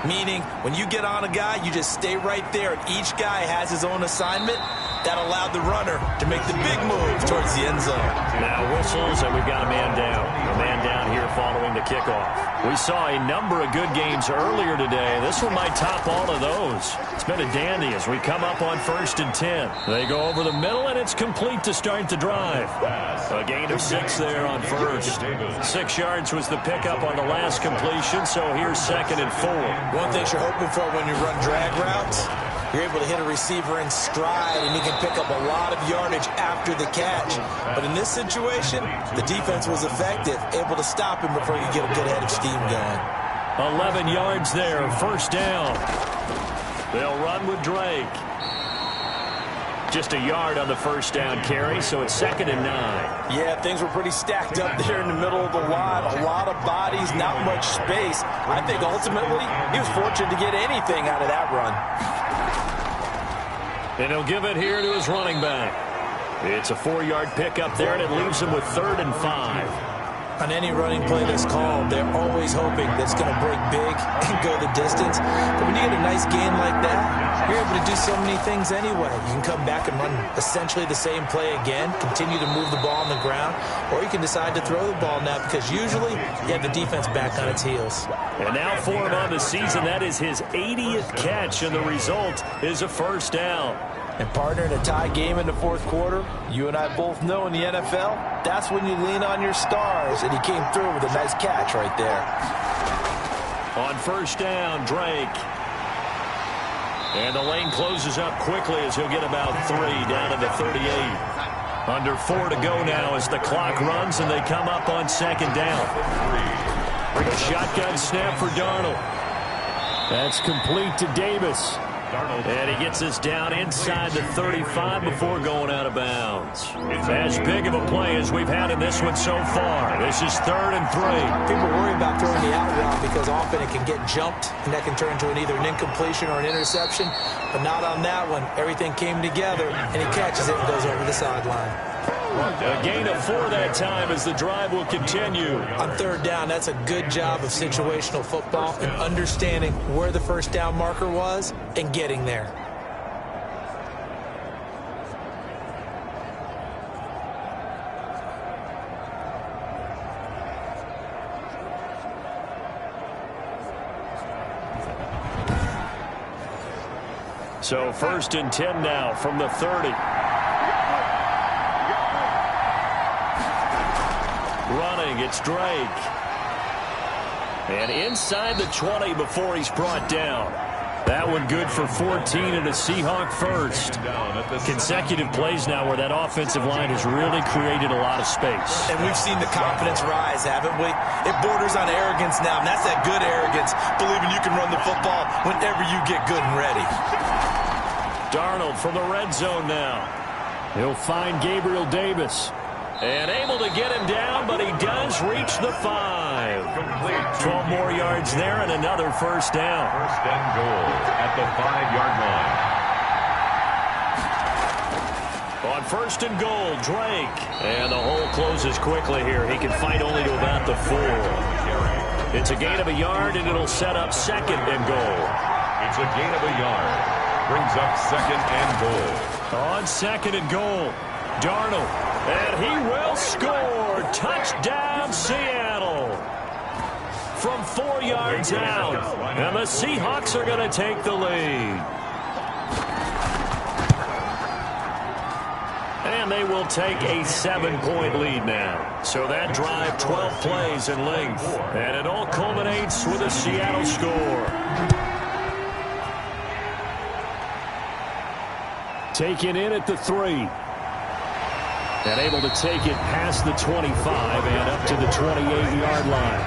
[SPEAKER 3] Meaning, when you get on a guy, you just stay right there. Each guy has his own assignment. That allowed the runner to make the big move towards the end zone.
[SPEAKER 5] Now whistles, and we've got a man down. A man down here following the kickoff. We saw a number of good games earlier today. This one might top all of those. It's been a dandy as we come up on 1st and 10. They go over the middle, and it's complete to start the drive. A gain of 6 there on first. 6 yards was the pickup on the last completion, so here's 2nd and 4.
[SPEAKER 3] One thing you're hoping for when you run drag routes, you're able to hit a receiver in stride, and he can pick up a lot of yardage after the catch. But in this situation, the defense was effective, able to stop him before you get a good head of steam going.
[SPEAKER 5] 11 yards there, 1st down. They'll run with Drake. Just a yard on the 1st down carry, so it's 2nd and 9.
[SPEAKER 3] Yeah, things were pretty stacked up there in the middle of the line. A lot of bodies, not much space. I think ultimately he was fortunate to get anything out of that run.
[SPEAKER 5] And he'll give it here to his running back. It's a 4-yard pickup there, and it leaves him with 3rd and 5.
[SPEAKER 3] On any running play that's called, they're always hoping that it's going to break big and go the distance. But when you get a nice gain like that, you're able to do so many things anyway. You can come back and run essentially the same play again, continue to move the ball on the ground, or you can decide to throw the ball now because usually you have the defense back on its heels.
[SPEAKER 5] And now for him on the season, that is his 80th catch, and the result is a 1st down.
[SPEAKER 3] And partner, in a tie game in the 4th quarter, you and I both know in the NFL, that's when you lean on your stars, and he came through with a nice catch right there.
[SPEAKER 5] On 1st down, Drake. And the lane closes up quickly as he'll get about 3 down to the 38. Under 4 to go now as the clock runs, and they come up on 2nd down. A shotgun snap for Darnold. That's complete to Davis. And he gets us down inside the 35 before going out of bounds. As big of a play as we've had in this one so far. This is 3rd and 3.
[SPEAKER 3] People worry about throwing the out route because often it can get jumped, and that can turn into either an incompletion or an interception. But not on that one. Everything came together, and he catches it and goes over the sideline.
[SPEAKER 5] A gain of 4 that time as the drive will continue.
[SPEAKER 3] On 3rd down, that's a good job of situational football and understanding where the 1st down marker was and getting there.
[SPEAKER 5] So 1st and 10 now from the 30. Running, it's Drake. And inside the 20 before he's brought down. That one good for 14 and a Seahawk first. Consecutive plays now where that offensive line has really created a lot of space.
[SPEAKER 3] And we've seen the confidence rise, haven't we? It borders on arrogance now, and that's that good arrogance, believing you can run the football whenever you get good and ready.
[SPEAKER 5] Darnold from the red zone now. He'll find Gabriel Davis. And able to get him down, but he does reach the 5. 12 more yards there and another 1st down.
[SPEAKER 1] 1st and goal at the 5-yard line.
[SPEAKER 5] On 1st and goal, Drake. And the hole closes quickly here. He can fight only to about the 4. It's a gain of a yard, and it'll set up 2nd and goal.
[SPEAKER 1] It's a gain of a yard. Brings up 2nd and goal.
[SPEAKER 5] On 2nd and goal, Darnold. And he will score. Touchdown, Seattle. From 4 yards out. And the Seahawks are going to take the lead. And they will take a 7-point lead now. So that drive, 12 plays in length. And it all culminates with a Seattle score. Taken in at the 3. And able to take it past the 25 and up to the 28-yard line.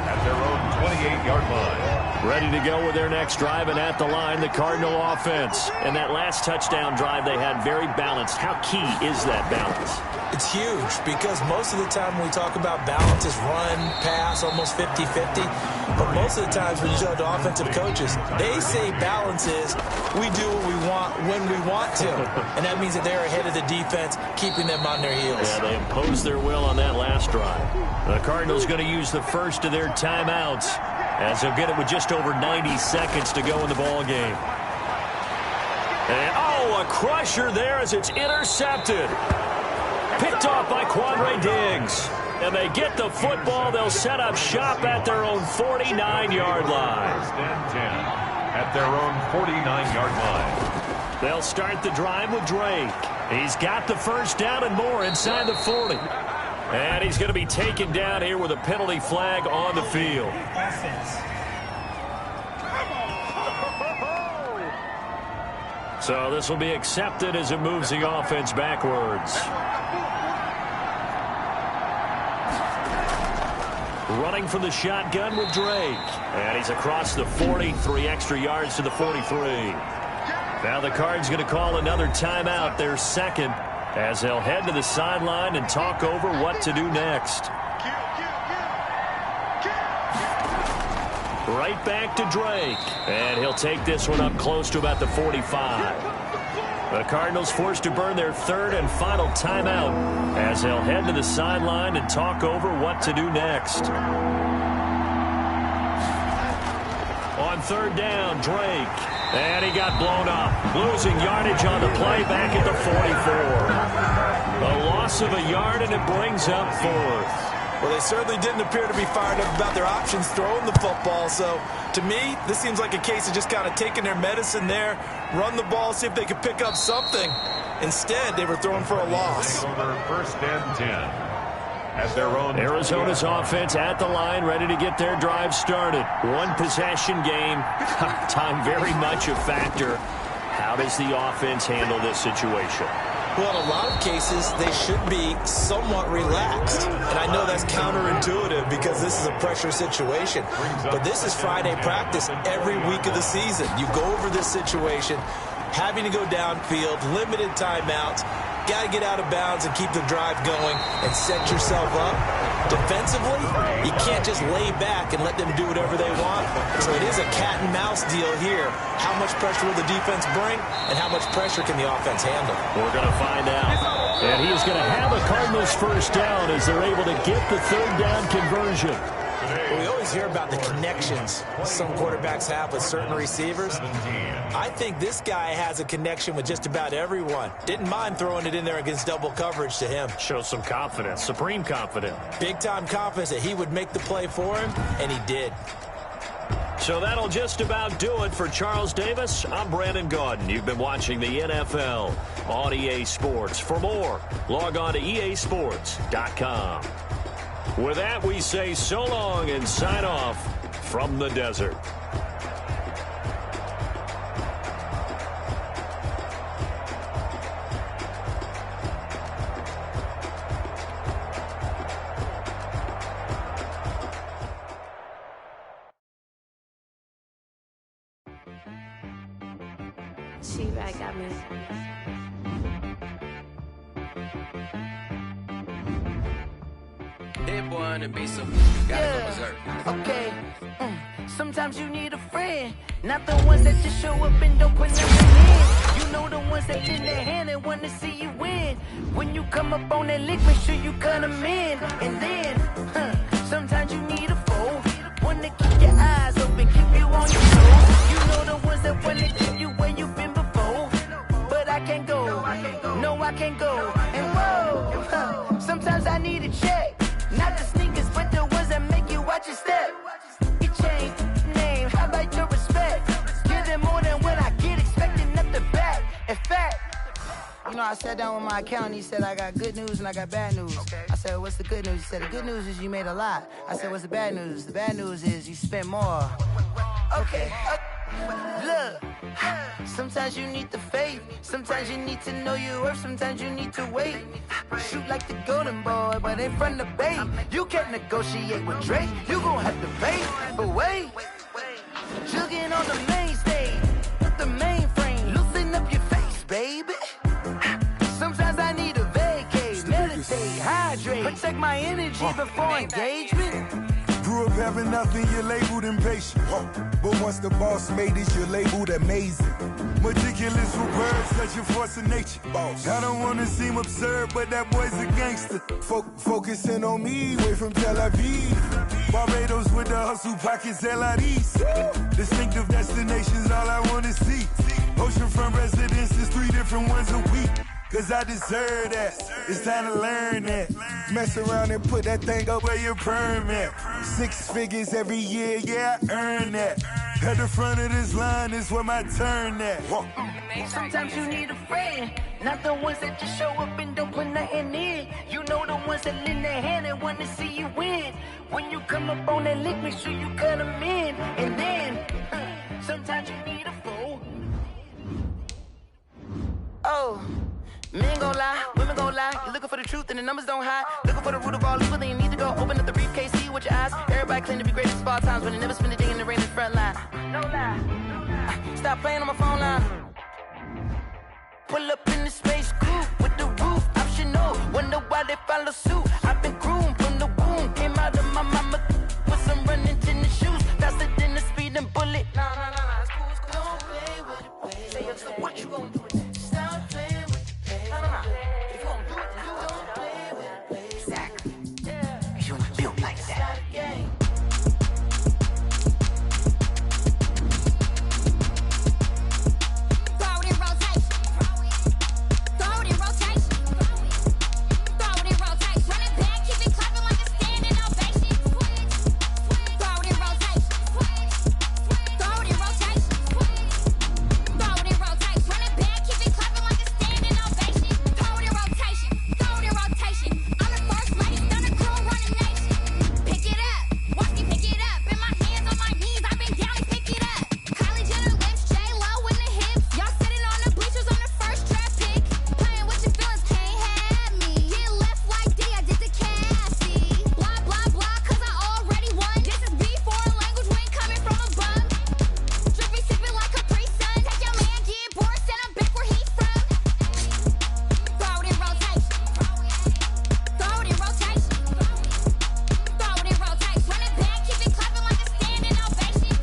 [SPEAKER 1] At their own 28-yard line.
[SPEAKER 5] Ready to go with their next drive, and at the line, the Cardinal offense. And that last touchdown drive they had very balanced. How key is that balance?
[SPEAKER 3] It's huge because most of the time when we talk about balance is run, pass, almost 50-50. But most of the times when you talk to offensive coaches, they say balance is we do what we want when we want to. And that means that they're ahead of the defense, keeping them on their heels.
[SPEAKER 5] Yeah, they imposed their will on that last drive. The Cardinals going to use the first of their timeouts. as he'll get it with just over 90 seconds to go in the ball game. And, a crusher there as it's intercepted. Picked off by Quandre Diggs. And they get the football. They'll set up shop at their own 49-yard line.
[SPEAKER 1] First and 10 at their own 49-yard line.
[SPEAKER 5] They'll start the drive with Drake. He's got the first down and more inside the 40. And he's going to be taken down here with a penalty flag on the field. So this will be accepted as it moves the offense backwards. Running from the shotgun with Drake. And he's across the 40, 3 extra yards to the 43. Now the Cards going to call another timeout, their second, as they'll head to the sideline and talk over what to do next. Right back to Drake. And he'll take this one up close to about the 45. The Cardinals forced to burn their third and final timeout as they'll head to the sideline and talk over what to do next. On third down, Drake. And he got blown up. Losing yardage on the play back at the 44. A loss of a yard, and it brings up fourth.
[SPEAKER 3] Well, they certainly didn't appear to be fired up about their options throwing the football. So, to me, this seems like a case of just kind of taking their medicine there, run the ball, see if they could pick up something. Instead, they were throwing for a loss.
[SPEAKER 1] First and 10 at their own.
[SPEAKER 5] Arizona's offense at the line, ready to get their drive started. One possession game. Time very much a factor. How does the offense handle this situation?
[SPEAKER 3] Well, in a lot of cases, they should be somewhat relaxed. And I know that's counterintuitive because this is a pressure situation. But this is Friday practice every week of the season. You go over this situation, having to go downfield, limited timeouts, got to get out of bounds and keep the drive going and set yourself up. Defensively, you can't just lay back and let them do whatever they want. So it is a cat and mouse deal here. How much pressure will the defense bring, and how much pressure can the offense handle?
[SPEAKER 5] We're going to find out. And he is going to have a Cardinals first down as they're able to get the third down conversion.
[SPEAKER 3] We always hear about the connections some quarterbacks have with certain receivers. I think this guy has a connection with just about everyone. Didn't mind throwing it in there against double coverage to him.
[SPEAKER 5] Shows some confidence, supreme confidence.
[SPEAKER 3] Big-time confidence that he would make the play for him, and he did.
[SPEAKER 5] So that'll just about do it for Charles Davis. I'm Brandon Gaudin. You've been watching the NFL on EA Sports. For more, log on to easports.com. With that, we say so long and sign off from the desert.
[SPEAKER 10] She-Rag got me.
[SPEAKER 7] That boy on the beat, so gotta go berserk.
[SPEAKER 14] Okay. Sometimes you need a friend, not the ones that just show up and don't put nothing in. You know the ones that in their hand and want to see you win. When you come up on that lick, make sure you cut them in. And then, sometimes you need a foe, one to keep your eyes open, keep you on your toes. You know the ones that want to keep you where you've been before. But I can't go, no I can't go. And whoa, sometimes I need a check. Not the sneakers, but the ones that make you watch your step. You change name, how about your respect? Give them more than what I get, expecting up the back. In fact, you know, I sat down with my accountant. He said, I got good news and I got bad news. Okay. I said, what's the good news? He said, the good news is you made a lot. I said, what's the bad news? The bad news is you spent more. Okay. Look, sometimes you need the faith. Sometimes you need to know your worth. Sometimes you need to wait. Shoot like the golden boy, but in front of the bay. You can't negotiate with Drake. You gon' have to pay. But wait, jugging on the main stage, the mainframe. Loosen up your face, baby. Sometimes I need a vacate, meditate, hydrate, protect my energy before engagement.
[SPEAKER 15] grew up having nothing, you're labeled impatient. But once the boss made it, you're labeled amazing. Meticulous with words, such a force of nature. I don't wanna seem absurd, but that boy's a gangster. Focusing on me, way from Tel Aviv. Barbados with the hustle pockets, LIDs. Distinctive destinations, all I wanna see. Oceanfront residences, 3 different ones a week. Cause I deserve that, it's time to learn that. Mess around and put that thing up where your permit. 6 figures every year, yeah, I earn that. At the front of this line is where my turn at.
[SPEAKER 14] Sometimes you need a friend, not the ones that just show up and don't put nothing in. You know the ones that lend their hand and want to see you win. When you come up on that lick, make sure you cut them in. And then, sometimes you need a fool. Oh. Men gon' lie, women gon' lie. You're looking for the truth and the numbers don't hide. Looking for the root of all evil, then you need to go open up the briefcase, see with your eyes. Everybody claim to be greatest of all times, but they never spend a day in the rain in the front line. No lie. Stop playing on my phone line. Pull up in the space coupe with the roof optional. Wonder why they follow suit. I've been groomed from the womb. Came out of my mama with some running tennis shoes. Faster than the speeding bullet. Nah, it's cool, it's cool. Don't play with it, baby. Say, so what you gon' do? Stop playing. If you don't do it, then you don't play with it, baby. Exactly. Cause you ain't built like that. Throw it in rotation. Throw it in rotation. Throw it in rotation. Run it back, keep it clapping like a standing ovation. Throw it in rotation. Throw it in rotation. Throw it in rotation. Run it back, keep it clapping like a standing ovation. Throw it in rotation. Throw it in rotation. I'm the first lady, done a crew running nation. Pick it up. Watch me pick it up. In my hands, on my knees, I've been down and pick it up. Kylie Jenner lips, J-Lo in the hips. Y'all sitting on the bleachers on the first draft pick. Playing with your feelings, can't have me. Get left like D, I did the Cassie. Blah, blah, blah, cause I already won. This is B4 language, we ain't coming from above. Drippy, sipping like a pre-sun. Take your man, get bored, send him back where he's from. Throw it in rotation. Throw it in rotation. Throw it in rotation. Run it back, keep it clapping like a standing ovation.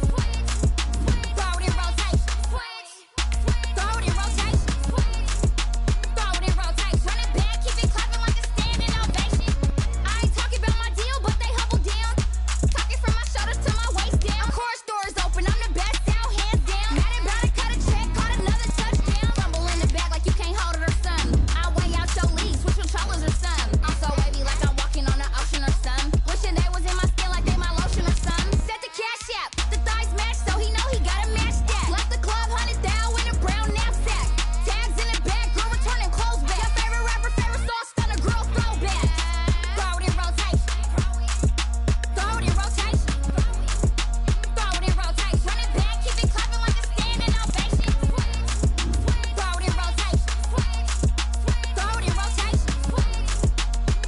[SPEAKER 14] Throw it in rotation. Throw it in rotation. Throw it in rotation. Run it back, keep it clapping like a standing ovation. I ain't talking about my deal, but they humble down. Talking from my shoulders to my waist down. Chorus doors open, I'm the best out, hands down. Mad about it, cut a check, caught another touchdown. Rumble in the bag like you can't hold it or something. I weigh out your league, switch controllers or something. I'm so wavy like I'm walking on the ocean or something. Wishing they was in my skin like they my lotion or something. Set the cash app, the thighs match, so he know he gotta match that. Left the club, 100 down in a brown knapsack. Tags in the bag, girl returning clothes back. Your favorite rapper, favorite song, stunner, girl throwback. Throw it in rotation. Throw it in rotation. Throw it in rotation. Run it back, keep it clapping like a standing ovation. Throw it in rotation. Throw it in rotation.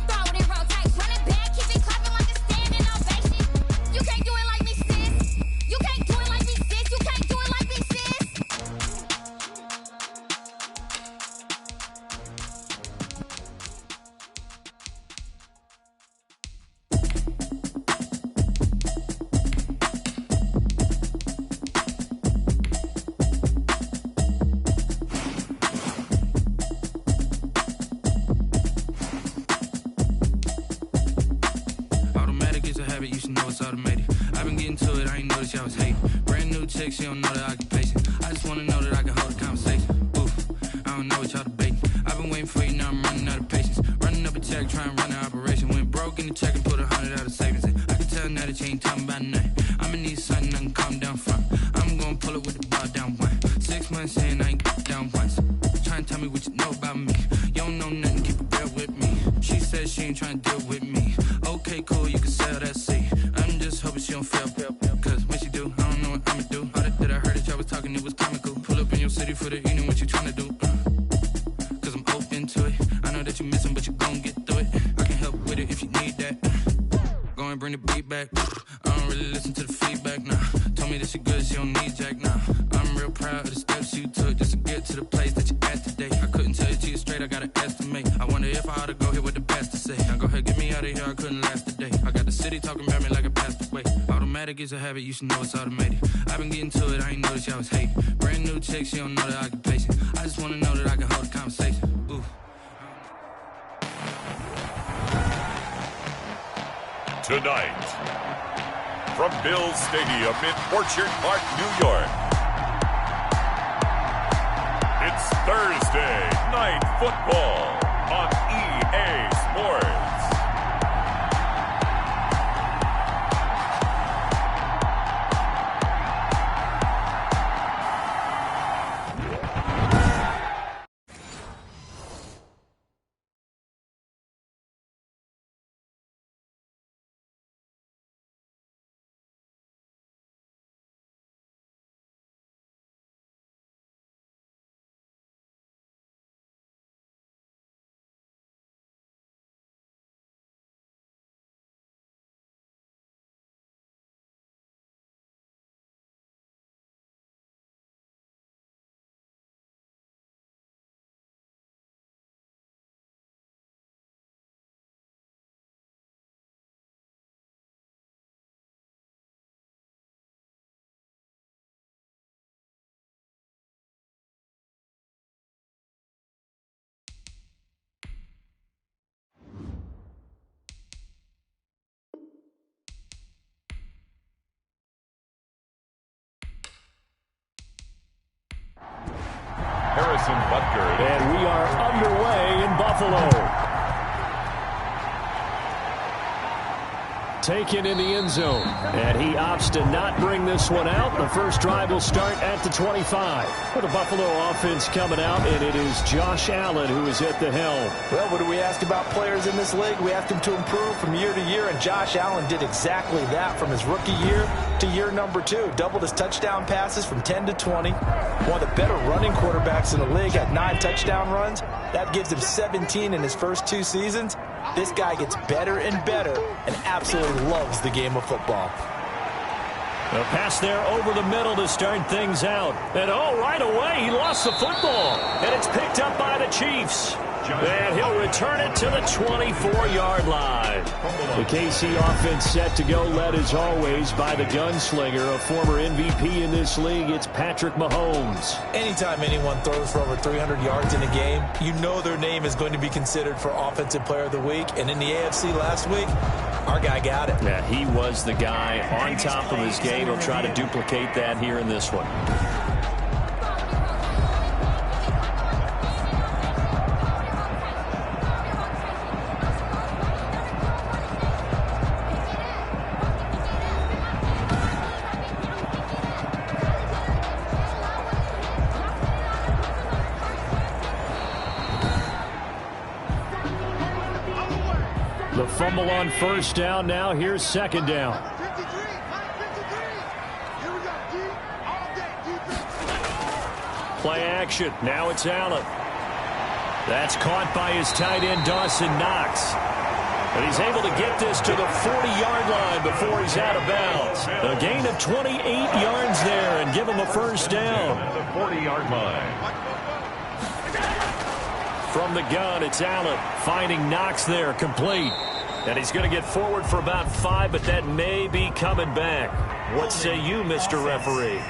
[SPEAKER 14] Throw it in rotation. Run it back, keep it clapping like a standing ovation. You can't do it like me, sis. You can't do it like me, sis. You can't do it like me, sis.
[SPEAKER 16] Automatic is a habit, you should know it's automated. I've been getting to it, I ain't noticed y'all was hating. Brand new chick, she don't know the occupation. I just wanna know that I can hold a conversation. Oof, I don't know what y'all debating. I've been waiting for you, now I'm running out of patience. Running up a check, trying to run an operation. Went broke in the check and put 100 out of savings in. I can tell now that you ain't talking about nothing. I'ma need something I can calm down from. I'm gonna pull it with the bar down one. 6 months in, I ain't down once. Trying to tell me what you know about me. You don't know nothing, keep it real with me. She said she ain't trying to deal with me. Okay, cool, you can sell that seat. I'm just hoping she don't fail. Cause when she do, I don't know what I'ma do. All that I heard that y'all was talking, it was comical. Pull up in your city for the evening, what you trying to do? Cause I'm open to it. I know that you missing, but you gon' get through it. I can help with it if you need that. Go and bring the beat back. I don't really listen to the feedback, nah. Told me that she good, she don't need jack, nah. I'm real proud of the steps you took just to get to the place that you're at today. I couldn't tell you to you straight, I gotta estimate. I wonder if I ought to go here with the best to say. Now go ahead, get me out of here, I couldn't last today. I got the city talking about me like a passed away. Automatic is a habit, you should know it's automated. I've been getting to it, I ain't noticed y'all was hating. Brand new chick, she don't know that I can pace it. I just wanna know that I can hold a conversation. Ooh.
[SPEAKER 1] Tonight, from Bills Stadium in Orchard Park, New York, it's Thursday Night Football on EA Sports. Harrison Butker.
[SPEAKER 5] And we are underway in Buffalo. Taken in the end zone. And he opts to not bring this one out. The first drive will start at the 25. For the Buffalo offense coming out, and it is Josh Allen who is at the helm.
[SPEAKER 3] Well, what do we ask about players in this league? We ask them to improve from year to year, and Josh Allen did exactly that from his rookie year to year number 2. Doubled his touchdown passes from 10 to 20. One of the better running quarterbacks in the league at 9 touchdown runs. That gives him 17 in his first 2 seasons. This guy gets better and better and absolutely loves the game of football.
[SPEAKER 5] A pass there over the middle to start things out. And right away he lost the football. And it's picked up by the Chiefs. And he'll return it to the 24-yard line. The KC offense set to go, led as always by the gunslinger, a former MVP in this league. It's Patrick Mahomes.
[SPEAKER 3] Anytime anyone throws for over 300 yards in a game, you know their name is going to be considered for Offensive Player of the Week. And in the AFC last week, our guy got it.
[SPEAKER 5] Yeah, he was the guy on top of his game. He'll try to duplicate that here in this one. The fumble on first down. Now here's second down. Play action. Now it's Allen. That's caught by his tight end, Dawson Knox. But he's able to get this to the 40-yard line before he's out of bounds. A gain of 28 yards there and give him a first down.
[SPEAKER 1] The 40-yard line.
[SPEAKER 5] From the gun, it's Allen finding Knox there, complete. And he's going to get forward for about 5, but that may be coming back. What say you, Mr. Referee?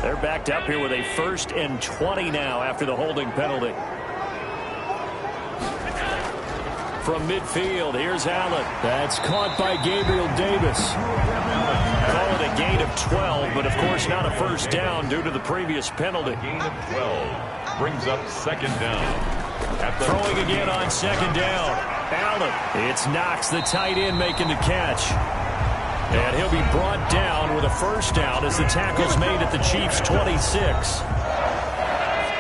[SPEAKER 5] They're backed up here with a 1st and 20 now after the holding penalty. From midfield, here's Allen. That's caught by Gabriel Davis. Call it a gain of 12, but of course not a first down due to the previous penalty.
[SPEAKER 1] Gain of 12 brings up second down.
[SPEAKER 5] Throwing again on second down. Allen. It's Knox, the tight end, making the catch. And he'll be brought down with a first down as the tackle's made at the Chiefs' 26.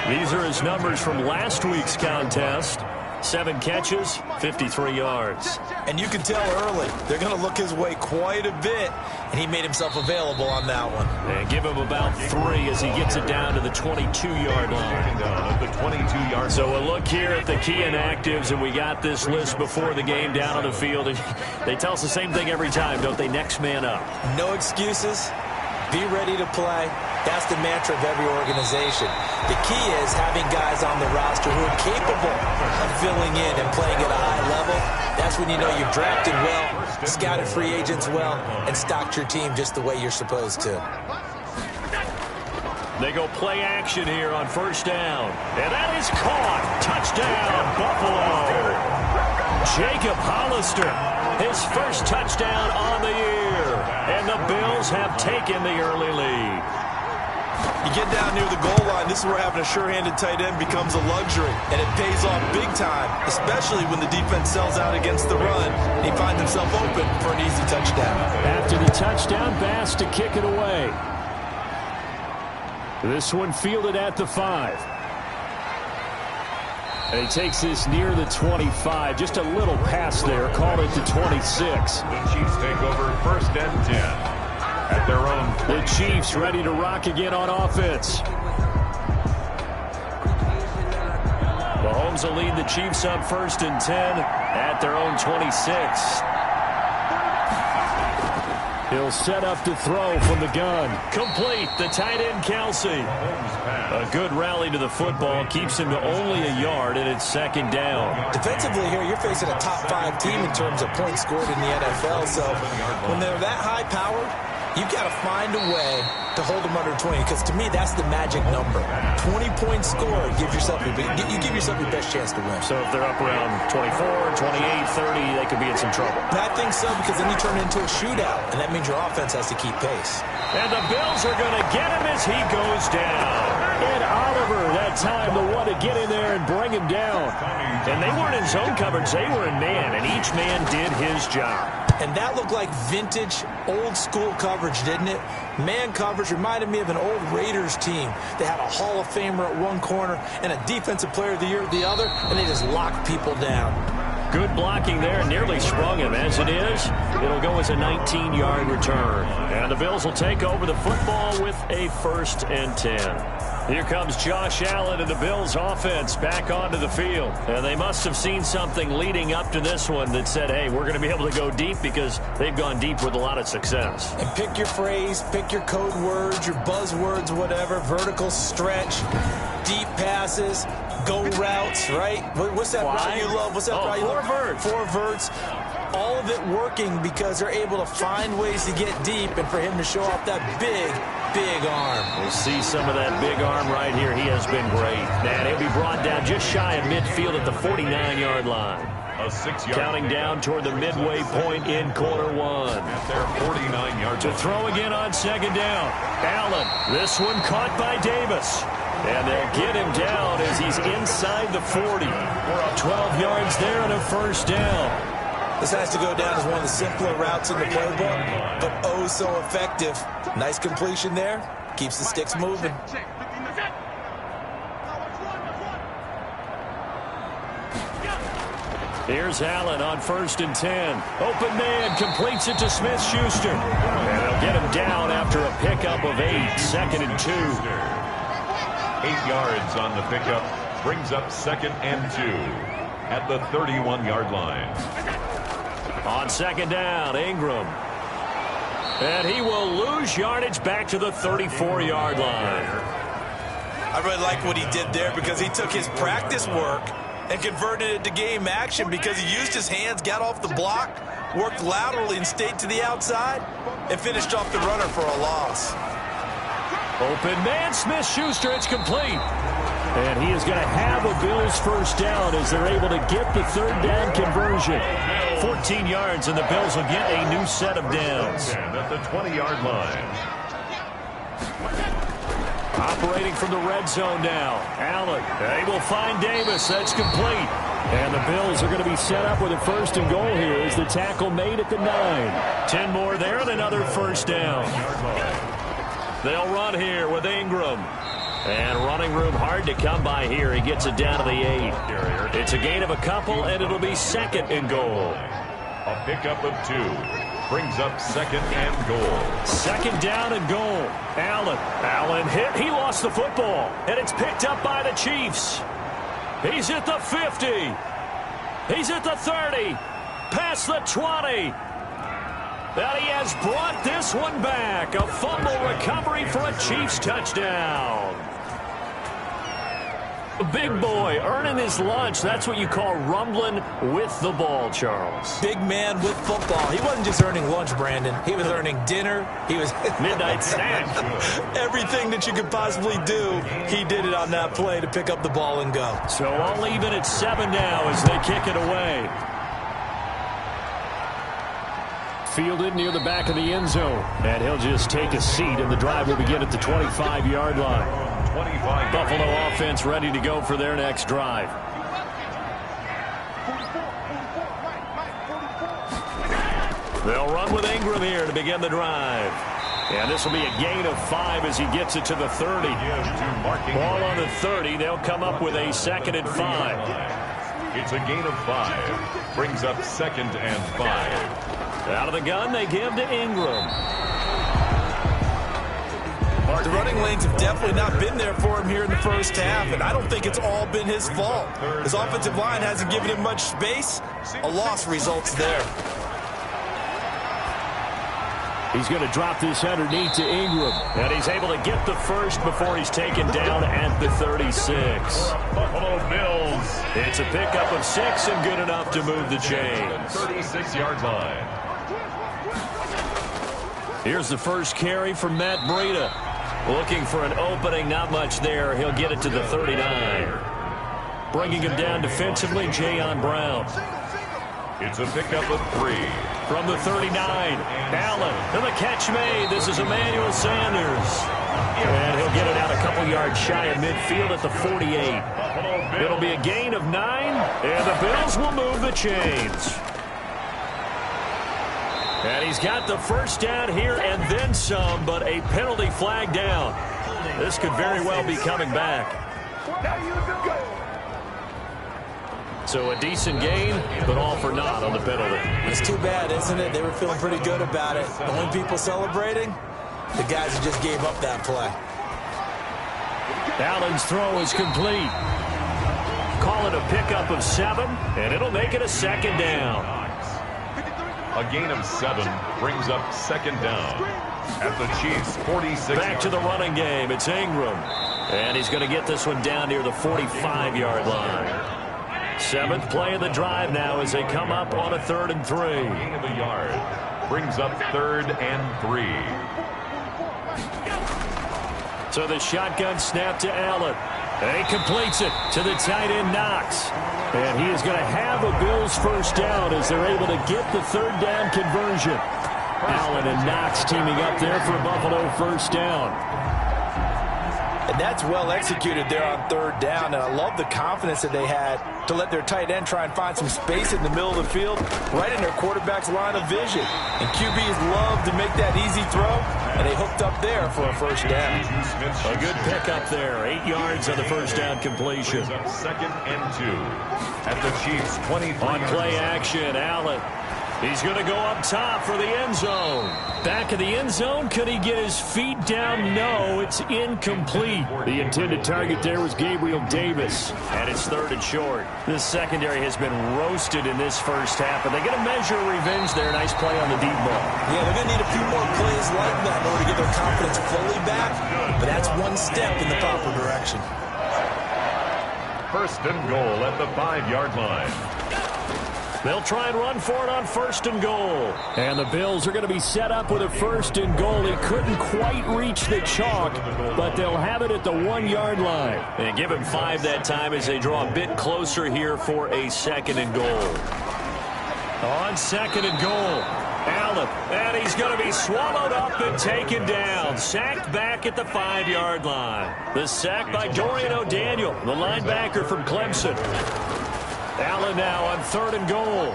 [SPEAKER 5] These are his numbers from last week's contest. 7 catches, 53 yards.
[SPEAKER 3] And you can tell early they're going to look his way quite a bit, and he made himself available on that one.
[SPEAKER 5] And give him about 3 as he gets it down to the 22-yard line. So a look here at the key inactives, and we got this list before the game down on the field. And they tell us the same thing every time, don't they? Next man up.
[SPEAKER 3] No excuses. Be ready to play. That's the mantra of every organization. The key is having guys on the roster who are capable of filling in and playing at a high level. That's when you know you've drafted well, scouted free agents well, and stocked your team just the way you're supposed to.
[SPEAKER 5] They go play action here on first down. And that is caught. Touchdown, Buffalo. Jacob Hollister, his first touchdown on the year. And the Bills have taken the early lead.
[SPEAKER 3] You get down near the goal line, this is where having a sure-handed tight end becomes a luxury. And it pays off big time, especially when the defense sells out against the run. And he finds himself open for an easy touchdown.
[SPEAKER 5] After the touchdown, Bass to kick it away. This one fielded at the 5. And he takes this near the 25. Just a little pass there. Called it the 26.
[SPEAKER 1] The Chiefs take over first and 10 at their own.
[SPEAKER 5] The Chiefs ready to rock again on offense. Mahomes will lead the Chiefs up first and 10 at their own 26. He'll set up to throw from the gun. Complete. The tight end, Kelsey. A good rally to the football. Keeps him to only a yard, and it's second down.
[SPEAKER 3] Defensively here, you're facing a top 5 team in terms of points scored in the NFL. So when they're that high-powered, you've got to find a way to hold them under 20, because to me, that's the magic number. 20 points scored, you give yourself your best chance to win.
[SPEAKER 5] So if they're up around 24, 28, 30, they could be in some trouble.
[SPEAKER 3] I think so, because then you turn it into a shootout, and that means your offense has to keep pace.
[SPEAKER 5] And the Bills are going to get him as he goes down. And Oliver, that time, the one to get in there and bring him down. And they weren't in zone coverage, they were in man, and each man did his job.
[SPEAKER 3] And that looked like vintage, old-school coverage, didn't it? Man coverage reminded me of an old Raiders team. They had a Hall of Famer at one corner and a Defensive Player of the Year at the other, and they just locked people down.
[SPEAKER 5] Good blocking there, nearly sprung him. As it is, it'll go as a 19-yard return. And the Bills will take over the football with a first and 10. Here comes Josh Allen and the Bills offense back onto the field. And they must have seen something leading up to this one that said, hey, we're going to be able to go deep, because they've gone deep with a lot of success.
[SPEAKER 3] And pick your phrase, pick your code words, your buzzwords, whatever. Vertical stretch, deep passes, go routes, right? What's that route you love? What's that route you love?
[SPEAKER 5] 4 verts.
[SPEAKER 3] 4 verts. All of it working because they're able to find ways to get deep, and for him to show off that big arm.
[SPEAKER 5] We'll see some of that big arm right here. He has been great. And he'll be brought down just shy of midfield at the 49-yard line.
[SPEAKER 1] A 6-yard.
[SPEAKER 5] Counting down toward the midway point in quarter 1.
[SPEAKER 1] At their 49-yard.
[SPEAKER 5] To throw again on second down. Allen, this one caught by Davis. And they'll get him down as he's inside the 40. 12 yards there and a first down.
[SPEAKER 3] This has to go down as one of the simpler routes in the playbook, but oh so effective. Nice completion there. Keeps the sticks moving.
[SPEAKER 5] Here's Allen on first and 10. Open man completes it to Smith-Schuster. And they'll get him down after a pickup of 8. Second and 2.
[SPEAKER 1] 8 yards on the pickup. Brings up second and 2 at the 31-yard line.
[SPEAKER 5] On second down, Ingram. And he will lose yardage back to the 34-yard line.
[SPEAKER 3] I really like what he did there, because he took his practice work and converted it to game action, because he used his hands, got off the block, worked laterally and stayed to the outside, and finished off the runner for a loss.
[SPEAKER 5] Open man, Smith-Schuster, it's complete. And he is going to have a Bills first down as they're able to get the third down conversion. 14 yards, and the Bills will get a new set of downs.
[SPEAKER 1] At the 20-yard line.
[SPEAKER 5] Operating from the red zone now. Allen, they will find Davis. That's complete. And the Bills are going to be set up with a first and goal here as the tackle made at the 9. 10 more there and another first down. They'll run here with Ingram. And running room hard to come by here. He gets it down to the 8. It's a gain of a couple, and it'll be second and goal.
[SPEAKER 1] A pickup of 2. Brings up second and goal.
[SPEAKER 5] Second down and goal. Allen hit. He lost the football. And it's picked up by the Chiefs. He's at the 50. He's at the 30. Past the 20. And he has brought this one back. A fumble recovery for a Chiefs touchdown. Big boy earning his lunch. That's what you call rumbling with the ball, Charles.
[SPEAKER 3] Big man with football. He wasn't just earning lunch, Brandon. He was earning dinner. He was
[SPEAKER 5] midnight snack.
[SPEAKER 3] Everything that you could possibly do, he did it on that play to pick up the ball and go.
[SPEAKER 5] So all even at 7 now as they kick it away. Fielded near the back of the end zone. And he'll just take a seat, and the drive will begin at the 25-yard line. Buffalo offense ready to go for their next drive. They'll run with Ingram here to begin the drive. And this will be a gain of 5 as he gets it to the 30. Ball on the 30. They'll come up with a 2nd and 5.
[SPEAKER 1] It's a gain of 5. Brings up 2nd and 5.
[SPEAKER 5] Out of the gun, they give to Ingram.
[SPEAKER 3] The running lanes have definitely not been there for him here in the first half, and I don't think it's all been his fault. His offensive line hasn't given him much space. A loss results there.
[SPEAKER 5] He's going to drop this underneath to Ingram, and he's able to get the first before he's taken down at the 36.
[SPEAKER 1] Buffalo Bills.
[SPEAKER 5] It's a pickup of 6 and good enough to move the chains.
[SPEAKER 1] 36-yard line.
[SPEAKER 5] Here's the first carry from Matt Breida. Looking for an opening, not much there. He'll get it to the 39. Bringing him down defensively, Jayon Brown.
[SPEAKER 1] It's a pickup of 3.
[SPEAKER 5] From the 39, Allen, and the catch made. This is Emmanuel Sanders. And he'll get it out a couple yards shy of midfield at the 48. It'll be a gain of 9, and the Bills will move the chains. And he's got the first down here and then some, but a penalty flag down. This could very well be coming back. So a decent gain, but all for naught on the penalty.
[SPEAKER 3] It's too bad, isn't it? They were feeling pretty good about it. The only people celebrating, the guys who just gave up that play.
[SPEAKER 5] Allen's throw is complete. Call it a pickup of 7, and it'll make it a 2nd down.
[SPEAKER 1] A gain of 7 brings up 2nd down at the Chiefs' 46.
[SPEAKER 5] Back to the running game. It's Ingram. And he's going to get this one down near the 45-yard line. 7th play of the drive now as they come up on a 3rd and 3.
[SPEAKER 1] Gain of a yard brings up 3rd and 3.
[SPEAKER 5] So the shotgun snap to Allen. And he completes it to the tight end Knox. And he is going to have a Bills first down as they're able to get the 3rd down conversion. Allen and Knox teaming up there for a Buffalo first down.
[SPEAKER 3] And that's well executed there on 3rd down. And I love the confidence that they had to let their tight end try and find some space in the middle of the field, right in their quarterback's line of vision. And QBs love to make that easy throw, and they hooked up there for a first down.
[SPEAKER 5] A good pickup there. 8 yards on the first down completion.
[SPEAKER 1] 2nd and 2 at the Chiefs' 23.
[SPEAKER 5] On play action, Allen. He's going to go up top for the end zone. Back of the end zone. Could he get his feet down? No, it's incomplete. The intended target there was Gabriel Davis. And it's 3rd and short. This secondary has been roasted in this first half. But they get a measure of revenge there. Nice play on the deep ball.
[SPEAKER 3] Yeah, they're going to need a few more plays like that in order to get their confidence fully back. But that's one step in the proper direction.
[SPEAKER 1] 1st and goal at the 5-yard line.
[SPEAKER 5] They'll try and run for it on 1st and goal. And the Bills are going to be set up with a 1st and goal. He couldn't quite reach the chalk, but they'll have it at the 1-yard line. And give him 5 that time as they draw a bit closer here for a 2nd and goal. On 2nd and goal, Allen. And he's going to be swallowed up and taken down. Sacked back at the 5-yard line. The sack by Dorian O'Daniel, the linebacker from Clemson. Allen now on 3rd and goal.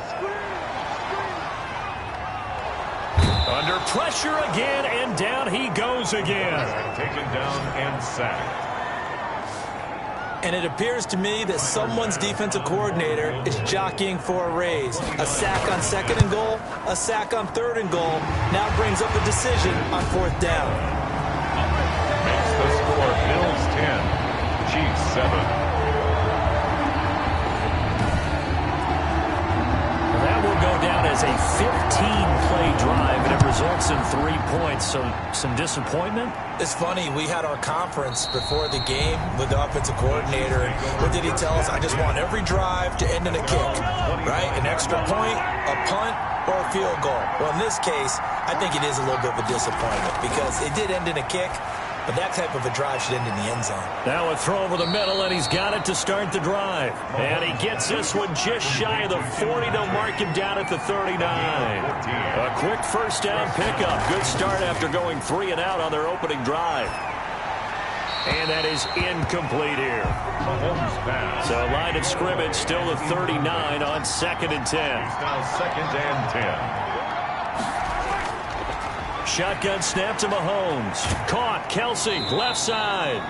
[SPEAKER 5] Under pressure again, and down he goes again.
[SPEAKER 1] Taken down and sacked.
[SPEAKER 3] And it appears to me that someone's defensive coordinator is jockeying for a raise. A sack on 2nd and goal, a sack on 3rd and goal, now brings up a decision on 4th down.
[SPEAKER 1] Makes the score Bills 10, Chiefs 7.
[SPEAKER 5] That will go down as a 15-play drive, and So some disappointment?
[SPEAKER 3] It's funny, we had our conference before the game with the offensive coordinator, and what did he tell us? I just want every drive to end in a kick, right? An extra point, a punt, or a field goal. Well, in this case, I think it is a little bit of a disappointment because it did end in a kick, but that type of a drive should end in the end zone.
[SPEAKER 5] Now a throw over the middle, and he's got it to start the drive. And he gets this one just shy of the 40. They'll mark him down at the 39. A quick first down pickup. Good start after going 3 and out on their opening drive. And that is incomplete here. So line of scrimmage still the 39 on 2nd and 10.
[SPEAKER 1] Now 2nd and 10.
[SPEAKER 5] Shotgun snap to Mahomes. Caught. Kelsey, left side.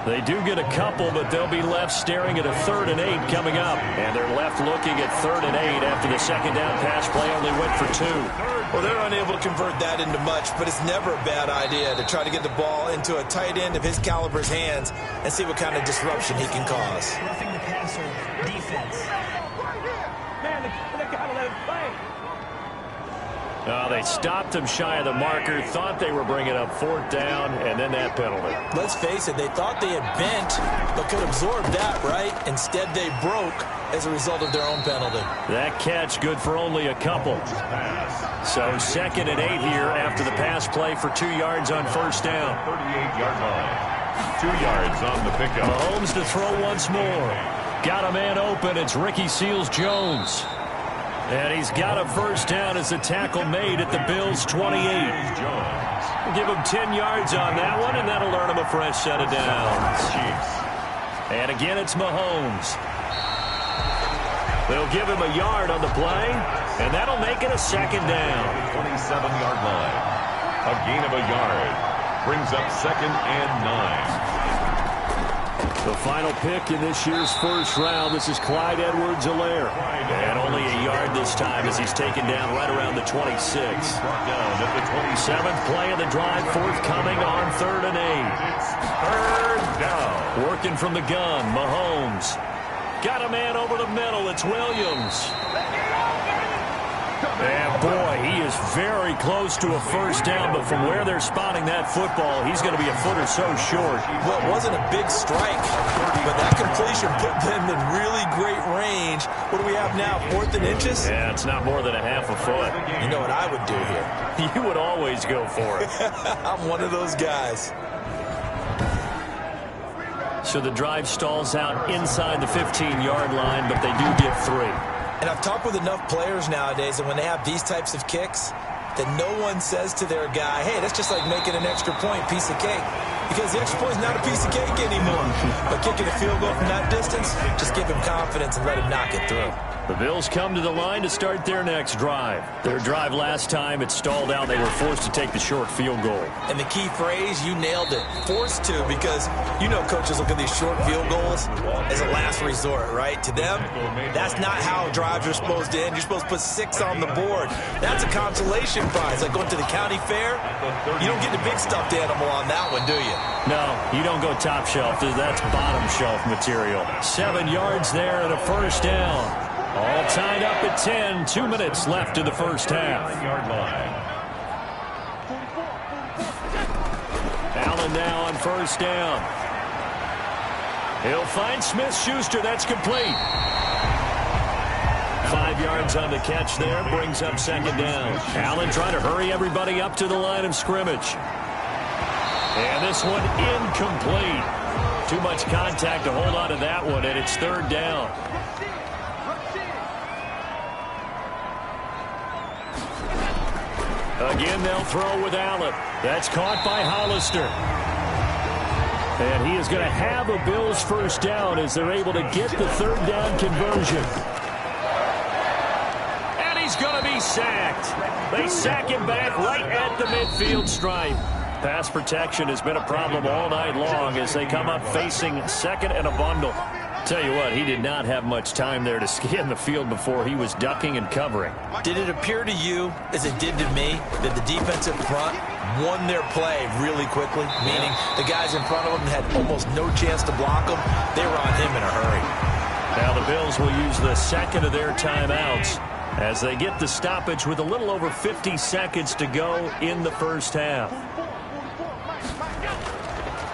[SPEAKER 5] They do get a couple, but they'll be left staring at a 3rd and 8 coming up. And they're left looking at 3rd and 8 after the second down pass play only went for 2.
[SPEAKER 3] Well, they're unable to convert that into much, but it's never a bad idea to try to get the ball into a tight end of his caliber's hands and see what kind of disruption he can cause.
[SPEAKER 17] Roughing the passer defense.
[SPEAKER 6] Man, they gotta let him play.
[SPEAKER 5] They stopped him shy of the marker, thought they were bringing up 4th down, and then that penalty.
[SPEAKER 3] Let's face it, they thought they had bent, but could absorb that, right? Instead, they broke as a result of their own penalty.
[SPEAKER 5] That catch good for only a couple. So 2nd and 8 here after the pass play for 2 yards on first down.
[SPEAKER 1] 38-yard line. 2 yards on the pickup.
[SPEAKER 5] Mahomes to throw once more. Got a man open. It's Ricky Seals-Jones. And he's got a first down as the tackle made at the Bills' 28. We'll give him 10 yards on that one, and that'll earn him a fresh set of downs. And again, it's Mahomes. They'll give him a yard on the play, and that'll make it a 2nd down.
[SPEAKER 1] 27-yard line. A gain of a yard. Brings up 2nd and 9.
[SPEAKER 5] The final pick in this year's first round, this is Clyde Edwards-Helaire. And only a yard this time as he's taken down right around the 26. 7th play of the drive, forthcoming on 3rd and 8.
[SPEAKER 1] It's 3rd down.
[SPEAKER 5] Working from the gun, Mahomes. Got a man over the middle, it's Williams. And boy, he is very close to a first down, but from where they're spotting that football, he's going to be a foot or so short.
[SPEAKER 3] Well, it wasn't a big strike, but that completion put them in really great range. What do we have now, 4th and inches?
[SPEAKER 5] Yeah, it's not more than a half a foot.
[SPEAKER 3] You know what I would do here?
[SPEAKER 5] You would always go for it.
[SPEAKER 3] I'm one of those guys.
[SPEAKER 5] So the drive stalls out inside the 15-yard line, but they do get 3.
[SPEAKER 3] And I've talked with enough players nowadays that when they have these types of kicks, that no one says to their guy, hey, that's just like making an extra point, piece of cake. Because the extra point is not a piece of cake anymore. But kicking a field goal from that distance, just give him confidence and let him knock it through.
[SPEAKER 5] The Bills come to the line to start their next drive. Their drive last time, it stalled out. They were forced to take the short field goal.
[SPEAKER 3] And the key phrase, you nailed it, forced to, because you know coaches look at these short field goals as a last resort, right? To them, that's not how drives are supposed to end. You're supposed to put 6 on the board. That's a consolation prize, like going to the county fair. You don't get the big stuffed animal on that one, do you?
[SPEAKER 5] No, you don't go top shelf. That's bottom shelf material. 7 yards there and a first down. All tied up at 10. 2 minutes left in the first half. Allen now on first down. He'll find Smith-Schuster. That's complete. 5 yards on the catch there. Brings up 2nd down. Allen trying to hurry everybody up to the line of scrimmage. And this one incomplete. Too much contact to hold on to that one, and it's 3rd down. Again, they'll throw with Allen. That's caught by Hollister. And he is going to have a Bills first down as they're able to get the 3rd down conversion. And he's going to be sacked. They sack him back right at the midfield stripe. Pass protection has been a problem all night long as they come up facing 2nd and a bundle. Tell you what, he did not have much time there to scan the field before he was ducking and covering.
[SPEAKER 3] Did it appear to you, as it did to me, that the defensive front won their play really quickly? Meaning the guys in front of them had almost no chance to block them. They were on him in a hurry.
[SPEAKER 5] Now the Bills will use the 2nd of their timeouts. as they get the stoppage with a little over 50 seconds to go in the first half.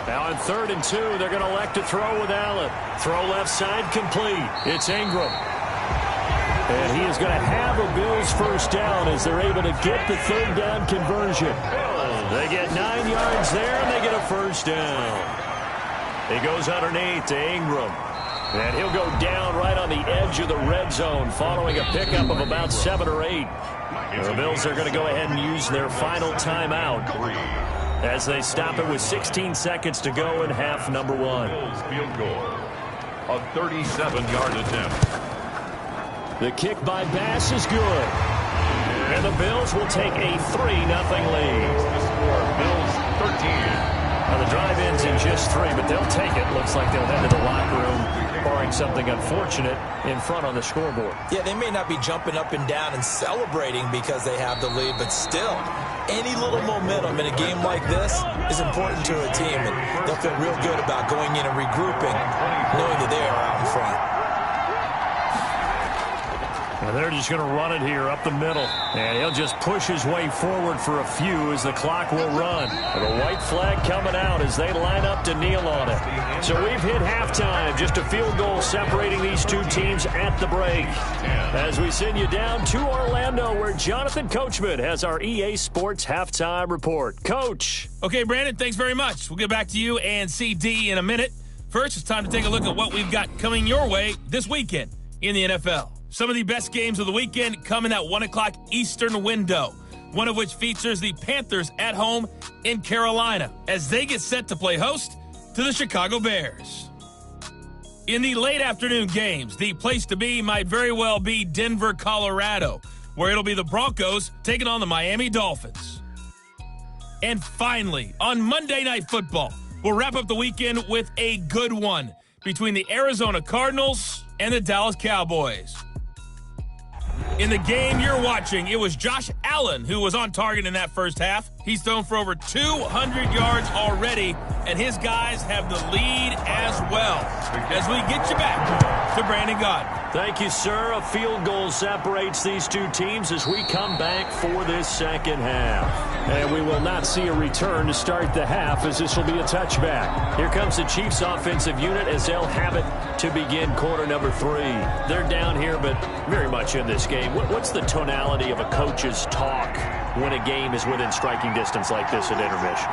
[SPEAKER 5] Now on 3rd and 2, they're going to elect to throw with Allen. Throw left side complete. It's Ingram. And he is going to have a Bills first down as they're able to get the 3rd down conversion. They get 9 yards there, and they get a first down. He goes underneath to Ingram. And he'll go down right on the edge of the red zone following a pickup of about 7 or 8. The Bills are going to go ahead and use their final timeout as they stop it with 16 seconds to go in half number 1.
[SPEAKER 1] Bills field goal. A 37-yard attempt.
[SPEAKER 5] The kick by Bass is good. And the Bills will take a 3-0 lead.
[SPEAKER 1] The score, Bills 13.
[SPEAKER 5] Now the drive ends in just 3, but they'll take it. Looks like they'll head to the locker room, barring something unfortunate in front on the scoreboard.
[SPEAKER 3] Yeah, they may not be jumping up and down and celebrating because they have the lead, but still, any little momentum in a game like this is important to a team, and they'll feel real good about going in and regrouping, knowing that they are out in front.
[SPEAKER 5] And they're just going to run it here up the middle. And he'll just push his way forward for a few as the clock will run. And the white flag coming out as they line up to kneel on it. So we've hit halftime. Just a field goal separating these two teams at the break. As we send you down to Orlando, where Jonathan Coachman has our EA Sports halftime report. Coach.
[SPEAKER 4] Okay, Brandon, thanks very much. We'll get back to you and CD in a minute. First, it's time to take a look at what we've got coming your way this weekend in the NFL. Some of the best games of the weekend come in that 1 o'clock Eastern window, one of which features the Panthers at home in Carolina as they get set to play host to the Chicago Bears. In the late afternoon games, the place to be might very well be Denver, Colorado, where it'll be the Broncos taking on the Miami Dolphins. And finally, on Monday Night Football, we'll wrap up the weekend with a good one between the Arizona Cardinals and the Dallas Cowboys. In the game you're watching, it was Josh Allen who was on target in that first half. He's thrown for over 200 yards already, and his guys have the lead as well. As we get you back to Brandon Gaudin.
[SPEAKER 5] Thank you, sir. A field goal separates these two teams as we come back for this second half. And we will not see a return to start the half, as this will be a touchback. Here comes the Chiefs offensive unit as they'll have it to begin quarter number 3. They're down here, but very much in this game. What's the tonality of a coach's talk when a game is within striking distance like this at intermission?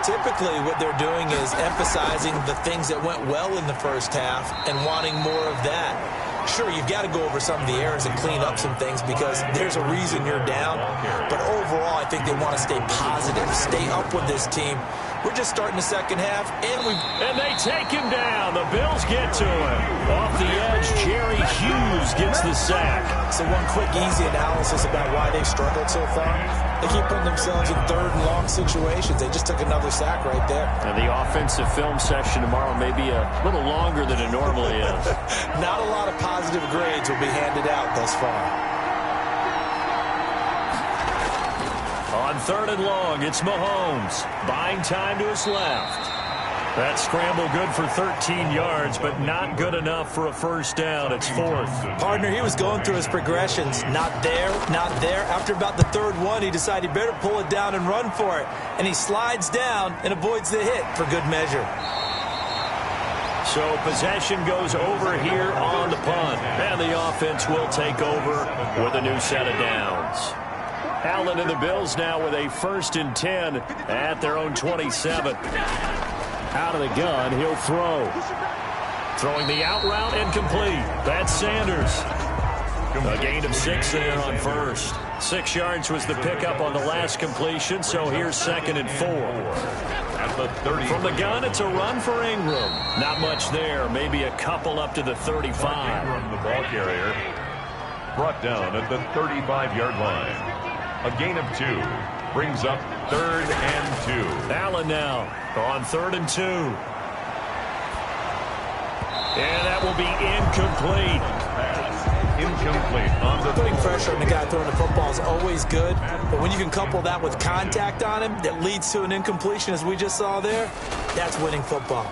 [SPEAKER 3] Typically, what they're doing is emphasizing the things that went well in the first half and wanting more of that. Sure, you've got to go over some of the errors and clean up some things because there's a reason you're down. But overall, I think they want to stay positive, stay up with this team. We're just starting the second half, and
[SPEAKER 5] they take him down. The Bills get to him. Off the edge, Jerry Hughes gets the sack.
[SPEAKER 3] So one quick, easy analysis about why they've struggled so far. They keep putting themselves in third and long situations. They just took another sack right there.
[SPEAKER 5] And the offensive film session tomorrow may be a little longer than it normally is.
[SPEAKER 3] Not a lot of positive grades will be handed out thus far.
[SPEAKER 5] On 3rd and long, it's Mahomes. Buying time to his left. That scramble good for 13 yards, but not good enough for a first down. It's 4th.
[SPEAKER 3] Partner, he was going through his progressions. Not there, not there. After about the 3rd one, he decided he better pull it down and run for it. And he slides down and avoids the hit for good measure.
[SPEAKER 5] So possession goes over here on the punt. And the offense will take over with a new set of downs. Allen and the Bills now with a 1st and 10 at their own 27. Out of the gun, he'll throw. Throwing the out route incomplete. That's Sanders. A gain of 6 there on first. 6 yards was the pickup on the last completion, so here's 2nd and 4.
[SPEAKER 1] At the 30.
[SPEAKER 5] From the gun, it's a run for Ingram. Not much there, maybe a couple up to the 35.
[SPEAKER 1] Ingram, the ball carrier, brought down at the 35-yard line. A gain of 2 brings up 3rd and 2.
[SPEAKER 5] Allen now on 3rd and 2. And that will be incomplete.
[SPEAKER 1] Pass incomplete on the
[SPEAKER 3] putting pressure on the guy throwing the football is always good, but when you can couple that with contact on him that leads to an incompletion, as we just saw there, that's winning football.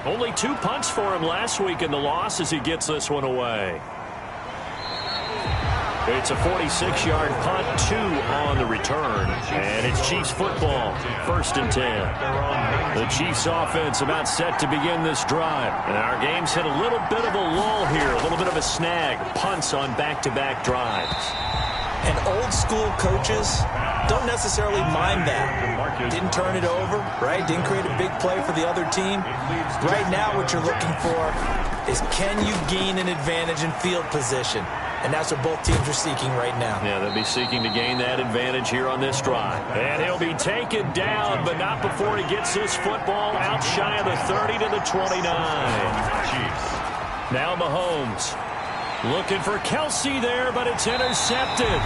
[SPEAKER 5] Only 2 punts for him last week in the loss as he gets this one away. It's a 46-yard punt, 2 on the return, and it's Chiefs football, 1st and 10. The Chiefs offense about set to begin this drive. And our game's hit a little bit of a lull here, a little bit of a snag, punts on back-to-back drives.
[SPEAKER 3] And old-school coaches don't necessarily mind that. Didn't turn it over, right? Didn't create a big play for the other team. Right now what you're looking for is, can you gain an advantage in field position? And that's what both teams are seeking right now.
[SPEAKER 5] Yeah, they'll be seeking to gain that advantage here on this drive. And he'll be taken down, but not before he gets this football out shy of the 30 to the 29.
[SPEAKER 1] Chiefs.
[SPEAKER 5] Now Mahomes looking for Kelsey there, but it's intercepted.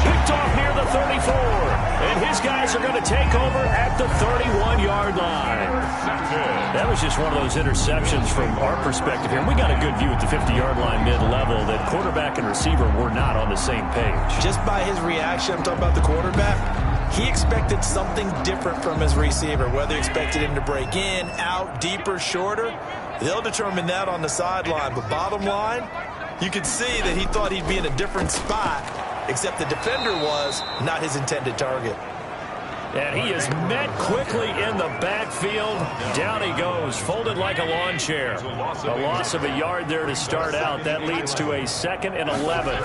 [SPEAKER 5] Picked off near the 34. And his guys are going to take over at the 31-yard line. That was just one of those interceptions from our perspective here. We got a good view at the 50-yard line mid-level that quarterback and receiver were not on the same page.
[SPEAKER 3] Just by his reaction, I'm talking about the quarterback, he expected something different from his receiver, whether he expected him to break in, out, deeper, shorter. They'll determine that on the sideline. But bottom line, you could see that he thought he'd be in a different spot, except the defender was not his intended target.
[SPEAKER 5] And he is met quickly in the backfield. Down he goes, folded like a lawn chair. A loss of a yard there to start out. That leads to a 2nd and 11.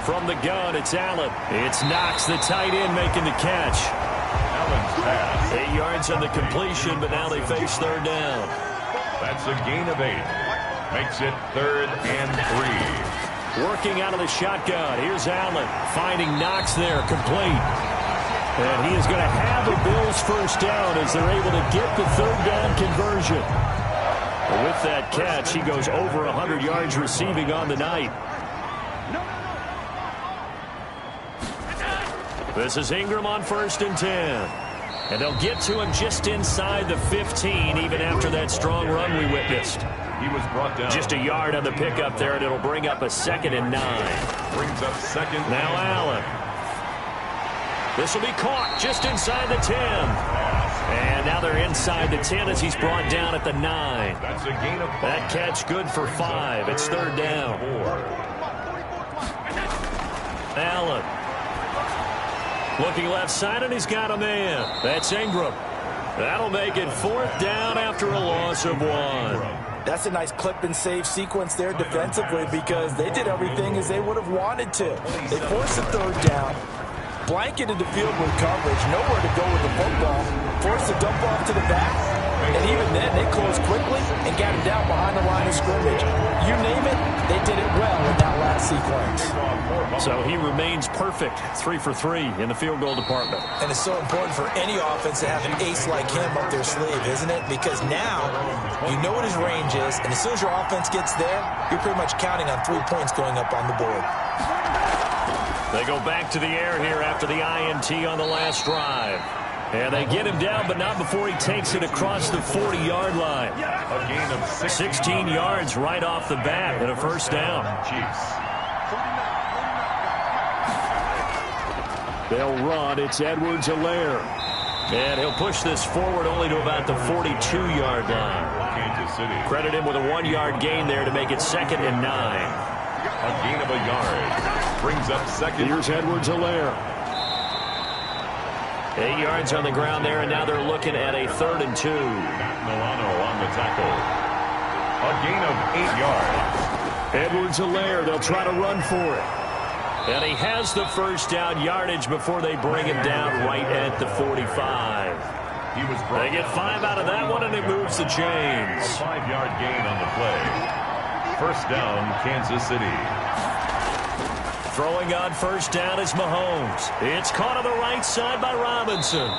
[SPEAKER 5] From the gun, it's Allen. It's Knox, the tight end, making the catch. 8 yards on the completion, but now they face 3rd down.
[SPEAKER 1] That's a gain of 8. Makes it 3rd and 3.
[SPEAKER 5] Working out of the shotgun. Here's Allen finding Knox there, complete. And he is going to have the Bills' 1st down as they're able to get the 3rd down conversion. And with that catch, he goes over 100 yards receiving on the night. This is Ingram on 1st and 10. And they'll get to him just inside the 15, even after that strong run we witnessed.
[SPEAKER 1] He was brought down.
[SPEAKER 5] Just a yard on the pickup there, and it'll bring up a 2nd and 9.
[SPEAKER 1] Brings up 2nd.
[SPEAKER 5] Now Allen. This will be caught just inside the 10. And now they're inside the 10 as he's brought down at the 9.
[SPEAKER 1] That's a gain of 5.
[SPEAKER 5] That catch good for 5. It's 3rd down. Allen. Looking left side, and he's got a man. That's Ingram. That'll make it 4th down after a loss of 1.
[SPEAKER 3] That's a nice clip and save sequence there defensively because they did everything as they would have wanted to. They forced the 3rd down, blanketed the field with coverage, nowhere to go with the football, forced the dump off to the back, and even then they closed quickly and got him down behind the line of scrimmage. You name it, they did it well in that last sequence.
[SPEAKER 5] So he remains perfect, 3 for 3 in the field goal department.
[SPEAKER 3] And it's so important for any offense to have an ace like him up their sleeve, isn't it? Because now you know what his range is, and as soon as your offense gets there, you're pretty much counting on 3 points going up on the board.
[SPEAKER 5] They go back to the air here after the INT on the last drive. And they get him down, but not before he takes it across the 40-yard line.
[SPEAKER 1] A gain of
[SPEAKER 5] 16 yards right off the bat and a 1st down.
[SPEAKER 1] Chiefs.
[SPEAKER 5] They'll run. It's Edwards-Helaire. And he'll push this forward only to about the 42-yard line.
[SPEAKER 1] Kansas City.
[SPEAKER 5] Credit him with a 1-yard gain there to make it 2nd and 9.
[SPEAKER 1] A gain of a yard. Brings up 2nd.
[SPEAKER 5] Here's Edwards-Helaire. 8 yards on the ground there, and now they're looking at a 3rd and 2.
[SPEAKER 1] Milano on the tackle. A gain of 8 yards.
[SPEAKER 5] Edwards-Helaire, they'll try to run for it. And he has the 1st down yardage before they bring him down right at the 45. They get 5 out of that one, and it moves the chains.
[SPEAKER 1] A 5-yard gain on the play. 1st down, Kansas City.
[SPEAKER 5] Throwing on 1st down is Mahomes. It's caught on the right side by Robinson.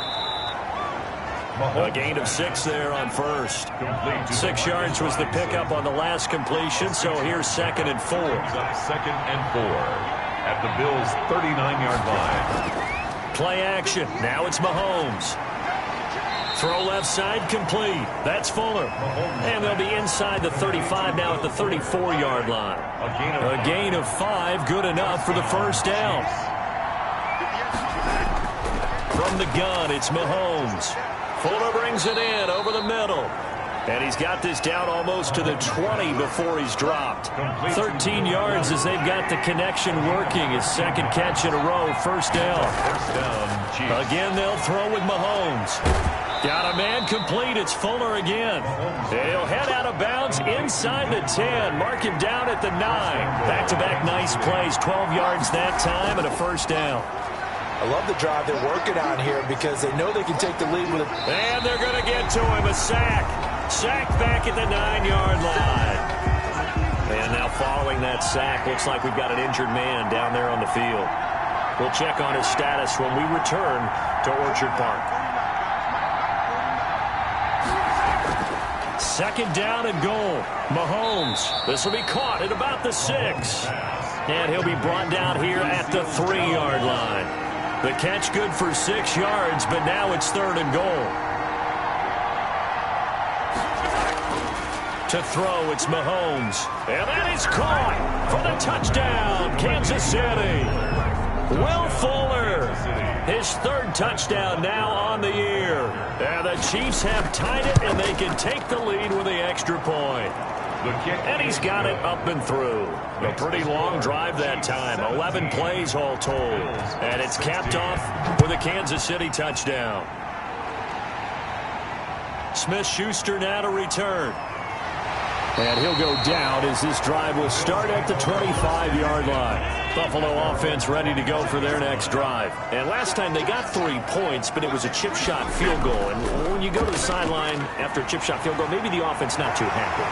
[SPEAKER 5] A gain of 6 there on 1st. 6 yards was the pickup on the last completion, so here's 2nd and 4.
[SPEAKER 1] 2nd and 4. At the Bills' 39-yard line.
[SPEAKER 5] Play action. Now it's Mahomes. Throw left side, complete. That's Fuller. And they'll be inside the 35 now at the 34-yard line. A gain of 5, good enough for the 1st down. From the gun, it's Mahomes. Fuller brings it in over the middle. And he's got this down almost to the 20 before he's dropped. 13 yards as they've got the connection working. His second catch in a row, first down. Again, they'll throw with Mahomes. Got a man complete. It's Fuller again. He'll head out of bounds inside the 10. Mark him down at the 9. Back-to-back nice plays. 12 yards that time and a first down.
[SPEAKER 3] I love the drive they're working on here because they know they can take the lead with it.
[SPEAKER 5] And they're going to get to him. A sack. Sack back at the 9-yard line. And now following that sack, looks like we've got an injured man down there on the field. We'll check on his status when we return to Orchard Park. Second down and goal. Mahomes. This will be caught at about the 6. And he'll be brought down here at the 3-yard line. The catch good for 6 yards, but now it's third and goal. To throw, it's Mahomes. And that is caught for the touchdown, Kansas City. Will Fuller, his third touchdown now on the year. And the Chiefs have tied it, and they can take the lead with the extra point. And he's got it up and through. A pretty long drive that time. 11 plays all told. And it's capped off with a Kansas City touchdown. Smith-Schuster now to return. And he'll go down as this drive will start at the 25-yard line. Buffalo offense ready to go for their next drive. And last time they got 3 points, but it was a chip shot field goal. And when you go to the sideline after a chip shot field goal, maybe the offense not too happy.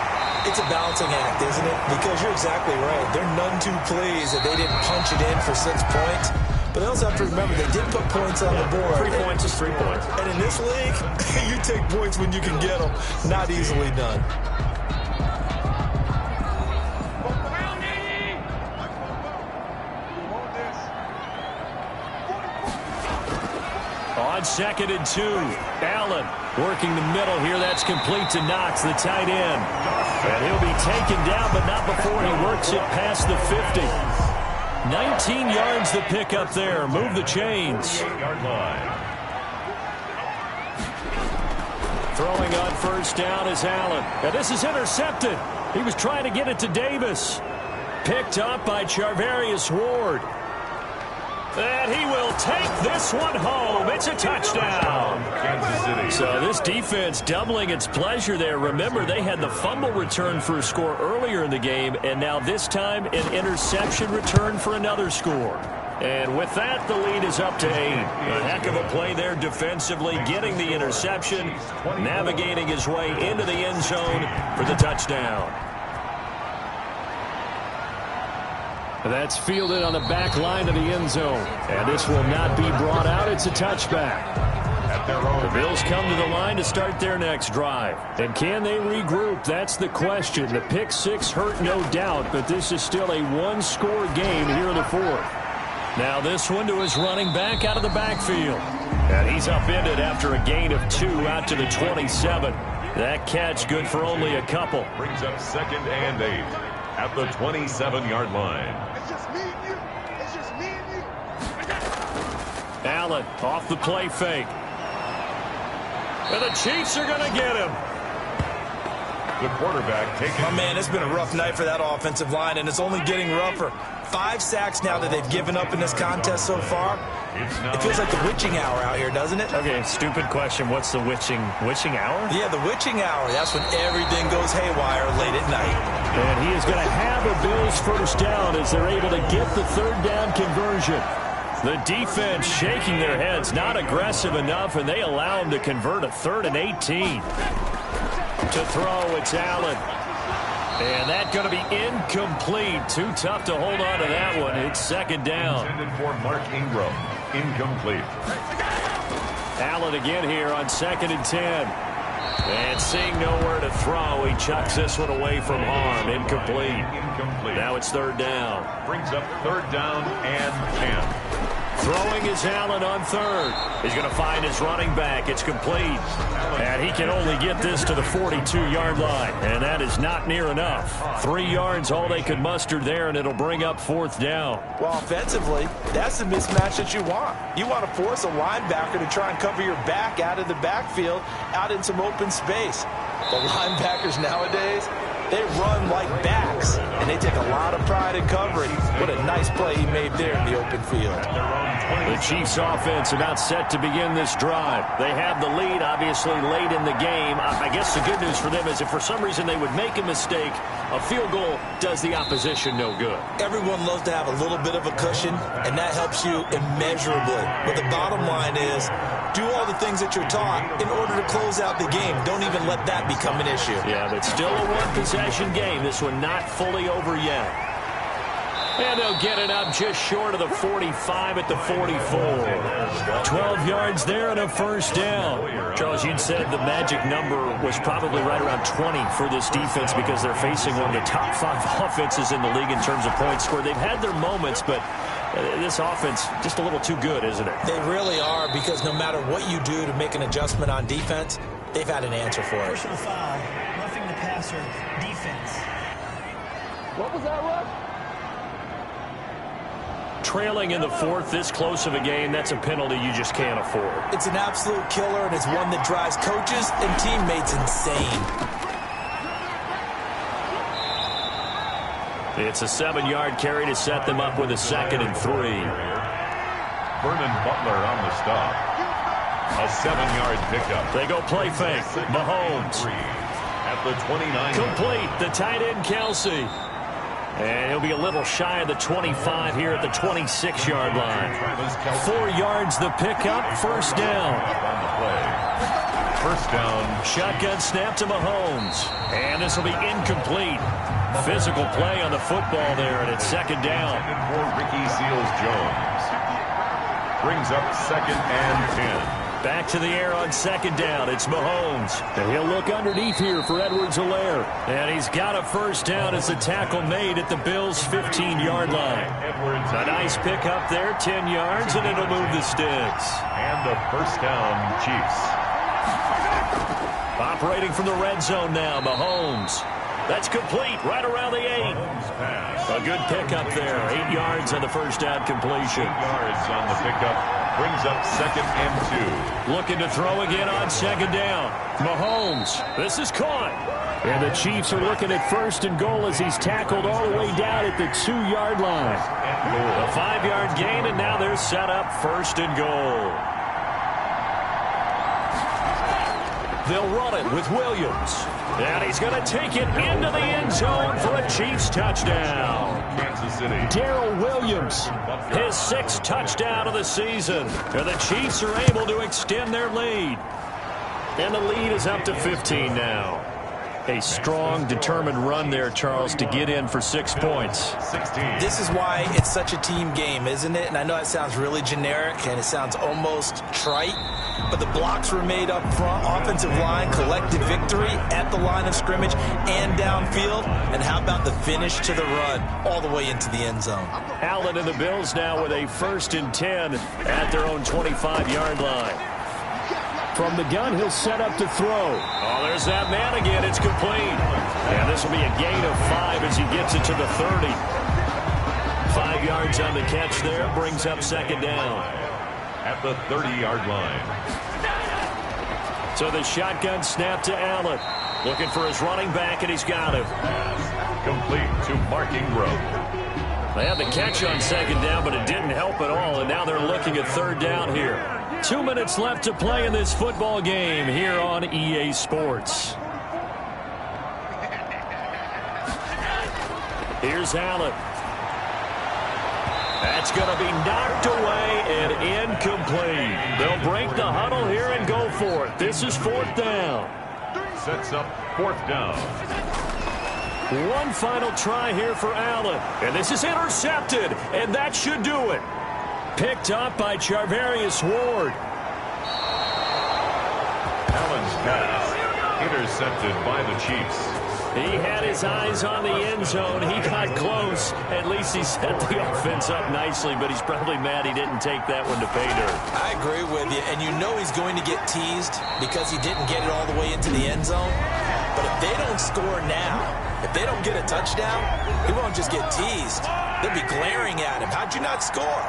[SPEAKER 3] It's a balancing act, isn't it? Because you're exactly right. They're none too pleased that they didn't punch it in for 6 points. But they also have to remember they did put points on the board.
[SPEAKER 5] 3 points is 3 points.
[SPEAKER 3] And in this league, you take points when you can get them. Not easily done.
[SPEAKER 5] On 2nd and 2, Allen working the middle here. That's complete to Knox, the tight end. And he'll be taken down, but not before he works it past the 50. 19 yards the pick up there. Move the chains. Throwing on first down is Allen. And this is intercepted. He was trying to get it to Davis. Picked up by Charvarius Ward. And he will take this one home. It's a touchdown.
[SPEAKER 1] Kansas City.
[SPEAKER 5] So this defense doubling its pleasure there. Remember, they had the fumble return for a score earlier in the game, and now this time an interception return for another score. And with that, the lead is up to 8. A heck of a play there defensively, getting the interception, navigating his way into the end zone for the touchdown. That's fielded on the back line of the end zone. And this will not be brought out. It's a touchback. The Bills come to the line to start their next drive. And can they regroup? That's the question. The pick 6 hurt, no doubt, but this is still a one-score game here in the 4th. Now this one to his running back out of the backfield. And he's upended after a gain of 2 out to the 27. That catch good for only a couple.
[SPEAKER 1] Brings up 2nd and 8 at the 27-yard line.
[SPEAKER 5] Allen off the play fake. And the Chiefs are going to get him.
[SPEAKER 1] The quarterback taking...
[SPEAKER 3] Oh, man, it's been a rough night for that offensive line, and it's only getting rougher. 5 sacks now that they've given up in this contest so far. It feels like the witching hour out here, doesn't it?
[SPEAKER 5] Okay, stupid question. What's the witching hour?
[SPEAKER 3] Yeah, the witching hour. That's when everything goes haywire late at night.
[SPEAKER 5] And he is going to have a Bills first down as they're able to get the third down conversion. The defense shaking their heads, not aggressive enough, and they allow him to convert a 3rd and 18. To throw, it's Allen. And that's going to be incomplete. Too tough to hold on to that one. It's 2nd down.
[SPEAKER 1] Intended for Mark Ingram. Incomplete.
[SPEAKER 5] Allen again here on 2nd and 10. And seeing nowhere to throw, he chucks this one away from harm. Incomplete. Now it's 3rd down.
[SPEAKER 1] Brings up 3rd down and 10.
[SPEAKER 5] Throwing is Allen on 3rd. He's going to find his running back. It's complete. And he can only get this to the 42-yard line. And that is not near enough. 3 yards, all they could muster there, and it'll bring up 4th down.
[SPEAKER 3] Well, offensively, that's the mismatch that you want. You want to force a linebacker to try and cover your back out of the backfield, out in some open space. The linebackers nowadays, they run like backs, and they take a lot of pride in covering. What a nice play he made there in the open field.
[SPEAKER 5] The Chiefs offense about set to begin this drive. They have the lead, obviously, late in the game. I guess the good news for them is if for some reason they would make a mistake, a field goal does the opposition no good.
[SPEAKER 3] Everyone loves to have a little bit of a cushion, and that helps you immeasurably. But the bottom line is, do all the things that you're taught in order to close out the game. Don't even let that become an issue.
[SPEAKER 5] Yeah, but still a one-possession game. This one not fully over yet. And they'll get it up just short of the 45 at the 44. 12 yards there and a first down. Charles, you'd said the magic number was probably right around 20 for this defense because they're facing one of the top 5 offenses in the league in terms of points scored. They've had their moments, but this offense just a little too good, isn't it?
[SPEAKER 3] They really are, because no matter what you do to make an adjustment on defense, they've had an answer for it.
[SPEAKER 17] Personal foul, roughing the passer, defense.
[SPEAKER 6] What was that, Russ?
[SPEAKER 5] Trailing in the fourth, this close of a game, that's a penalty you just can't afford.
[SPEAKER 3] It's an absolute killer, and it's one that drives coaches and teammates insane.
[SPEAKER 5] It's a 7-yard carry to set them up with a 2nd and 3.
[SPEAKER 1] Vernon Butler on the stop. A 7-yard pickup.
[SPEAKER 5] They go play fake. Mahomes.
[SPEAKER 1] At the 29.
[SPEAKER 5] Complete. The tight end, Kelsey. And he'll be a little shy of the 25 here at the 26-yard line. 4 yards the pickup. First down.
[SPEAKER 1] First down.
[SPEAKER 5] Shotgun snap to Mahomes. And this will be incomplete. Physical play on the football there, and it's 2nd down.
[SPEAKER 1] For Ricky Seals-Jones. Brings up 2nd and 10.
[SPEAKER 5] Back to the air on 2nd down. It's Mahomes. And he'll look underneath here for Edwards-Helaire. And he's got a first down as the tackle made at the Bills' 15-yard line. A nice pickup there, 10 yards, and it'll move the sticks.
[SPEAKER 1] And a first down, Chiefs.
[SPEAKER 5] Operating from the red zone now, Mahomes. That's complete, right around the 8. A good pickup there, 8 yards on the first down completion.
[SPEAKER 1] 8 yards on the pickup, brings up 2nd and 2.
[SPEAKER 5] Looking to throw again on 2nd down. Mahomes, this is caught. And the Chiefs are looking at 1st and goal as he's tackled all the way down at the 2-yard line. A 5-yard gain, and now they're set up 1st and goal. They'll run it with Williams. And he's going to take it into the end zone for a Chiefs touchdown.
[SPEAKER 1] Kansas City.
[SPEAKER 5] Darrell Williams, his 6th touchdown of the season. And the Chiefs are able to extend their lead. And the lead is up to 15 now. A strong, determined run there, Charles, to get in for 6 points.
[SPEAKER 1] 16.
[SPEAKER 3] This is why it's such a team game, isn't it? And I know it sounds really generic, and it sounds almost trite, but the blocks were made up front. Offensive line collected victory at the line of scrimmage and downfield. And how about the finish to the run all the way into the end zone?
[SPEAKER 5] Allen and the Bills now with a 1st and 10 at their own 25-yard line. From the gun, he'll set up to throw. Oh, there's that man again. It's complete. And this will be a gain of 5 as he gets it to the 30. 5 yards on the catch there. Brings up 2nd down.
[SPEAKER 1] At the 30-yard line.
[SPEAKER 5] So the shotgun snap to Allen. Looking for his running back, and he's got him.
[SPEAKER 1] Complete to Mark Ingram.
[SPEAKER 5] They had the catch on 2nd down, but it didn't help at all. And now they're looking at 3rd down here. 2 minutes left to play in this football game here on EA Sports. Here's Allen. That's going to be knocked away and incomplete. They'll break the huddle here and go for it. This is 4th down.
[SPEAKER 1] Sets up 4th down.
[SPEAKER 5] One final try here for Allen. And this is intercepted, and that should do it. Picked up by Charvarius Ward.
[SPEAKER 1] Allen's pass intercepted by the Chiefs.
[SPEAKER 5] He had his eyes on the end zone. He got close. At least he set the offense up nicely, but he's probably mad he didn't take that one to pay dirt.
[SPEAKER 3] I agree with you, and you know he's going to get teased because he didn't get it all the way into the end zone. But if they don't score now, if they don't get a touchdown, he won't just get teased. They'll be glaring at him. How'd you not score?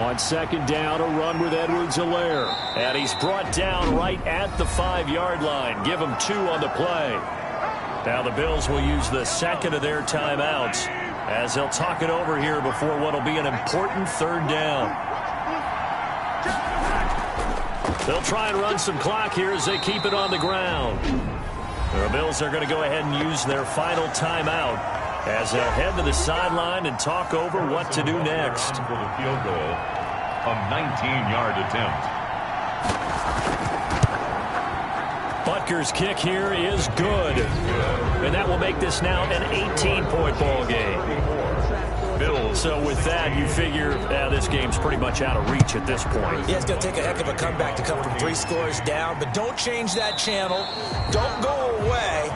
[SPEAKER 5] On second down, a run with Edwards-Helaire. And he's brought down right at the 5-yard line. Give him 2 on the play. Now the Bills will use the second of their timeouts as they'll talk it over here before what will be an important third down. They'll try and run some clock here as they keep it on the ground. The Bills are going to go ahead and use their final timeout as they'll head to the sideline and talk over what to do next.
[SPEAKER 1] For the field goal, a 19-yard attempt.
[SPEAKER 5] Butker's kick here is good. And that will make this now an 18-point ball game. So with that, you figure this game's pretty much out of reach at this point.
[SPEAKER 3] Yeah, it's going to take a heck of a comeback to come from 3 scores down, but don't change that channel. Don't go away.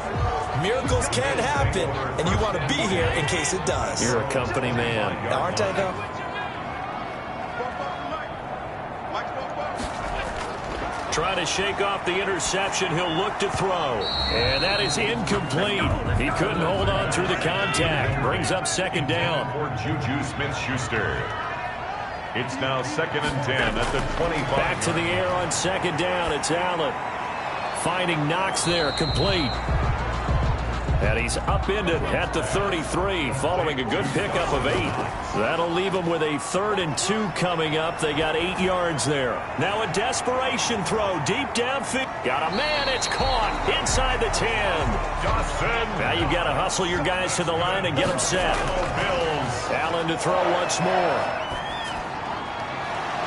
[SPEAKER 3] Miracles can happen, and you want to be here in case it does.
[SPEAKER 5] You're a company man.
[SPEAKER 3] Aren't I, though?
[SPEAKER 5] Trying to shake off the interception. He'll look to throw. And that is incomplete. He couldn't hold on through the contact. Brings up second down.
[SPEAKER 1] For Juju Smith-Schuster. It's now 2nd and 10 at the 25.
[SPEAKER 5] Back to the air on second down. It's Allen. Finding Knox there. Complete. And he's upended at the 33 following a good pickup of 8. That'll leave them with a 3rd and 2 coming up. They got 8 yards there. Now a desperation throw deep downfield. Got a man. It's caught inside the 10.
[SPEAKER 1] Dawson.
[SPEAKER 5] Now you've got to hustle your guys to the line and get them set. Allen to throw once more.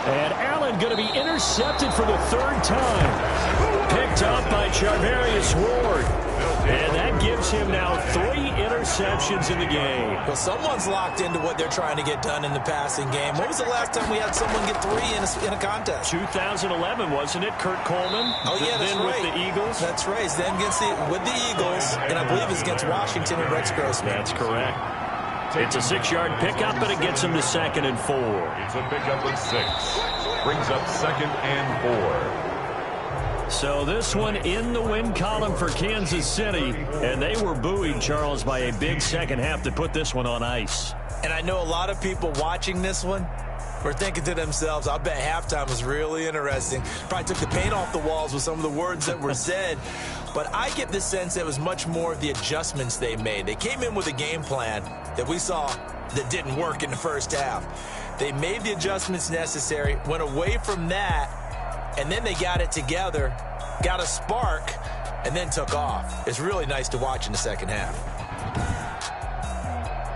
[SPEAKER 5] And Allen going to be intercepted for the 3rd time. Picked up by Charvarius Ward. And that gives him now 3 interceptions in the game.
[SPEAKER 3] Well, someone's locked into what they're trying to get done in the passing game. When was the last time we had someone get 3 in a contest?
[SPEAKER 5] 2011, wasn't it? Kurt Coleman.
[SPEAKER 3] Oh, yeah, that's
[SPEAKER 5] then
[SPEAKER 3] right.
[SPEAKER 5] with the Eagles.
[SPEAKER 3] That's right. Then with the Eagles, and I believe it's against Washington and Rex Grossman.
[SPEAKER 5] That's correct. It's a 6-yard pickup, but it gets him to 2nd and 4.
[SPEAKER 1] It's a pickup of 6. Brings up 2nd and 4.
[SPEAKER 5] So this one in the win column for Kansas City, and they were buoyed, Charles, by a big second half to put this one on ice.
[SPEAKER 3] And I know a lot of people watching this one were thinking to themselves, I bet halftime was really interesting. Probably took the paint off the walls with some of the words that were said. But I get the sense it was much more of the adjustments they made. They came in with a game plan that we saw that didn't work in the first half. They made the adjustments necessary, went away from that, and then they got it together, got a spark, and then took off. It's really nice to watch in the second half.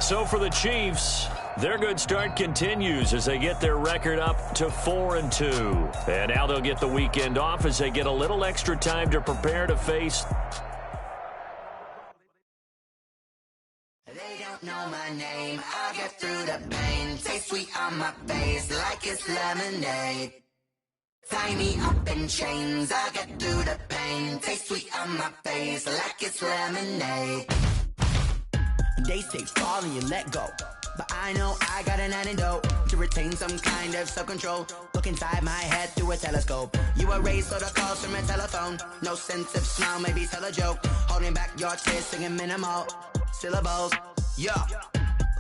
[SPEAKER 5] So for the Chiefs, their good start continues as they get their record up to 4-2. And now they'll get the weekend off as they get a little extra time to prepare to face.
[SPEAKER 18] They don't know my name. I'll get through the pain. Taste sweet on my face like it's lemonade. Tie me up in chains, I'll get through the pain. Taste sweet on my face like it's lemonade.
[SPEAKER 14] They say fall and you let go, but I know I got an antidote to retain some kind of self-control. Look inside my head through a telescope. You erase all the calls from a telephone. No sense of smile, maybe tell a joke. Holding back your tears, singing minimal syllables. Yeah.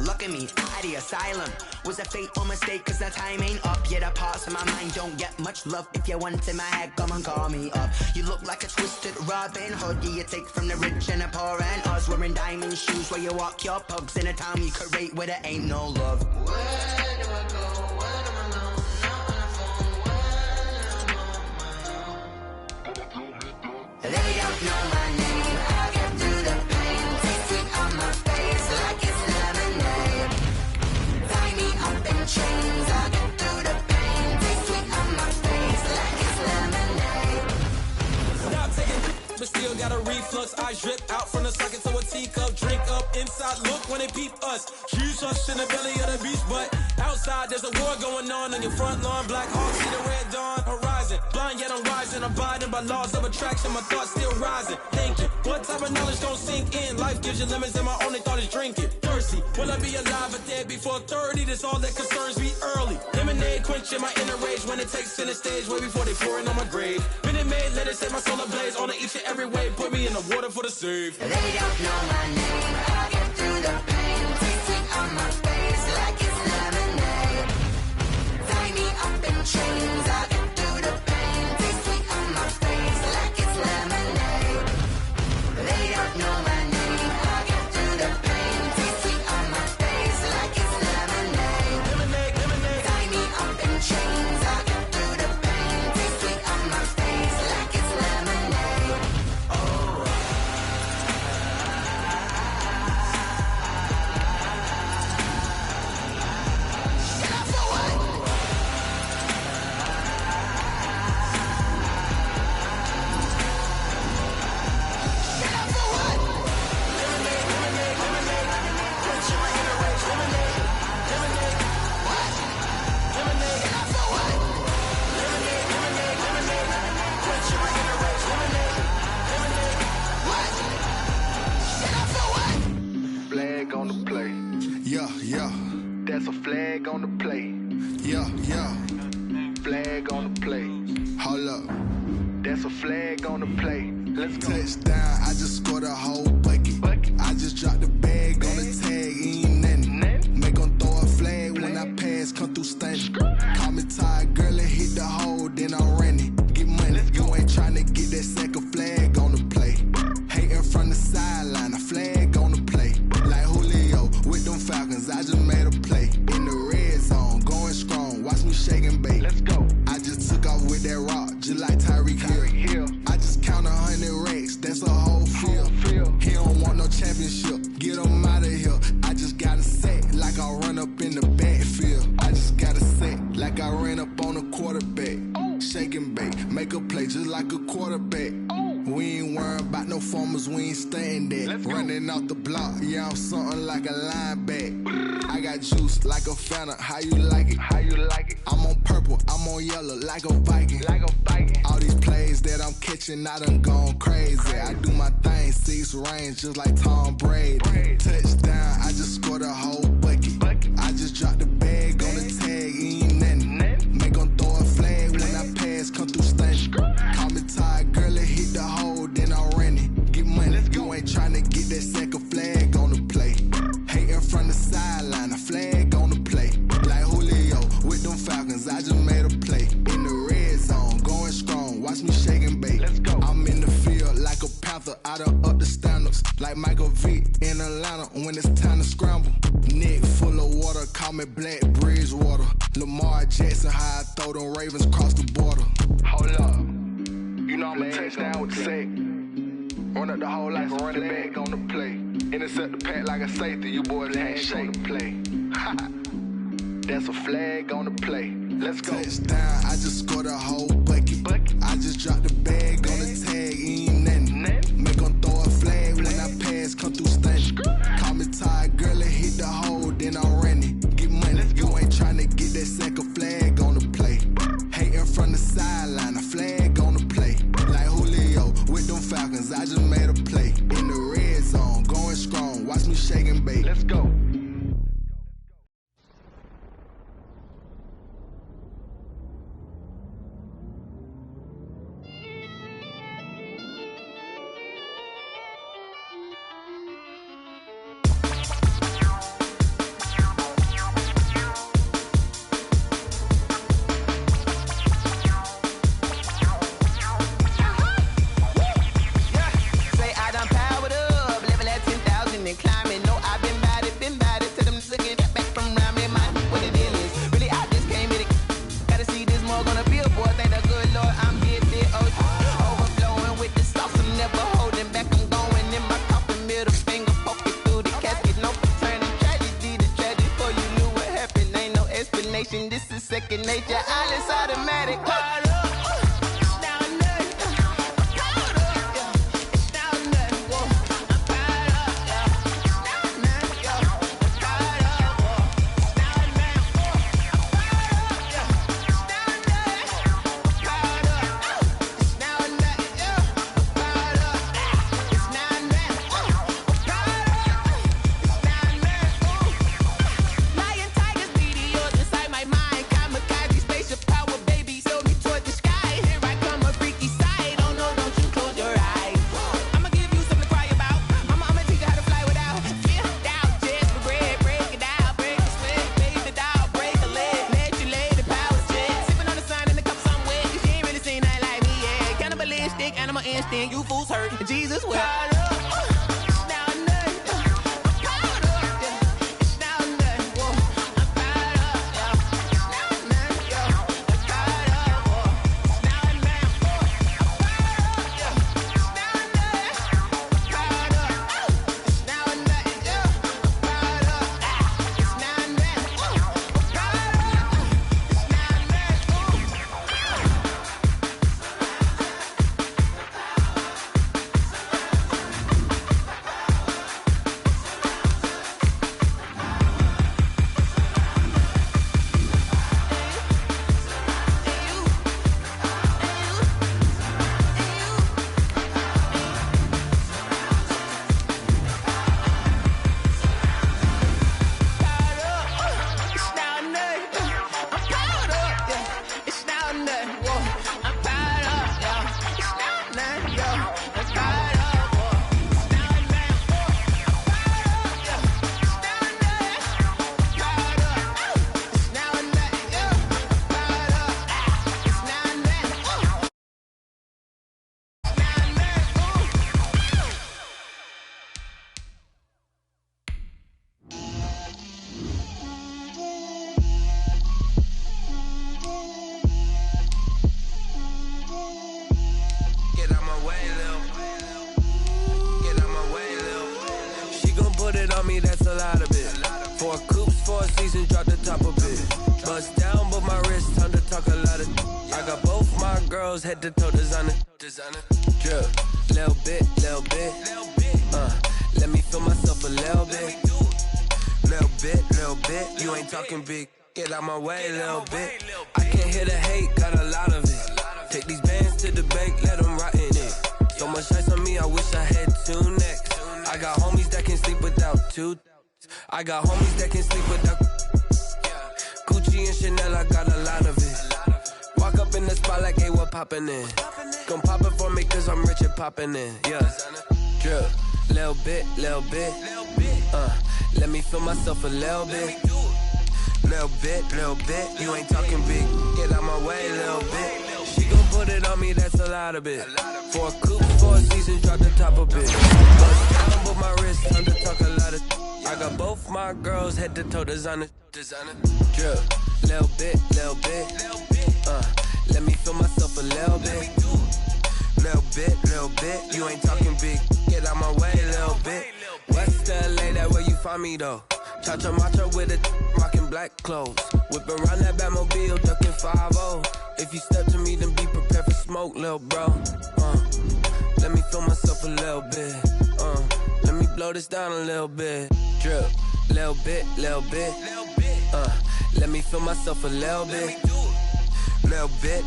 [SPEAKER 14] Look at me, at the asylum. Was a fate or mistake, cause the time ain't up. Yet the parts of my mind don't get much love. If you want in my head, come and call me up. You look like a twisted Robin Hood. Yeah, you take from the rich and the poor and us. Wearing diamond shoes where you walk your pugs in a town you create where there ain't no love.
[SPEAKER 18] Where do I go? When I'm alone, not on the phone, when I'm on my own. They don't know my name. I'll get through the pain. Taste sweet on my face like it's lemonade. Tie me up in chains. I'll get through the pain. Taste sweet on my face like it's lemonade.
[SPEAKER 8] Stop taking, but still got a reflux. I drip out from the socket to a teacup. Drink up inside. Look when they peep us. Use us in the belly of the beast, but outside there's a war going on your front lawn. Black Hawk see the red dawn horizon. Blind yet I'm rising, abiding by laws of attraction. My thoughts still rising. Thinking, what type of knowledge gon' sink in? Life gives you limits, and my only thought is drinking. Thirsty, will I be alive or dead before 30? That's all that concerns me early. Lemonade quenching my inner rage when it takes center stage, way before they pouring on my grave. Minute Maid, let it set my soul ablaze on each and every way. Put me in the water for the save.
[SPEAKER 18] They don't know my name. I'll get through the pain. Taste sweet on my face like it's lemonade. Tie me in chains. I'll get through the pain. Taste sweet on my face like it's lemonade. They don't know my name. I'll get through the pain. Taste sweet on my face like it's lemonade. Lemonade, lemonade. Tie me up in chains. I'll get through the pain. Taste sweet on my face like it's lemonade. Oh. Shut up for what? Shut up for what? Lemonade, lemonade, lemonade. Put you in a race. Lemonade, lemonade. What? Lemonade. Shut up for what? Lemonade, lemonade, lemonade. Put you in a race. Lemonade, lemonade. What? Shut up for what?
[SPEAKER 11] Flag on the play.
[SPEAKER 12] Yeah, yeah.
[SPEAKER 11] That's a flag on the play.
[SPEAKER 12] Yeah, yeah.
[SPEAKER 11] Flag on the play.
[SPEAKER 12] Hold up.
[SPEAKER 11] That's a flag on the play. Let's go.
[SPEAKER 12] Touchdown, I just scored a whole bucket. I just dropped the bag on the tag, ain't nothing. Make 'em throw a flag when I pass, come through stunning. Call me tired, girl, and hit the hole, then I'm running. Get money, you ain't tryna get that second flag on the play. Hating from the sideline, a flag on the play. Like Julio with them Falcons, I just made a play. In the red zone, going strong, watch me shake and bake.
[SPEAKER 11] Let's go.
[SPEAKER 12] I just took off with that rock, just like Tyreek Hill. I just count 100 racks, that's a whole field. He don't want no championship, get him out of here. I just got a set, like I run up in the backfield. I just got a set, like I ran up on a quarterback. Shake and bake, make a play just like a quarterback. We ain't worrying about no formers, we ain't staying there. Running off the block, yeah, I'm something like a lineback. I got juice like a Fanta, how you like it?
[SPEAKER 11] How you like it?
[SPEAKER 12] I'm on purple, I'm on yellow, like a Viking.
[SPEAKER 11] Like a Viking.
[SPEAKER 12] All these plays that I'm catching, I done gone crazy. I do my thing, 6 range, just like Tom Brady. Touchdown, I just scored a whole bucket. I just dropped the bag on the tag, ain't nothing. Make 'em throw a flag when I pass, come through stunning. Call me tired, girl, and hit the hole, then I'm running. Get money, you ain't tryna get that second flag on the play. Hating from the sideline, a flag on the play. Like Julio with them Falcons, I just made a play. In the red zone, going strong, watch me shake and bake.
[SPEAKER 11] Let's go.
[SPEAKER 12] I'm in the field like a panther, I done up the standards. Like Michael Vick in Atlanta when it's time to scramble. Neck full of water, call me Black Bridgewater. Lamar Jackson, how I throw them Ravens across the border.
[SPEAKER 11] Hold up. You know I'm a touchdown with the sack. Run up the whole like a running back on the play. Intercept the pack like a safety. You boys ain't shake the play. That's a flag on the play. Let's go.
[SPEAKER 12] Touchdown, I just scored a whole bucket. I just dropped the bag on the tag, ain't nothing. Make 'em throw a flag when I pass, come through stunning. Call me tired, girl, and hit the hole, then I'm running. Get money, you ain't tryna get that second flag on the play. Hating from the sideline, a flag on the play. Like Julio with them Falcons, I just made a play. In the red zone, going strong, watch me shake and bake.
[SPEAKER 11] Let's go.
[SPEAKER 14] second nature. All is automatic.
[SPEAKER 9] big animal instinct, you fools hurt. Jesus wept. That's a lot of it. 4 coops, 4 seasons, drop the top of it. Bust down, but my wrist, time to talk a lot of. I got both my girls head to toe designer. Drip, little bit. Let me feel myself a little bit. Little bit. You ain't talking big. Get out my way, little bit. I can't hear the hate, got a lot of it. Take these bands to the bank, let them rot in it. So much ice on me, I wish I had 2 necks. I got homies that can sleep without 2. I got homies that can sleep without Gucci and Chanel, I got a lot of it. Walk up in the spot like, hey, what poppin' in? Gon' pop it for me cause I'm rich and poppin' in, yeah. Drip, little bit. Let me feel myself a little bit. Little bit. You ain't talking big, get out my way, little bit. She gon' put it on me, that's a lot of it. 4 coops, 4 seasons, drop the top of it. Bust down, but my wrist, time to talk a lot of. I got both my girls head to toe designer. Drip, little bit. Let me feel myself a little bit. Little bit. You ain't talking big, get out my way, little bit. West LA, that where you find me though. Cha-cha matcha with a rockin' black clothes. Whip around that Batmobile, duckin' 5-0. If you step to me, then be prepared for smoke, lil' bro. Let me feel myself a little bit. Let me blow this down a little bit. Drip, little bit. Let me feel myself a little bit. Little bit.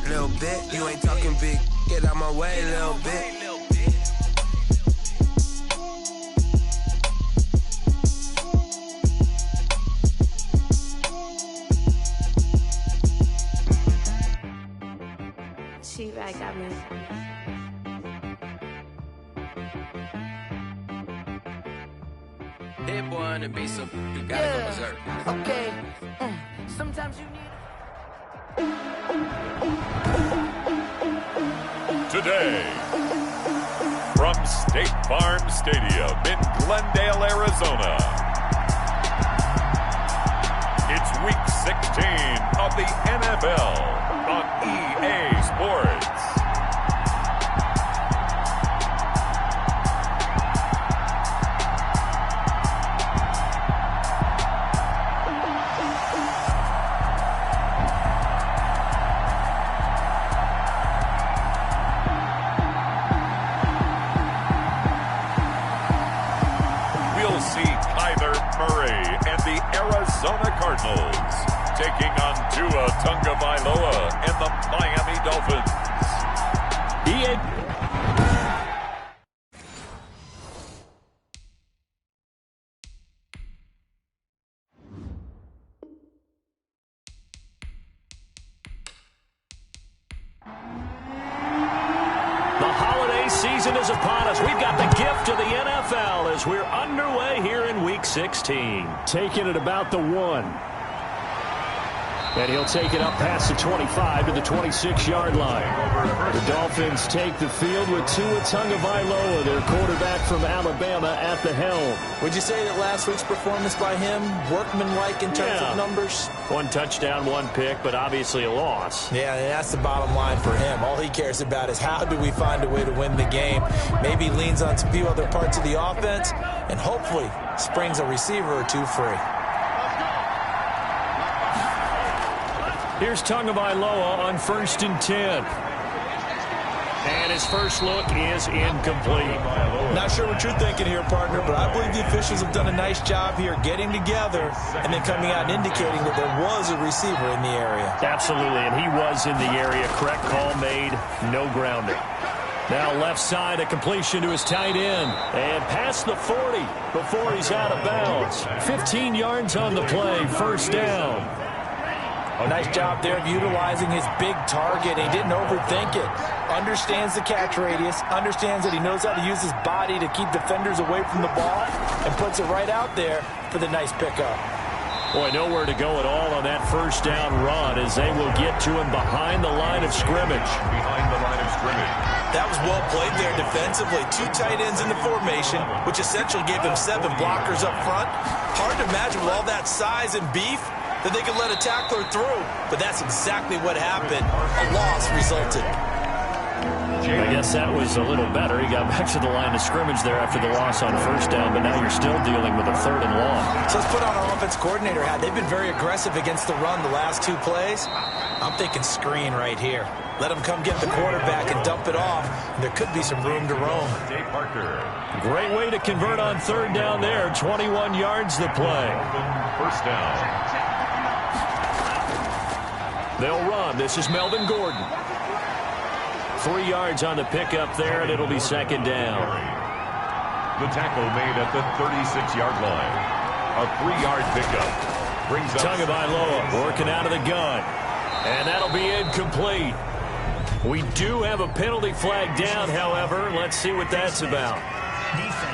[SPEAKER 9] You ain't talking big. Get out my way, little bit.
[SPEAKER 10] She-Rag got me.
[SPEAKER 9] Hit boy on the beat, so you gotta go berserk.
[SPEAKER 14] Okay. Sometimes you need.
[SPEAKER 1] Today, from State Farm Stadium in Glendale, Arizona, it's Week 16 of the NFL on EA Sports. Arizona Cardinals taking on Tua Tagovailoa and the Miami Dolphins.
[SPEAKER 5] The holiday season is upon us. We've got the gift of the NFL as we're underway here in Week 16. Taking it about the 1. And he'll take it up past the 25 to the 26-yard line. The Dolphins take the field with Tua Tagovailoa, their quarterback from Alabama, at the helm.
[SPEAKER 3] Would you say that last week's performance by him, workmanlike in terms of numbers?
[SPEAKER 5] 1 touchdown, 1 pick, but obviously a loss.
[SPEAKER 3] Yeah, and that's the bottom line for him. All he cares about is how do we find a way to win the game. Maybe leans on a few other parts of the offense, and hopefully springs a receiver or two free.
[SPEAKER 5] Here's Tagovailoa on 1st and 10. And his first look is incomplete.
[SPEAKER 3] Not sure what you're thinking here, partner, but I believe the officials have done a nice job here getting together and then coming out and indicating that there was a receiver in the area.
[SPEAKER 5] Absolutely, and he was in the area. Correct call made, no grounding. Now left side, a completion to his tight end. And past the 40 before he's out of bounds. 15 yards on the play, first down.
[SPEAKER 3] A nice job there of utilizing his big target. He didn't overthink it. Understands the catch radius. Understands that he knows how to use his body to keep defenders away from the ball. And puts it right out there for the nice pickup.
[SPEAKER 5] Boy, nowhere to go at all on that first down run as they will get to him behind the line of scrimmage.
[SPEAKER 1] Behind the line of scrimmage.
[SPEAKER 3] That was well played there defensively. 2 tight ends in the formation, which essentially gave him 7 blockers up front. Hard to imagine with all that size and beef that they could let a tackler through. But that's exactly what happened. A loss resulted.
[SPEAKER 5] I guess that was a little better. He got back to the line of scrimmage there after the loss on first down, but now you're still dealing with a 3rd and long.
[SPEAKER 3] So let's put on our offense coordinator hat. They've been very aggressive against the run the last 2 plays. I'm thinking screen right here. Let them come get the quarterback and dump it off. There could be some room to roam.
[SPEAKER 5] Great way to convert on 3rd down there. 21 yards to play.
[SPEAKER 1] First down.
[SPEAKER 5] They'll run. This is Melvin Gordon. 3 yards on the pickup there, and it'll be 2nd down.
[SPEAKER 1] The tackle made at the 36-yard line. A 3-yard pickup brings up
[SPEAKER 5] Tagovailoa working out of the gun. And that'll be incomplete. We do have a penalty flag down, however. Let's see what that's about.
[SPEAKER 17] Defense.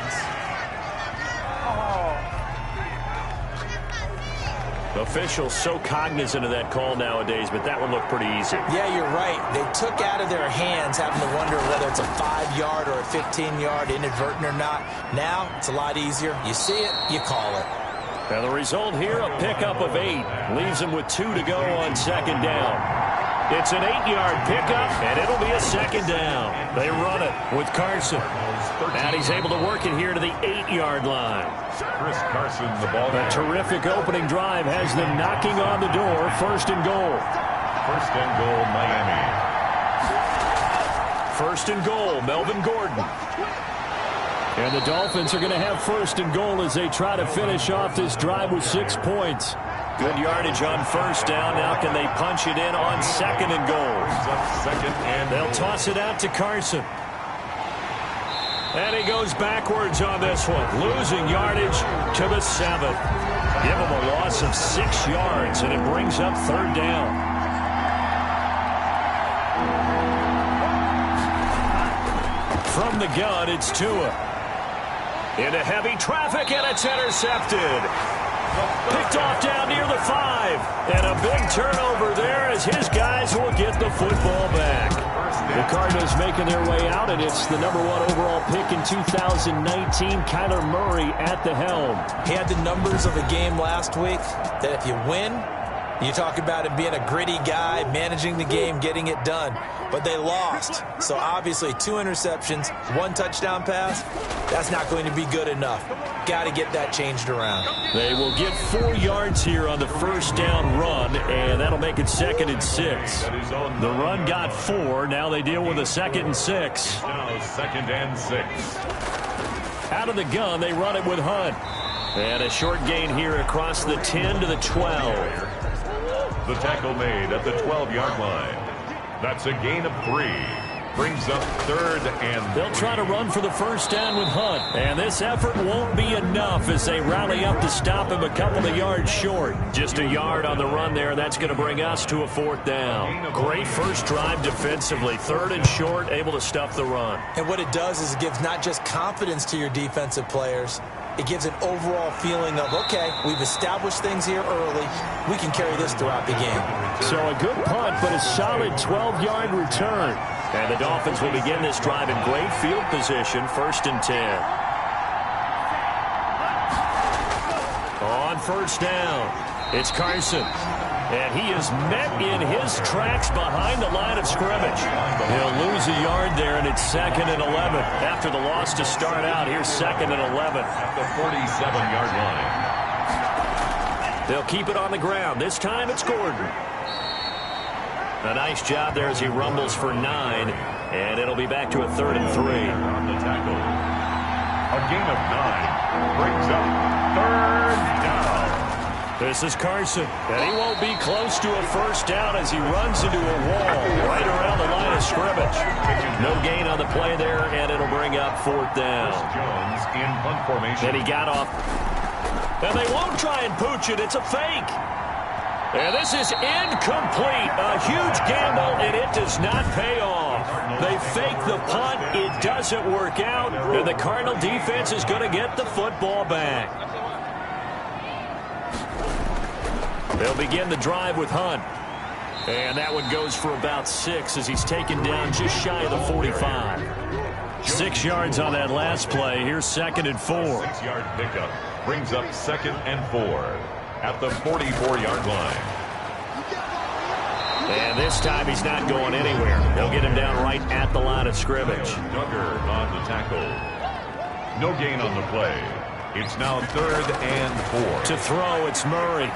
[SPEAKER 5] Officials so cognizant of that call nowadays, but that one looked pretty easy.
[SPEAKER 3] Yeah, you're right. They took out of their hands having to wonder whether it's a 5-yard or a 15-yard, inadvertent or not. Now, it's a lot easier. You see it, you call it.
[SPEAKER 5] Now the result here, a pickup of 8. Leaves them with 2 to go on 2nd down. It's an 8-yard pickup, and it'll be a 2nd down. They run it with Carson. And he's able to work it here to the 8-yard line.
[SPEAKER 1] Chris Carson, the ball.
[SPEAKER 5] A terrific opening drive has them knocking on the door. 1st and goal.
[SPEAKER 1] 1st and goal, Miami.
[SPEAKER 5] 1st and goal, Melvin Gordon. And the Dolphins are going to have 1st and goal as they try to finish off this drive with 6 points. Good yardage on 1st down. Now can they punch it in on 2nd and goal? They'll toss it out to Carson. And he goes backwards on this one, losing yardage to the 7th. Give him a loss of 6 yards, and it brings up 3rd down. From the gun, it's Tua. Into heavy traffic, and it's intercepted. Picked off down near the 5. And a big turnover there as his guys will get the football back. The Cardinals making their way out, and it's the #1 overall pick in 2019, Kyler Murray at the helm.
[SPEAKER 3] He had the numbers of a game last week that if you win, you talk about him being a gritty guy, managing the game, getting it done. But they lost. So obviously 2 interceptions, 1 touchdown pass, that's not going to be good enough. Got to get that changed around.
[SPEAKER 5] They will get 4 yards here on the 1st down run, and that'll make it 2nd and 6. The run got 4. Now they deal with a 2nd and 6.
[SPEAKER 1] Now 2nd and 6.
[SPEAKER 5] Out of the gun, they run it with Hunt. And a short gain here across the 10 to the 12.
[SPEAKER 1] The tackle made at the 12-yard line. That's a gain of 3. Brings up 3rd and 3.
[SPEAKER 5] They'll try to run for the 1st down with Hunt. And this effort won't be enough as they rally up to stop him a couple of yards short. Just a yard on the run there. That's going to bring us to a 4th down. Great first drive defensively. 3rd and short, able to stuff the run.
[SPEAKER 3] And what it does is it gives not just confidence to your defensive players, It gives an overall feeling of, okay, we've established things here early. We can carry this throughout the game.
[SPEAKER 5] So a good punt, but a solid 12-yard return. And the Dolphins will begin this drive in great field position, 1st and 10. On 1st down, it's Carson. And he is met in his tracks behind the line of scrimmage. He'll lose a yard there, and it's 2nd and 11. After the loss to start out, here's 2nd and 11.
[SPEAKER 1] At the 47-yard line.
[SPEAKER 5] They'll keep it on the ground. This time it's Gordon. A nice job there as he rumbles for 9. And it'll be back to a 3rd and 3.
[SPEAKER 1] On the tackle. A gain of 9 brings up 3rd down.
[SPEAKER 5] This is Carson, and he won't be close to a 1st down as he runs into a wall right around the line of scrimmage. No gain on the play there, and it'll bring up 4th down.
[SPEAKER 1] Jones in punt formation.
[SPEAKER 5] And he got off. And they won't try and pooch it. It's a fake. And this is incomplete. A huge gamble, and it does not pay off. They fake the punt. It doesn't work out, and the Cardinal defense is going to get the football back. They'll begin the drive with Hunt. And that one goes for about 6 as he's taken down just shy of the 45. 6 yards on that last play. Here's 2nd and 4.
[SPEAKER 1] 6-yard pickup brings up 2nd and 4 at the 44-yard line.
[SPEAKER 5] And this time he's not going anywhere. They'll get him down right at the line of scrimmage.
[SPEAKER 1] Duggar on the tackle. No gain on the play. It's now 3rd and 4.
[SPEAKER 5] To throw, it's Murray.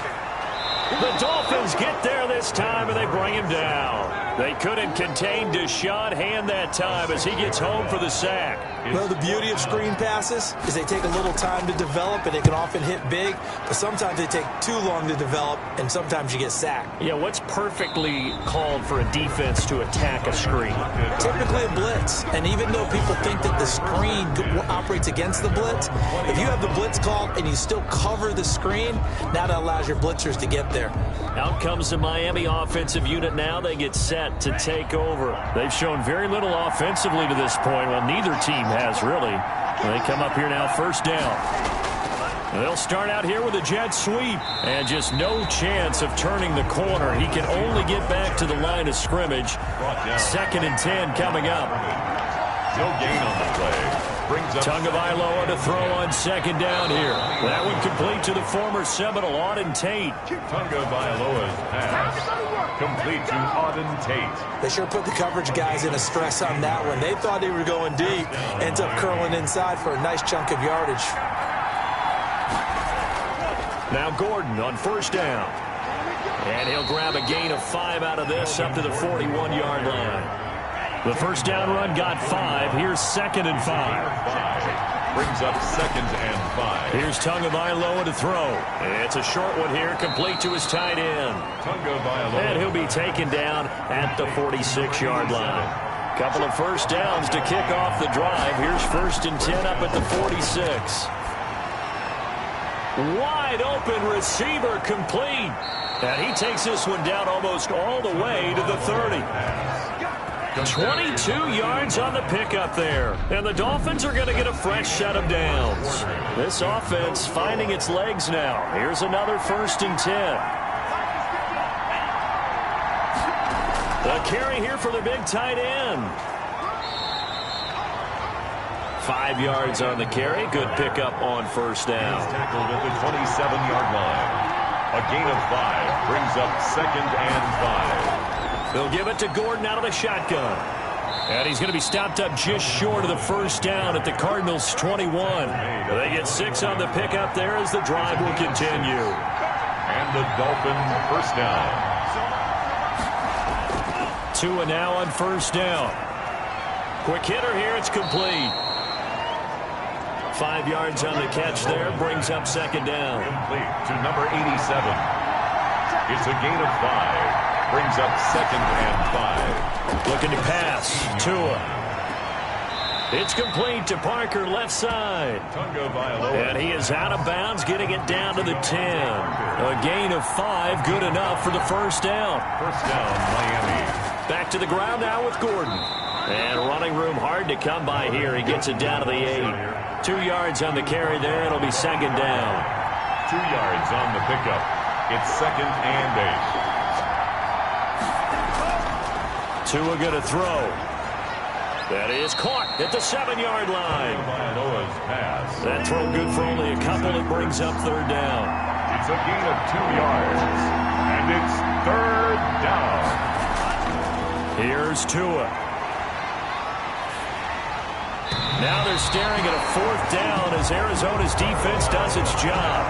[SPEAKER 5] The Dolphins get there this time, and they bring him down. They couldn't contain Deshaun Hand that time as he gets home for the sack.
[SPEAKER 3] Well, the beauty of screen passes is they take a little time to develop, and they can often hit big, but sometimes they take too long to develop, and sometimes you get sacked.
[SPEAKER 5] Yeah, what's perfectly called for a defense to attack a screen?
[SPEAKER 3] Typically a blitz, and even though people think that the screen operates against the blitz, if you have the blitz called and you still cover the screen, now that allows your blitzers to get there.
[SPEAKER 5] Out comes the Miami offensive unit now. They get set to take over. They've shown very little offensively to this point. Well, neither team has really. They come up here now 1st down. They'll start out here with a jet sweep. And just no chance of turning the corner. He can only get back to the line of scrimmage. 2nd and 10 coming up.
[SPEAKER 1] No gain on the play. Brings up
[SPEAKER 5] Tagovailoa to throw on 2nd down here. That one complete to the former Seminole, Auden Tate.
[SPEAKER 1] Tagovailoa's pass complete to Auden Tate.
[SPEAKER 3] They sure put the coverage guys in a stress on that one. They thought they were going deep. Ends up curling inside for a nice chunk of yardage.
[SPEAKER 5] Now Gordon on 1st down. And he'll grab a gain of 5 out of this up to the 41-yard line. The 1st down run got 5. Here's 2nd and 5.
[SPEAKER 1] Brings up 2nd and 5.
[SPEAKER 5] Here's Tagovailoa to throw. It's a short one here, complete to his tight end.
[SPEAKER 1] Tagovailoa.
[SPEAKER 5] And he'll be taken down at the 46-yard line. Couple of 1st downs to kick off the drive. Here's 1st and 10 up at the 46. Wide open receiver complete. And he takes this one down almost all the way to the 30. 22 yards on the pickup there. And the Dolphins are going to get a fresh set of downs. This offense finding its legs now. Here's another 1st and 10. The carry here for the big tight end. 5 yards on the carry. Good pickup on 1st down.
[SPEAKER 1] He's tackled at the 27-yard line. A gain of 5 brings up 2nd and 5.
[SPEAKER 5] They'll give it to Gordon out of the shotgun. And he's going to be stopped up just short of the 1st down at the Cardinals' 21. They get 6 on the pickup there as the drive will continue.
[SPEAKER 1] And the Dolphin 1st down.
[SPEAKER 5] 2 now on 1st down. Quick hitter here. It's complete. 5 yards on the catch there. Brings up 2nd down.
[SPEAKER 1] Complete to number 87. It's a gain of 5. Brings up 2nd and 5.
[SPEAKER 5] Looking to pass. Tua. It's complete to Parker, left side. And he is out of bounds, getting it down to the 10. A gain of 5, good enough for the 1st down.
[SPEAKER 1] 1st down, Miami.
[SPEAKER 5] Back to the ground now with Gordon. And running room hard to come by here. He gets it down to the 8. 2 yards on the carry there. It'll be second down.
[SPEAKER 1] 2 yards on the pickup. It's 2nd and 8.
[SPEAKER 5] Tua going to throw. That is caught at the 7-yard line. That throw good for only a couple. It brings up third down.
[SPEAKER 1] It's a gain of 2 yards, and it's third down.
[SPEAKER 5] Here's Tua. Now they're staring at a 4th down as Arizona's defense does its job.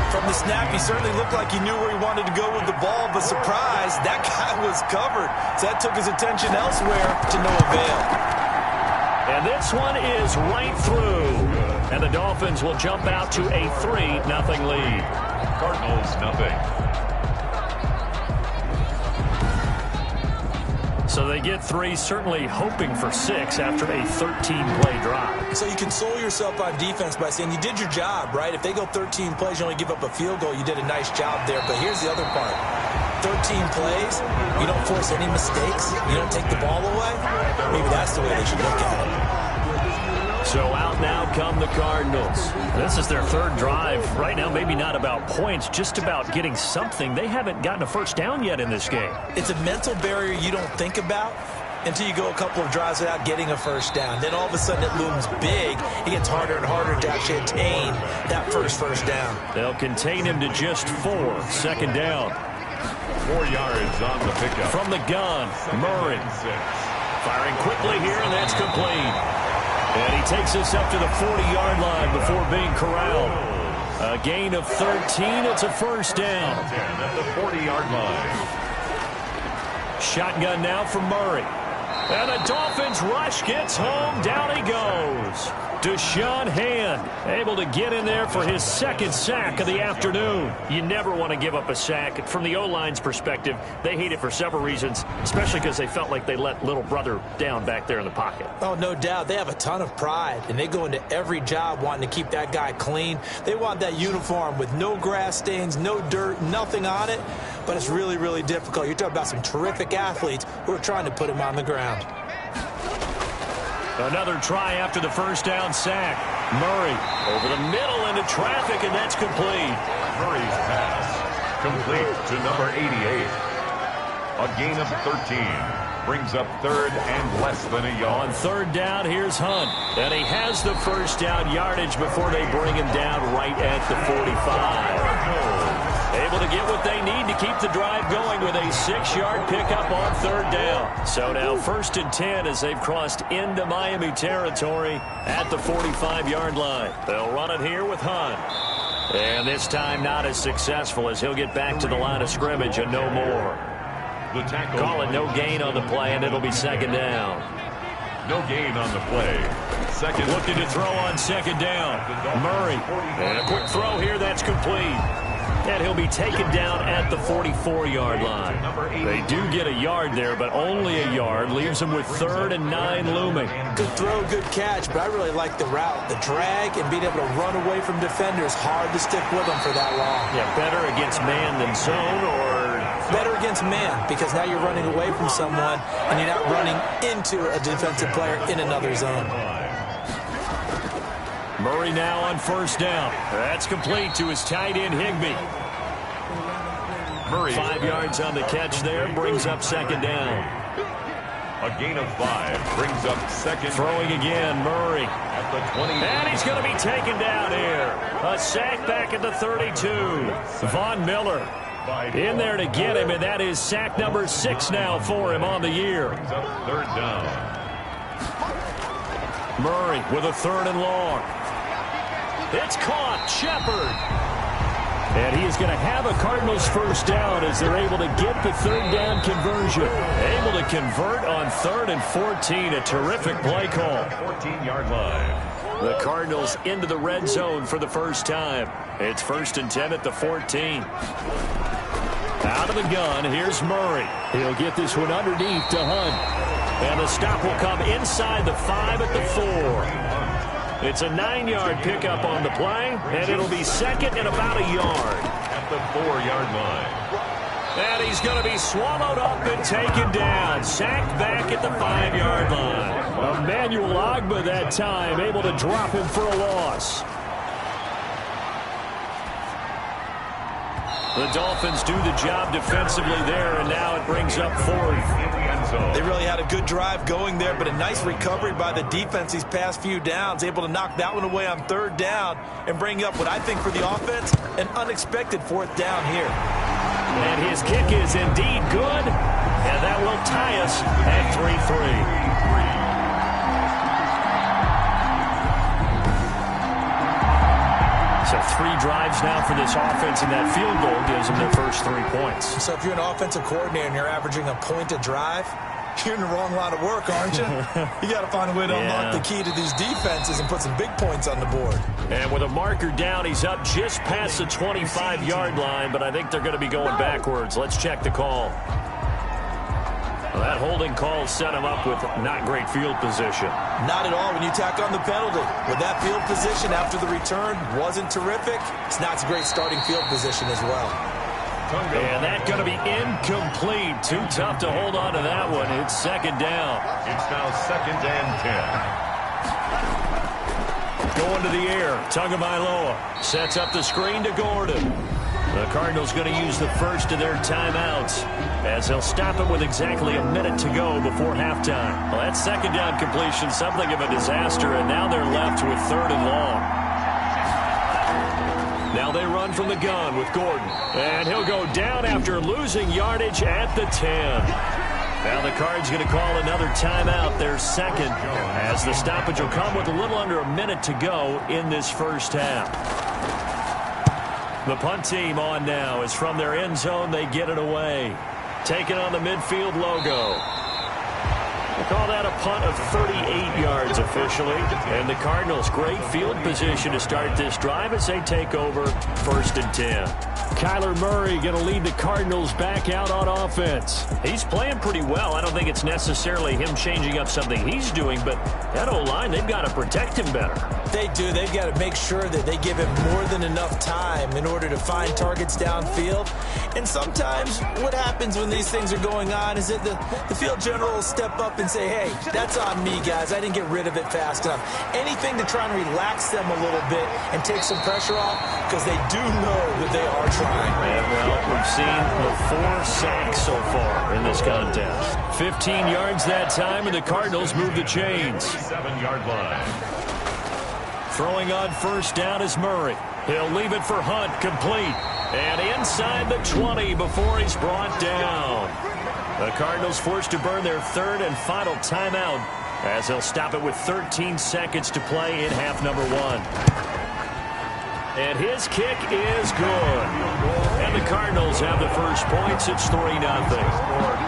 [SPEAKER 3] From the snap, he certainly looked like he knew where he wanted to go with the ball, but surprise, that guy was covered. So that took his attention elsewhere to no avail.
[SPEAKER 5] And this one is right through. And the Dolphins will jump out to a 3-0 lead.
[SPEAKER 1] Cardinals, nothing.
[SPEAKER 5] So they get 3, certainly hoping for 6 after a 13-play drive.
[SPEAKER 3] So you console yourself on defense by saying you did your job, right? If they go 13 plays, you only give up a field goal, you did a nice job there. But here's the other part. 13 plays, you don't force any mistakes, you don't take the ball away. Maybe that's the way they should look at it.
[SPEAKER 5] So out now come the Cardinals. This is their 3rd drive. Right now, maybe not about points, just about getting something. They haven't gotten a first down yet in this game.
[SPEAKER 3] It's a mental barrier you don't think about until you go a couple of drives without getting a first down. Then all of a sudden it looms big. It gets harder and harder to actually attain that first down.
[SPEAKER 5] They'll contain him to just 4. Second down.
[SPEAKER 1] 4 yards on the pickup.
[SPEAKER 5] From the gun, Murray. Firing quickly here, and that's complete. And he takes us up to the 40-yard line before being corralled. A gain of 13. It's a first down.
[SPEAKER 1] At the 40-yard line.
[SPEAKER 5] Shotgun now from Murray. And the Dolphins rush gets home. Down he goes. Deshaun Hand able to get in there for his 2nd sack of the afternoon. You never want to give up a sack. From the O-line's perspective, they hate it for several reasons, especially because they felt like they let little brother down back there in the pocket.
[SPEAKER 3] Oh, no doubt. They have a ton of pride, and they go into every job wanting to keep that guy clean. They want that uniform with no grass stains, no dirt, nothing on it, but it's really, really difficult. You're talking about some terrific athletes who are trying to put him on the ground.
[SPEAKER 5] Another try after the first down sack. Murray over the middle into traffic, and that's complete.
[SPEAKER 1] Murray's pass complete to number 88. A gain of 13 brings up 3rd and less than a yard.
[SPEAKER 5] On 3rd down, here's Hunt. And he has the first down yardage before they bring him down right at the 45. Able to get what they need to keep the drive going with a 6-yard pickup on 3rd down. So now 1st and 10 as they've crossed into Miami territory at the 45-yard line. They'll run it here with Hunt. And this time not as successful as he'll get back to the line of scrimmage and no more.
[SPEAKER 1] The tackle.
[SPEAKER 5] Call it no gain on the play, and it'll be 2nd down.
[SPEAKER 1] No gain on the play. Second.
[SPEAKER 5] Looking to throw on 2nd down. Murray. And a quick throw here. That's complete. And he'll be taken down at the 44-yard line. They do get a yard there, but only a yard. Leaves them with 3rd and 9 looming.
[SPEAKER 3] Good throw, good catch, but I really like the route. The drag and being able to run away from defenders. Hard to stick with them for that long.
[SPEAKER 5] Yeah, better against man than zone, or
[SPEAKER 3] better against man, because now you're running away from someone and you're not running into a defensive player in another zone.
[SPEAKER 5] Murray now on 1st down. That's complete to his tight end, Higbee.
[SPEAKER 1] Murray.
[SPEAKER 5] 5 yards on the catch there, brings up 2nd down.
[SPEAKER 1] A gain of 5 brings up 2nd.
[SPEAKER 5] Throwing again, Murray.
[SPEAKER 1] At the 20.
[SPEAKER 5] And he's going to be taken down here. A sack back at the 32. Von Miller in there to get him, and that is sack number 6 now for him on the year.
[SPEAKER 1] Brings up 3rd down.
[SPEAKER 5] Murray with a 3rd and long. It's caught. Shepard. And he is going to have a Cardinals first down as they're able to get the 3rd down conversion. Able to convert on 3rd and 14. A terrific play call.
[SPEAKER 1] 14-yard line.
[SPEAKER 5] The Cardinals into the red zone for the first time. It's 1st and 10 at the 14. Out of the gun, here's Murray. He'll get this one underneath to Hunt. And the stop will come inside the 5 at the 4. It's a 9-yard pickup on the play, and it'll be 2nd and about a yard.
[SPEAKER 1] At the 4-yard line.
[SPEAKER 5] And he's going to be swallowed up and taken down. Sacked back at the 5-yard line. Emmanuel Ogbah that time able to drop him for a loss. The Dolphins do the job defensively there, and now it brings up 4th.
[SPEAKER 3] They really had a good drive going there, but a nice recovery by the defense these past few downs, able to knock that one away on 3rd down and bring up what I think for the offense, an unexpected 4th down here.
[SPEAKER 5] And his kick is indeed good, and that will tie us at 3-3. So 3 drives now for this offense, and that field goal gives them their first 3 points.
[SPEAKER 3] So if you're an offensive coordinator and you're averaging a point a drive, you're in the wrong line of work, aren't you? You got to find a way to unlock the key to these defenses and put some big points on the board.
[SPEAKER 5] And with a marker down, he's up just past the 25-yard line, but I think they're going to be going backwards. Let's check the call. Well, that holding call set him up with not great field position.
[SPEAKER 3] Not at all when you tack on the penalty. With that field position after the return wasn't terrific, it's not a great starting field position as well.
[SPEAKER 5] And that's going to be incomplete. Too tough to hold on to that one. It's 2nd down.
[SPEAKER 1] It's now 2nd and 10.
[SPEAKER 5] Going to the air. Tagovailoa sets up the screen to Gordon. The Cardinals going to use the first of their timeouts as they'll stop it with exactly a minute to go before halftime. Well, that 2nd down completion, something of a disaster, and now they're left with 3rd and long. Now they run from the gun with Gordon, and he'll go down after losing yardage at the 10. Now the Cards going to call another timeout, their 2nd, as the stoppage will come with a little under a minute to go in this first half. The punt team on now is from their end zone. They get it away. Taking on the midfield logo. They call that a punt of 38 yards officially. And the Cardinals, great field position to start this drive as they take over 1st and 10. Kyler Murray going to lead the Cardinals back out on offense. He's playing pretty well. I don't think it's necessarily him changing up something he's doing, but that O-line, they've got to protect him better.
[SPEAKER 3] They do. They've got to make sure that they give him more than enough time in order to find targets downfield. And sometimes what happens when these things are going on is that the field general will step up and say, hey, that's on me, guys. I didn't get rid of it fast enough. Anything to try and relax them a little bit and take some pressure off, because they do know that they are trying.
[SPEAKER 5] And, well, we've seen the 4 sacks so far in this contest. 15 yards that time, and the Cardinals move the chains.
[SPEAKER 1] 7-yard line.
[SPEAKER 5] Throwing on 1st down is Murray. He'll leave it for Hunt, complete. And inside the 20 before he's brought down. The Cardinals forced to burn their 3rd and final timeout as they'll stop it with 13 seconds to play in half number 1. And his kick is good. And the Cardinals have the first points. It's 3-0.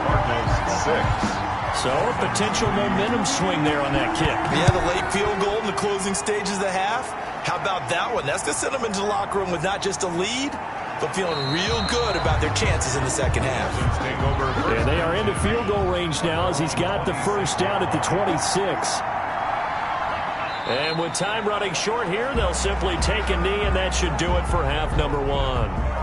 [SPEAKER 1] Cardinals 6.
[SPEAKER 5] So a potential momentum swing there on that kick.
[SPEAKER 3] Yeah, the late field goal in the closing stages of the half. How about that one? That's going to send them into the locker room with not just a lead, but feeling real good about their chances in the second half.
[SPEAKER 5] And they are into field goal range now as he's got the first down at the 26. And with time running short here, they'll simply take a knee, and that should do it for half number 1.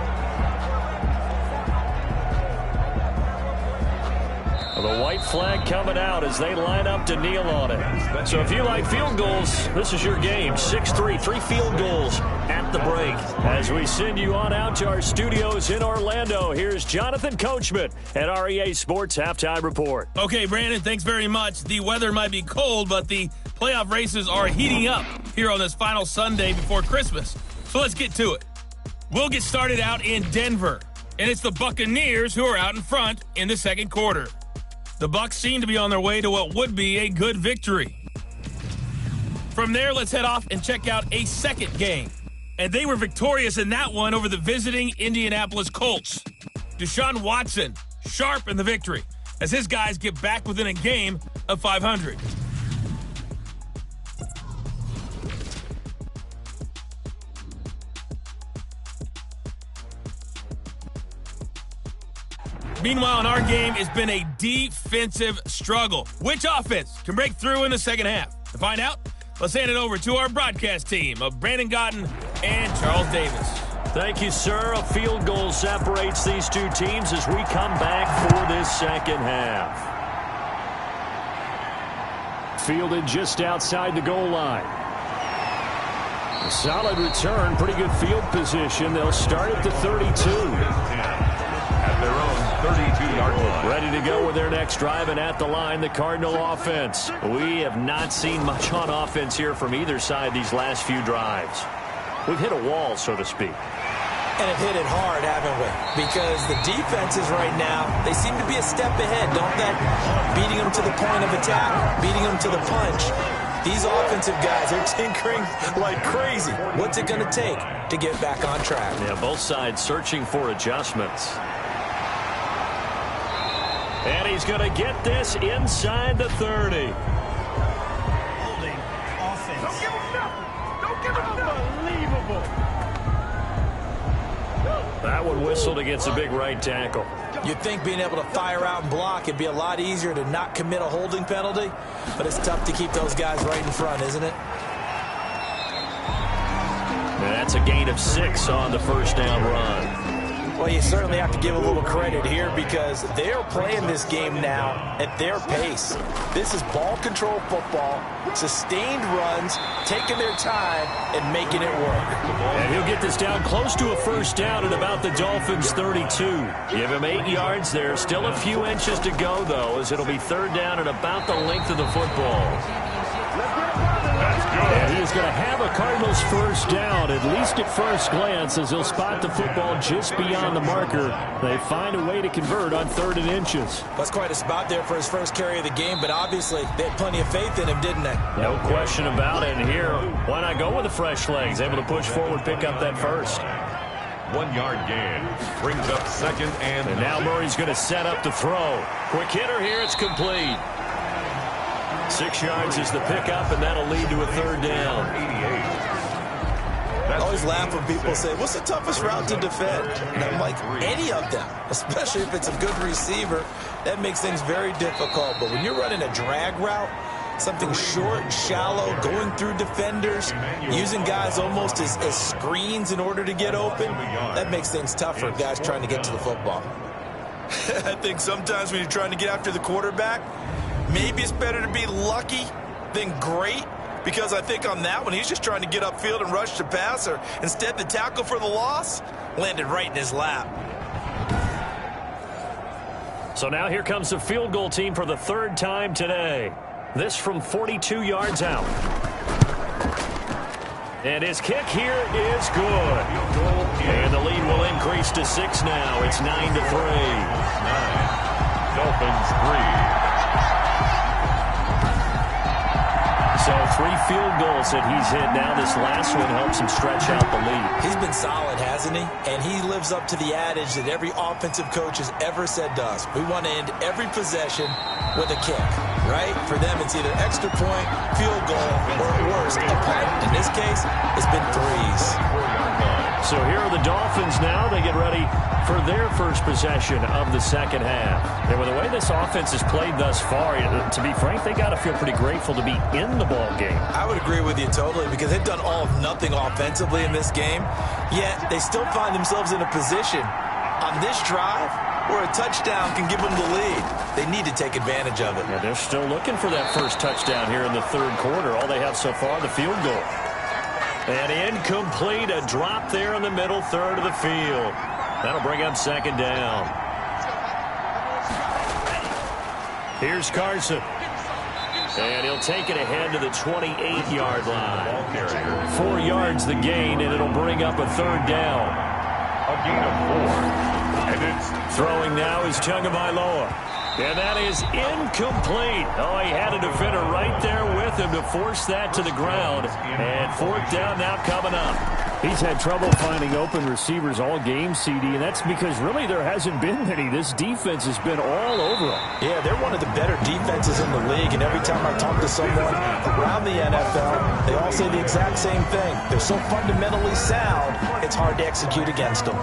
[SPEAKER 5] The white flag coming out as they line up to kneel on it. So if you like field goals, this is your game. 6-3, 3 field goals at the break. As we send you on out to our studios in Orlando, here's Jonathan Coachman at REA Sports Halftime Report.
[SPEAKER 4] Okay, Brandon, thanks very much. The weather might be cold, but the playoff races are heating up here on this final Sunday before Christmas. So let's get to it. We'll get started out in Denver, and it's the Buccaneers who are out in front in the second quarter. The Bucs seem to be on their way to what would be a good victory. From there, let's head off and check out a second game. And they were victorious in that one over the visiting Indianapolis Colts. Deshaun Watson, sharp in the victory, as his guys get back within a game of 500. Meanwhile, in our game, it's been a defensive struggle. Which offense can break through in the second half? To find out, let's hand it over to our broadcast team of Brandon Gotten and Charles Davis.
[SPEAKER 5] Thank you, sir. A field goal separates these two teams as we come back for this second half. Fielded just outside the goal line. A solid return, pretty good field position. They'll start at the 32.
[SPEAKER 1] At their own 32-yard line.
[SPEAKER 5] Ready to go with their next drive, and at the line, the Cardinal offense. We have not seen much on offense here from either side these last few drives. We've hit a wall, so to speak.
[SPEAKER 3] And have hit it hard, haven't we? Because the defenses right now, they seem to be a step ahead, don't they? Beating them to the point of attack, beating them to the punch. These offensive guys are tinkering like crazy. What's it going to take to get back on track?
[SPEAKER 5] Yeah, both sides searching for adjustments. And he's going to get this inside the 30.
[SPEAKER 17] Holding offense.
[SPEAKER 6] Don't give him nothing. Don't give him nothing. Unbelievable.
[SPEAKER 5] That one whistled against a big right tackle.
[SPEAKER 3] You'd think being able to fire out and block it'd be a lot easier to not commit a holding penalty, but it's tough to keep those guys right in front, isn't it?
[SPEAKER 5] That's a gain of 6 on the first down run.
[SPEAKER 3] Well, you certainly have to give a little credit here because they're playing this game now at their pace. This is ball control football, sustained runs, taking their time and making it work.
[SPEAKER 5] And he'll get this down close to a first down at about the Dolphins' 32. Give him 8 yards there. Still a few inches to go, though, as it'll be third down at about the length of the football. And he is going to have a Cardinals first down, at least at first glance, as he'll spot the football just beyond the marker. They find a way to convert on 3rd and inches.
[SPEAKER 3] That's quite a spot there for his first carry of the game, but obviously they had plenty of faith in him, didn't they?
[SPEAKER 5] No question about it. And here, why not go with the fresh legs? Able to push forward, pick up that first.
[SPEAKER 1] 1-yard gain brings up 2nd and
[SPEAKER 5] now Murray's going to set up to throw. Quick hitter here, it's complete. 6 yards is the pickup, and that'll lead to a 3rd down.
[SPEAKER 3] I always laugh when people say, what's the toughest route to defend? And I'm like, any of them, especially if it's a good receiver. That makes things very difficult. But when you're running a drag route, something short, shallow, going through defenders, using guys almost as screens in order to get open, that makes things tougher for guys trying to get to the football. I think sometimes when you're trying to get after the quarterback, maybe it's better to be lucky than great, because I think on that one, he's just trying to get upfield and rush the passer. Instead, the tackle for the loss landed right in his lap.
[SPEAKER 5] So now here comes the field goal team for the 3rd time today. This from 42 yards out. And his kick here is good. And the lead will increase to 6 now. It's 9-3.
[SPEAKER 1] Dolphins 3.
[SPEAKER 5] So 3 field goals that he's hit now. This last one helps him stretch out the lead.
[SPEAKER 3] He's been solid, hasn't he? And he lives up to the adage that every offensive coach has ever said to us. We want to end every possession with a kick, right? For them, it's either extra point, field goal, or at worst, a punt. In this case, it's been 3s.
[SPEAKER 5] So here are the Dolphins now. They get ready for their first possession of the second half. And with the way this offense has played thus far, to be frank, they got to feel pretty grateful to be in the ball game.
[SPEAKER 3] I would agree with you totally, because they've done all of nothing offensively in this game, yet they still find themselves in a position on this drive where a touchdown can give them the lead. They need to take advantage of it.
[SPEAKER 5] Yeah, they're still looking for that first touchdown here in the 3rd quarter. All they have so far, the field goal. And incomplete, a drop there in the middle 3rd of the field. That'll bring up 2nd down. Here's Carson. And he'll take it ahead to the 28-yard line. 4 yards the gain, and it'll bring up a 3rd down.
[SPEAKER 1] A gain of 4. And it's
[SPEAKER 5] throwing now is Tagovailoa. And that is incomplete. Oh, he had a defender right there with him to force that to the ground. And 4th down now coming up. He's had trouble finding open receivers all game, CD, and that's because really there hasn't been many. This defense has been all over them.
[SPEAKER 3] Yeah, they're one of the better defenses in the league, and every time I talk to someone around the NFL, they all say the exact same thing. They're so fundamentally sound, it's hard to execute against them.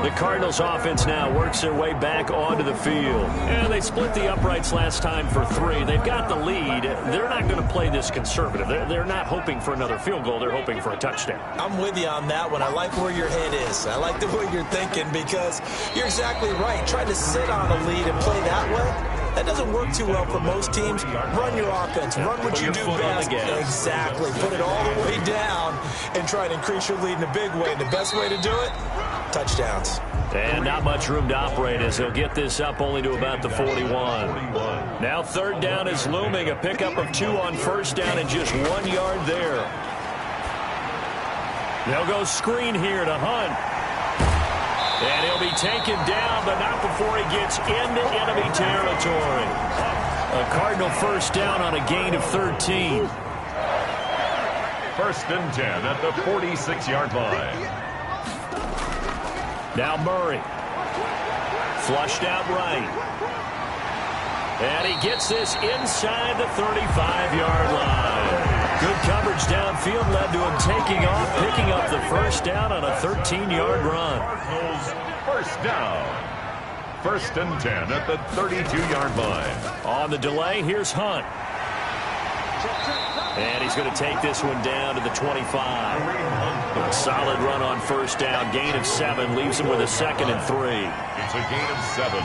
[SPEAKER 5] The Cardinals offense now works their way back onto the field. And they split the uprights last time for 3. They've got the lead. They're not going to play this conservative. They're not hoping for another field goal. They're hoping for a touchdown.
[SPEAKER 3] I'm with you on on that one. I like where your head is. I like the way you're thinking because you're exactly right. Trying to sit on a lead and play that way, that doesn't work too well for most teams. Run your offense. Run what you do best. Exactly. Put it all the way down and try to increase your lead in a big way. And the best way to do it, touchdowns.
[SPEAKER 5] And not much room to operate as he'll get this up only to about the 41. Now third down is looming. A pickup of 2 on first down and just 1 yard there. They'll go screen here to Hunt. And he'll be taken down, but not before he gets into enemy territory. A Cardinal first down on a gain of 13.
[SPEAKER 1] First and 10 at the 46-yard line.
[SPEAKER 5] Now Murray. Flushed out right. And he gets this inside the 35-yard line. Good coverage downfield led to him taking off, picking up the first down on a 13-yard run.
[SPEAKER 1] Cardinals first down. First and 10 at the 32-yard line.
[SPEAKER 5] On the delay, here's Hunt. And he's going to take this one down to the 25. A solid run on first down. Gain of 7 leaves him with a 2nd and 3.
[SPEAKER 1] It's a gain of 7.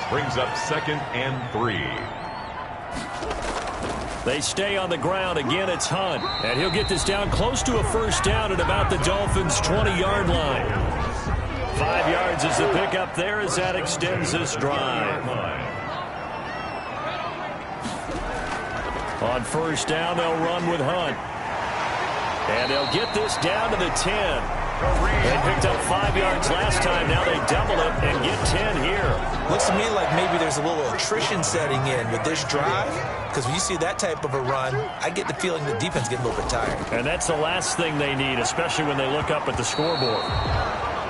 [SPEAKER 1] Brings up 2nd and 3.
[SPEAKER 5] They stay on the ground. Again, it's Hunt. And he'll get this down close to a first down at about the Dolphins' 20-yard line. 5 yards is the pickup there as that extends this drive. On first down, they'll run with Hunt. And they'll get this down to the 10. They picked up 5 yards last time. Now they double it and get 10 here.
[SPEAKER 3] Looks to me like maybe there's a little attrition setting in with this drive. Because when you see that type of a run, I get the feeling the defense getting a little bit tired.
[SPEAKER 5] And that's the last thing they need, especially when they look up at the scoreboard.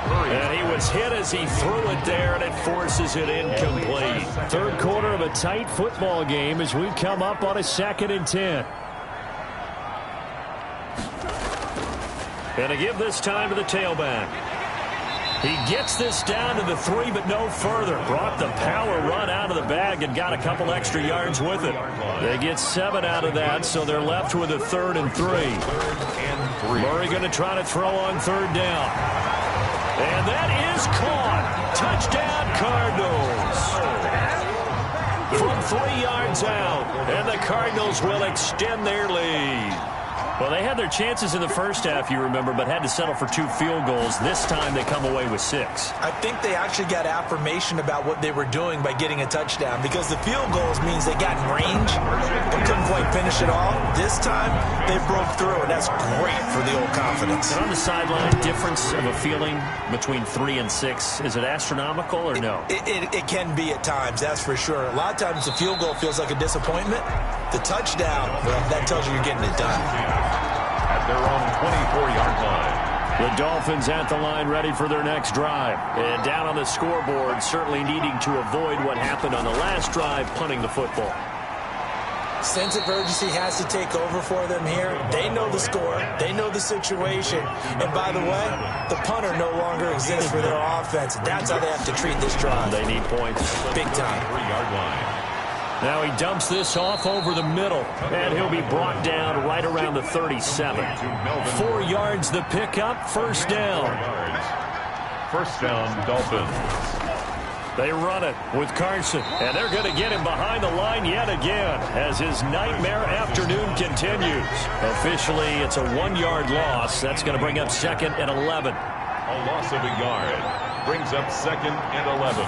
[SPEAKER 5] And he was hit as he threw it there, and it forces it incomplete. Third quarter of a tight football game as we come up on a 2nd and 10. And to give this time to the tailback. He gets this down to the 3, but no further. Brought the power run out of the bag and got a couple extra yards with it. They get 7 out of that, so they're left with a 3rd and 3. Murray going to try to throw on 3rd down. And that is caught. Touchdown, Cardinals. From 3 yards out, and the Cardinals will extend their lead. Well, they had their chances in the first half, you remember, but had to settle for 2 field goals. This time they come away with 6.
[SPEAKER 3] I think they actually got affirmation about what they were doing by getting a touchdown because the field goals means they got in range but couldn't quite finish it all. This time they broke through, and that's great for the old confidence.
[SPEAKER 5] And on the sideline, difference of a feeling between 3 and 6, is it astronomical or no?
[SPEAKER 3] It can be at times, that's for sure. A lot of times the field goal feels like a disappointment. The touchdown, well, that tells you you're getting it done.
[SPEAKER 1] At their own 24-yard line.
[SPEAKER 5] The Dolphins at the line ready for their next drive. And down on the scoreboard, certainly needing to avoid what happened on the last drive, punting the football.
[SPEAKER 3] Sense of urgency has to take over for them here. They know the score. They know the situation. And by the way, the punter no longer exists for their offense. That's how they have to treat this drive.
[SPEAKER 5] They need points.
[SPEAKER 3] Big time.
[SPEAKER 1] 3-yard line.
[SPEAKER 5] Now he dumps this off over the middle, and he'll be brought down right around the 37. 4 yards the pickup, first down.
[SPEAKER 1] First down, Dolphins.
[SPEAKER 5] They run it with Carson, and they're going to get him behind the line yet again as his nightmare afternoon continues. Officially, it's a 1-yard loss. That's going to bring up 2nd and 11.
[SPEAKER 1] A loss of a yard brings up 2nd and 11.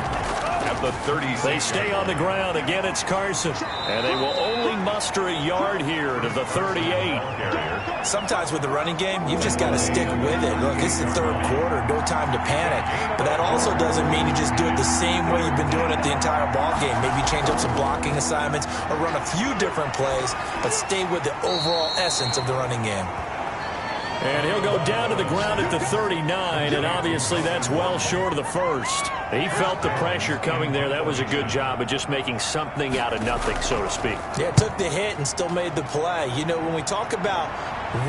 [SPEAKER 1] At the 36.
[SPEAKER 5] They stay on the ground. Again, it's Carson. And they will only muster a yard here to the 38.
[SPEAKER 3] Sometimes with the running game, you've just got to stick with it. Look, it's the third quarter. No time to panic. But that also doesn't mean you just do it the same way you've been doing it the entire ball game. Maybe change up some blocking assignments or run a few different plays, but stay with the overall essence of the running game.
[SPEAKER 5] And he'll go down to the ground at the 39, and obviously that's well short of the first. He felt the pressure coming there. That was a good job of just making something out of nothing, so to speak.
[SPEAKER 3] Yeah, took the hit and still made the play. You know, when we talk about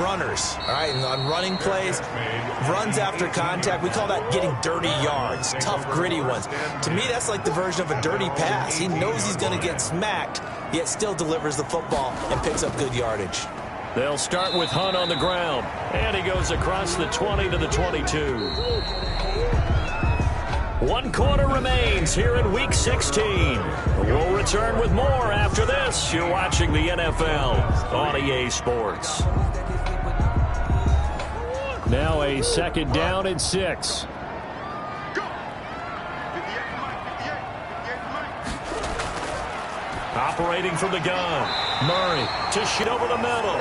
[SPEAKER 3] runners, all right, on running plays, runs after contact, we call that getting dirty yards, tough, gritty ones. To me, that's like the version of a dirty pass. He knows he's going to get smacked, yet still delivers the football and picks up good yardage.
[SPEAKER 5] They'll start with Hunt on the ground. And he goes across the 20 to the 22. 1 quarter remains here in Week 16. We'll return with more after this. You're watching the NFL on EA Sports. Now a second down and 6. Operating from the gun. Murray to shoot over the middle.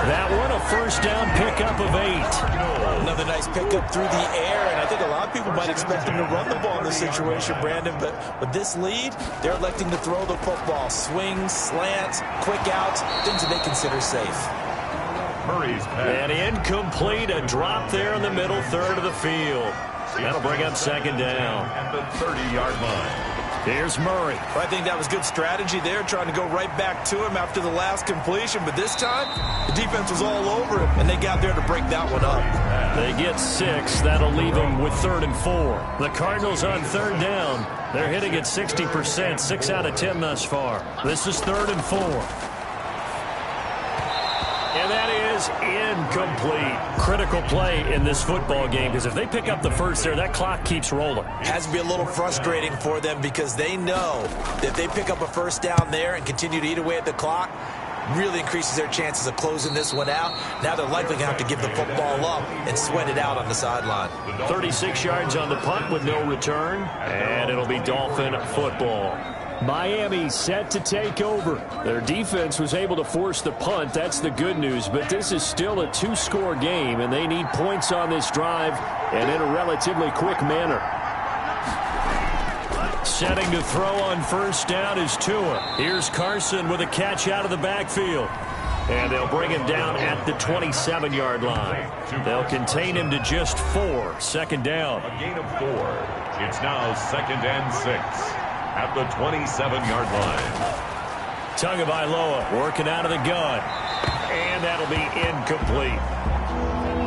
[SPEAKER 5] That one a first down pickup of 8.
[SPEAKER 3] Another nice pickup through the air, and I think a lot of people might expect him to run the ball in this situation, Brandon, but with this lead, they're electing to throw the football. Swings, slants, quick outs, things that they consider safe.
[SPEAKER 1] Murray's pass.
[SPEAKER 5] And incomplete, a drop there in the middle third of the field. That'll bring up second down.
[SPEAKER 1] At the 30-yard line.
[SPEAKER 5] Here's Murray.
[SPEAKER 3] I think that was good strategy there, trying to go right back to him after the last completion. But this time, the defense was all over him, and they got there to break that one up.
[SPEAKER 5] They get 6. That'll leave them with 3rd and 4. The Cardinals on 3rd down. They're hitting at 60%, 6 out of 10 thus far. This is 3rd and 4. And that is incomplete. Critical play in this football game, because if they pick up the first there, that clock keeps rolling.
[SPEAKER 3] Has to be a little frustrating for them because they know that if they pick up a first down there and continue to eat away at the clock, really increases their chances of closing this one out. Now they're likely going to have to give the football up and sweat it out on the sideline.
[SPEAKER 5] 36 yards on the punt with no return, and it'll be Dolphin football. Miami set to take over. Their defense was able to force the punt. That's the good news, but this is still a 2-score game, and they need points on this drive and in a relatively quick manner. Setting to throw on first down is Tua. Here's Carson with a catch out of the backfield. And they'll bring him down at the 27-yard line. They'll contain him to just 4. Second down.
[SPEAKER 1] A gain of 4. It's now 2nd and 6. At the 27-yard line.
[SPEAKER 5] Tagovailoa working out of the gun. And that'll be incomplete.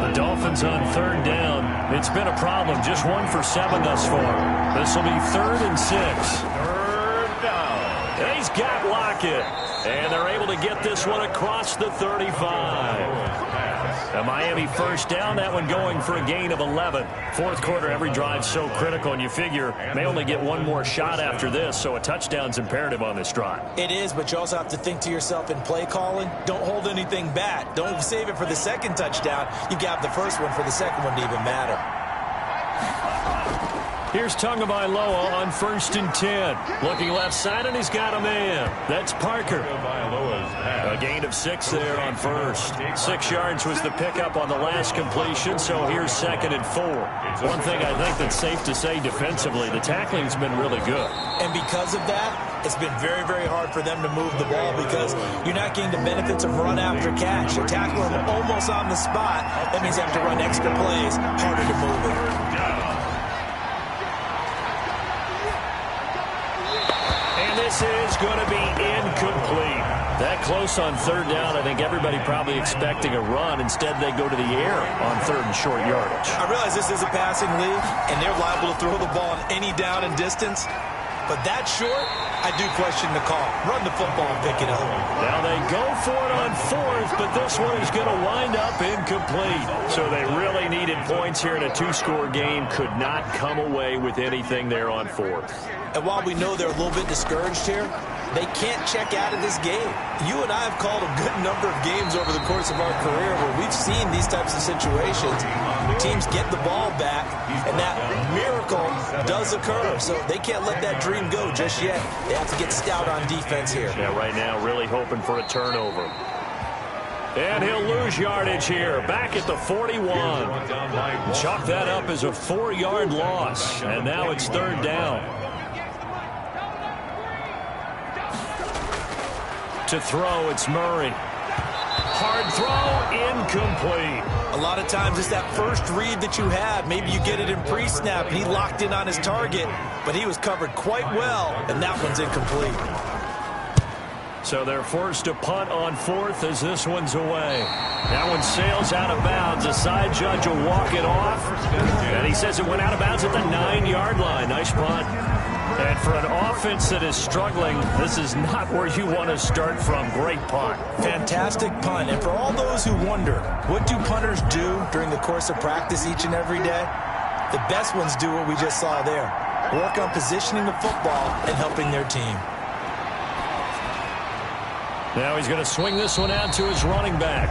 [SPEAKER 5] The Dolphins on 3rd down. It's been a problem. Just 1 for 7 thus far. This will be 3rd and 6.
[SPEAKER 1] 3rd down.
[SPEAKER 5] He's got Lockett. And they're able to get this one across the 35. A Miami first down, that one going for a gain of 11. Fourth quarter, every drive's so critical, and you figure may only get one more shot after this, so a touchdown's imperative on this drive.
[SPEAKER 3] It is, but you also have to think to yourself in play calling, don't hold anything back. Don't save it for the second touchdown. You got the first one for the second one to even matter.
[SPEAKER 5] Here's Tagovailoa on 1st and 10. Looking left side, and he's got a man. That's Parker. A gain of 6 there on first. 6 yards was the pickup on the last completion, so here's 2nd and 4. One thing I think that's safe to say defensively, the tackling's been really good.
[SPEAKER 3] And because of that, it's been very, very hard for them to move the ball because you're not getting the benefits of run after catch. You tackle them almost on the spot. That means you have to run extra plays, harder to move it.
[SPEAKER 5] This is going to be incomplete. That close on 3rd down, I think everybody probably expecting a run. Instead, they go to the air on 3rd and short yardage.
[SPEAKER 3] I realize this is a passing league, and they're liable to throw the ball on any down and distance. But that short, I do question the call. Run the football and pick it up.
[SPEAKER 5] Now they go for it on 4th, but this one is going to wind up incomplete. So they really needed points here in a 2-score game. Could not come away with anything there on 4th.
[SPEAKER 3] And while we know they're a little bit discouraged here, they can't check out of this game. You and I have called a good number of games over the course of our career where we've seen these types of situations. Teams get the ball back, and that miracle does occur. So they can't let that dream go just yet. They have to get stout on defense here.
[SPEAKER 5] Yeah, right now really hoping for a turnover. And he'll lose yardage here. Back at the 41. Chalk that up as a 4-yard loss. And now it's 3rd down. To throw, it's Murray. Hard throw, incomplete.
[SPEAKER 3] A lot of times it's that first read that you have. Maybe you get it in pre-snap, and he locked in on his target, but he was covered quite well, and that one's incomplete.
[SPEAKER 5] So they're forced to punt on 4th as this one's away. That one sails out of bounds. The side judge will walk it off. And he says it went out of bounds at the 9-yard line. Nice punt. And for an offense that is struggling, this is not where you want to start from. Great punt.
[SPEAKER 3] Fantastic punt. And for all those who wonder, what do punters do during the course of practice each and every day? The best ones do what we just saw there. Work on positioning the football and helping their team.
[SPEAKER 5] Now he's going to swing this one out to his running back.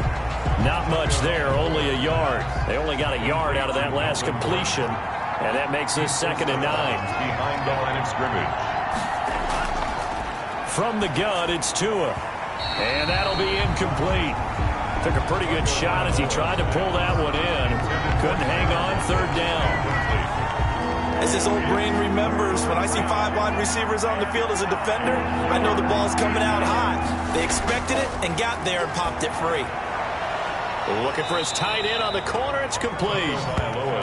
[SPEAKER 5] Not much there, only a yard. They only got a yard out of that last completion. And that makes this 2nd and 9.
[SPEAKER 1] Behind the line of scrimmage.
[SPEAKER 5] From the gun, it's Tua. And that'll be incomplete. Took a pretty good shot as he tried to pull that one in. Couldn't hang on, 3rd down.
[SPEAKER 3] As this old brain remembers, when I see 5 wide receivers on the field as a defender, I know the ball's coming out hot. They expected it and got there and popped it free.
[SPEAKER 5] Looking for his tight end on the corner. It's complete.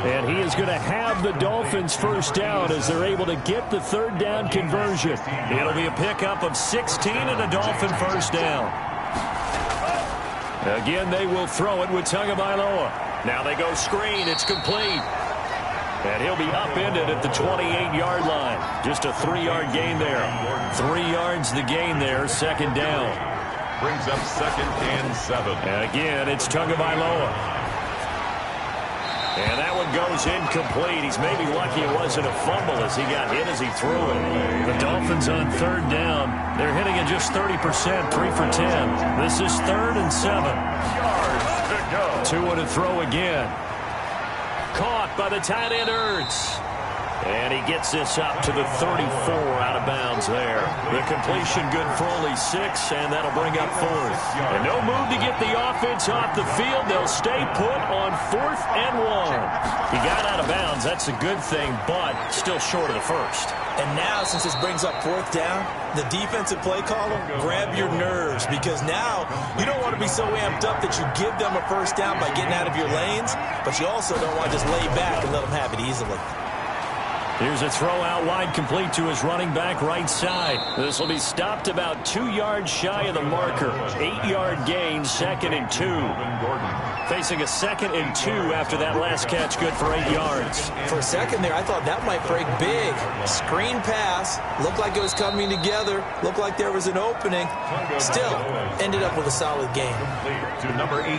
[SPEAKER 5] And he is going to have the Dolphins first down as they're able to get the 3rd down conversion. It'll be a pickup of 16 and a Dolphin first down. Again, they will throw it with Tagovailoa. Now they go screen. It's complete. And he'll be upended at the 28-yard line. Just a 3-yard gain there. 3 yards the gain there, 2nd down.
[SPEAKER 1] Brings up 2nd and 7.
[SPEAKER 5] And again, it's Tagovailoa. And that one goes incomplete. He's maybe lucky it wasn't a fumble as he got hit as he threw it. The Dolphins on 3rd down. They're hitting at just 30%, 3 for 10. This is 3rd and 7.
[SPEAKER 1] Yards to go.
[SPEAKER 5] 2 to throw again. Caught by the tight end, Ertz. And he gets this up to the 34 out of bounds there. The completion good for only 6, and that'll bring up 4th. And no move to get the offense off the field. They'll stay put on 4th and 1. He got out of bounds. That's a good thing, but still short of the 1st.
[SPEAKER 3] And now, since this brings up 4th down, the defensive play caller, grab your nerves, because now you don't want to be so amped up that you give them a first down by getting out of your lanes, but you also don't want to just lay back and let them have it easily.
[SPEAKER 5] Here's a throw out wide, complete to his running back right side. This will be stopped about 2 yards shy of the marker. 8-yard gain, 2nd and 2. Facing a 2nd and 2 after that last catch, good for 8 yards.
[SPEAKER 3] For a second there, I thought that might break big. Screen pass, looked like it was coming together, looked like there was an opening. Still, ended up with a solid game.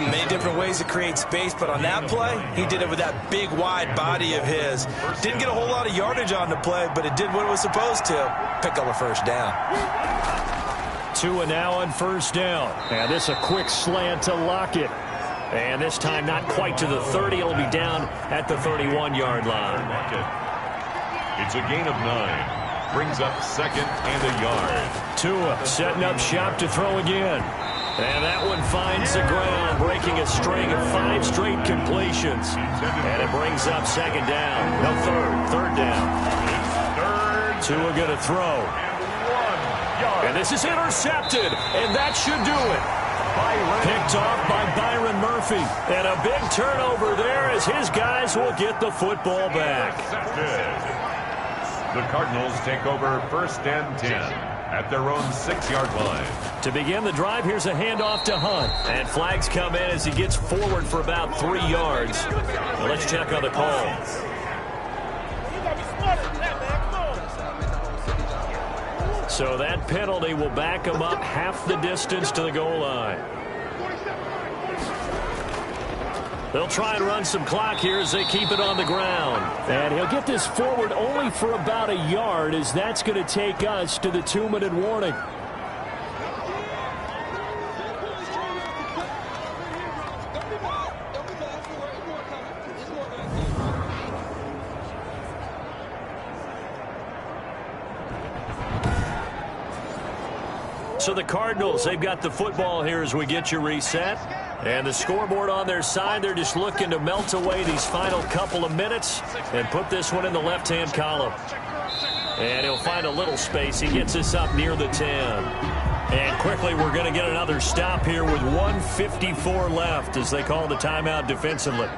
[SPEAKER 3] Many different ways to create space, but on that play, he did it with that big, wide body of his. Didn't get a whole lot of yardage on the play, but it did what it was supposed to. Pick up a first down.
[SPEAKER 5] Tua now on 1st down. And this a quick slant to Lockett. And this time not quite to the 30. It'll be down at the 31-yard line.
[SPEAKER 1] It's a gain of 9. Brings up 2nd and a yard.
[SPEAKER 5] Tua setting up shop to throw again. And that one finds the ground, breaking a string of 5 straight completions. And it brings up 2nd down. No, 3rd down. Tua going to throw. And this is intercepted, and that should do it. Picked off by Byron Murphy. And a big turnover there as his guys will get the football back.
[SPEAKER 1] The Cardinals take over 1st and 10 at their own 6-yard line.
[SPEAKER 5] To begin the drive, here's a handoff to Hunt. And flags come in as he gets forward for about 3 yards. Now let's check on the call. So that penalty will back him up half the distance to the goal line. They'll try and run some clock here as they keep it on the ground. And he'll get this forward only for about a yard, as that's going to take us to the 2-minute warning. So the Cardinals, they've got the football here as we get you reset. And the scoreboard on their side, they're just looking to melt away these final couple of minutes and put this one in the left-hand column. And he'll find a little space. He gets this up near the 10. And quickly, we're going to get another stop here with 1:54 left as they call the timeout defensively.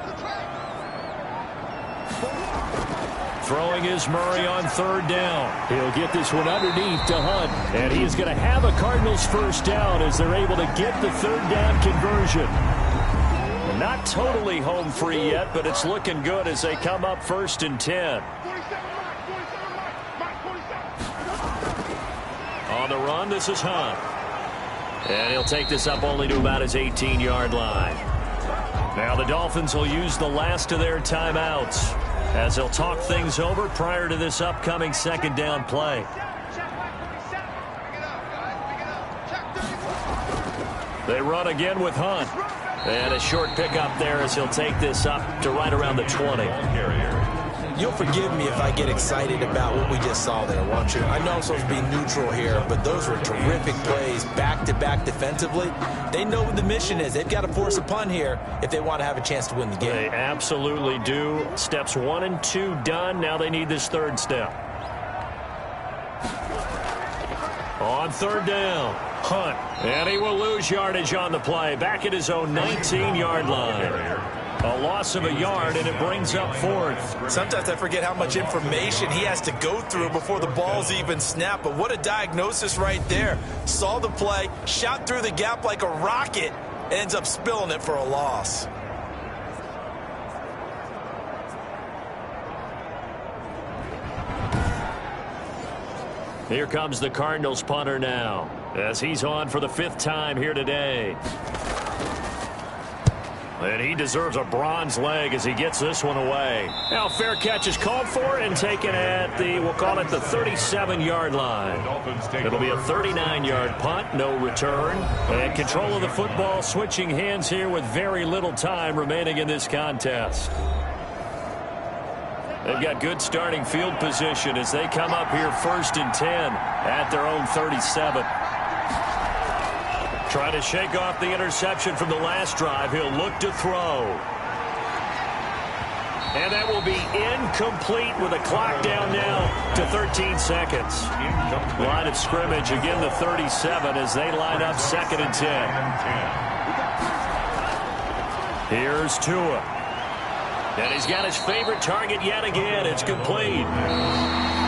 [SPEAKER 5] Throwing is Murray on 3rd down. He'll get this one underneath to Hunt. And he is going to have a Cardinals first down as they're able to get the 3rd down conversion. Not totally home free yet, but it's looking good as they come up 1st and 10. On the run, this is Hunt. And he'll take this up only to about his 18-yard line. Now the Dolphins will use the last of their timeouts as they'll talk things over prior to this upcoming second down play. They run again with Hunt. And a short pickup there as he'll take this up to right around the 20.
[SPEAKER 3] You'll forgive me if I get excited about what we just saw there, won't you? I know I'm supposed to be neutral here, but those were terrific plays back-to-back defensively. They know what the mission is. They've got to force a punt here if they want to have a chance to win the game.
[SPEAKER 5] They absolutely do. Steps 1 and 2 done. Now they need this third step. On third down, Hunt. And he will lose yardage on the play. Back at his own 19-yard line. A loss of a yard, and it brings up fourth.
[SPEAKER 3] Sometimes I forget how much information he has to go through before the ball's even snapped. But what a diagnosis right there. Saw the play, shot through the gap like a rocket, and ends up spilling it for a loss.
[SPEAKER 5] Here comes the Cardinals punter now, as he's on for the 5th time here today. And he deserves a bronze leg as he gets this one away. Now fair catch is called for and taken at the, we'll call it the 37-yard line. It'll be a 39-yard punt, no return. And control of the football switching hands here with very little time remaining in this contest. They've got good starting field position as they come up here 1st and 10 at their own 37. Trying to shake off the interception from the last drive. He'll look to throw. And that will be incomplete with a clock down now to 13 seconds. Line of scrimmage, again the 37 as they line up 2nd and 10. Here's Tua. And he's got his favorite target yet again. It's complete.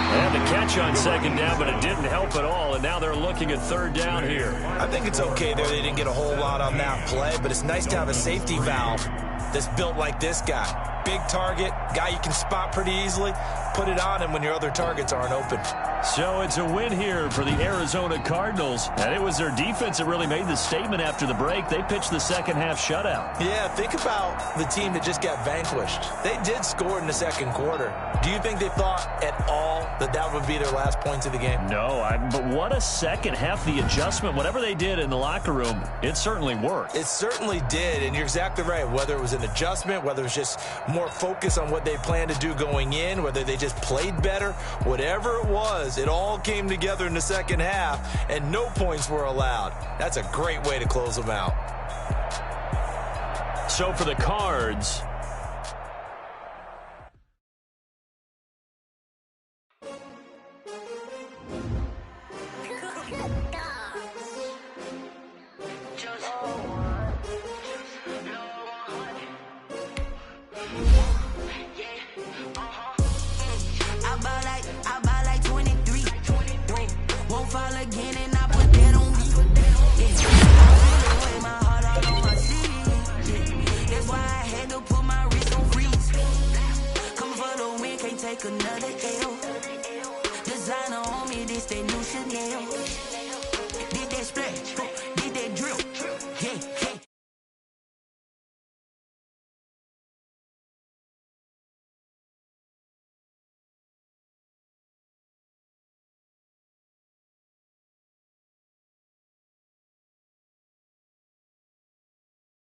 [SPEAKER 5] And the catch on 2nd down, but it didn't help at all. And now they're looking at 3rd down here.
[SPEAKER 3] I think it's okay there. They didn't get a whole lot on that play, but it's nice to have a safety valve that's built like this guy. Big target, guy you can spot pretty easily. Put it on him when your other targets aren't open.
[SPEAKER 5] So it's a win here for the Arizona Cardinals. And it was their defense that really made the statement after the break. They pitched the second-half shutout.
[SPEAKER 3] Yeah, think about the team that just got vanquished. They did score in the 2nd quarter. Do you think they thought at all that that would be their last points of the game?
[SPEAKER 5] No, but what a second half. The adjustment, whatever they did in the locker room, it certainly worked.
[SPEAKER 3] It certainly did, and you're exactly right. Whether it was an adjustment, whether it was just more focus on what they planned to do going in, whether they just played better, whatever it was, it all came together in the 2nd half, and no points were allowed. That's a great way to close them out.
[SPEAKER 5] So for the Cards,
[SPEAKER 8] another L. Designer on me, this that new Chanel. Did that splash, did that drip, yeah.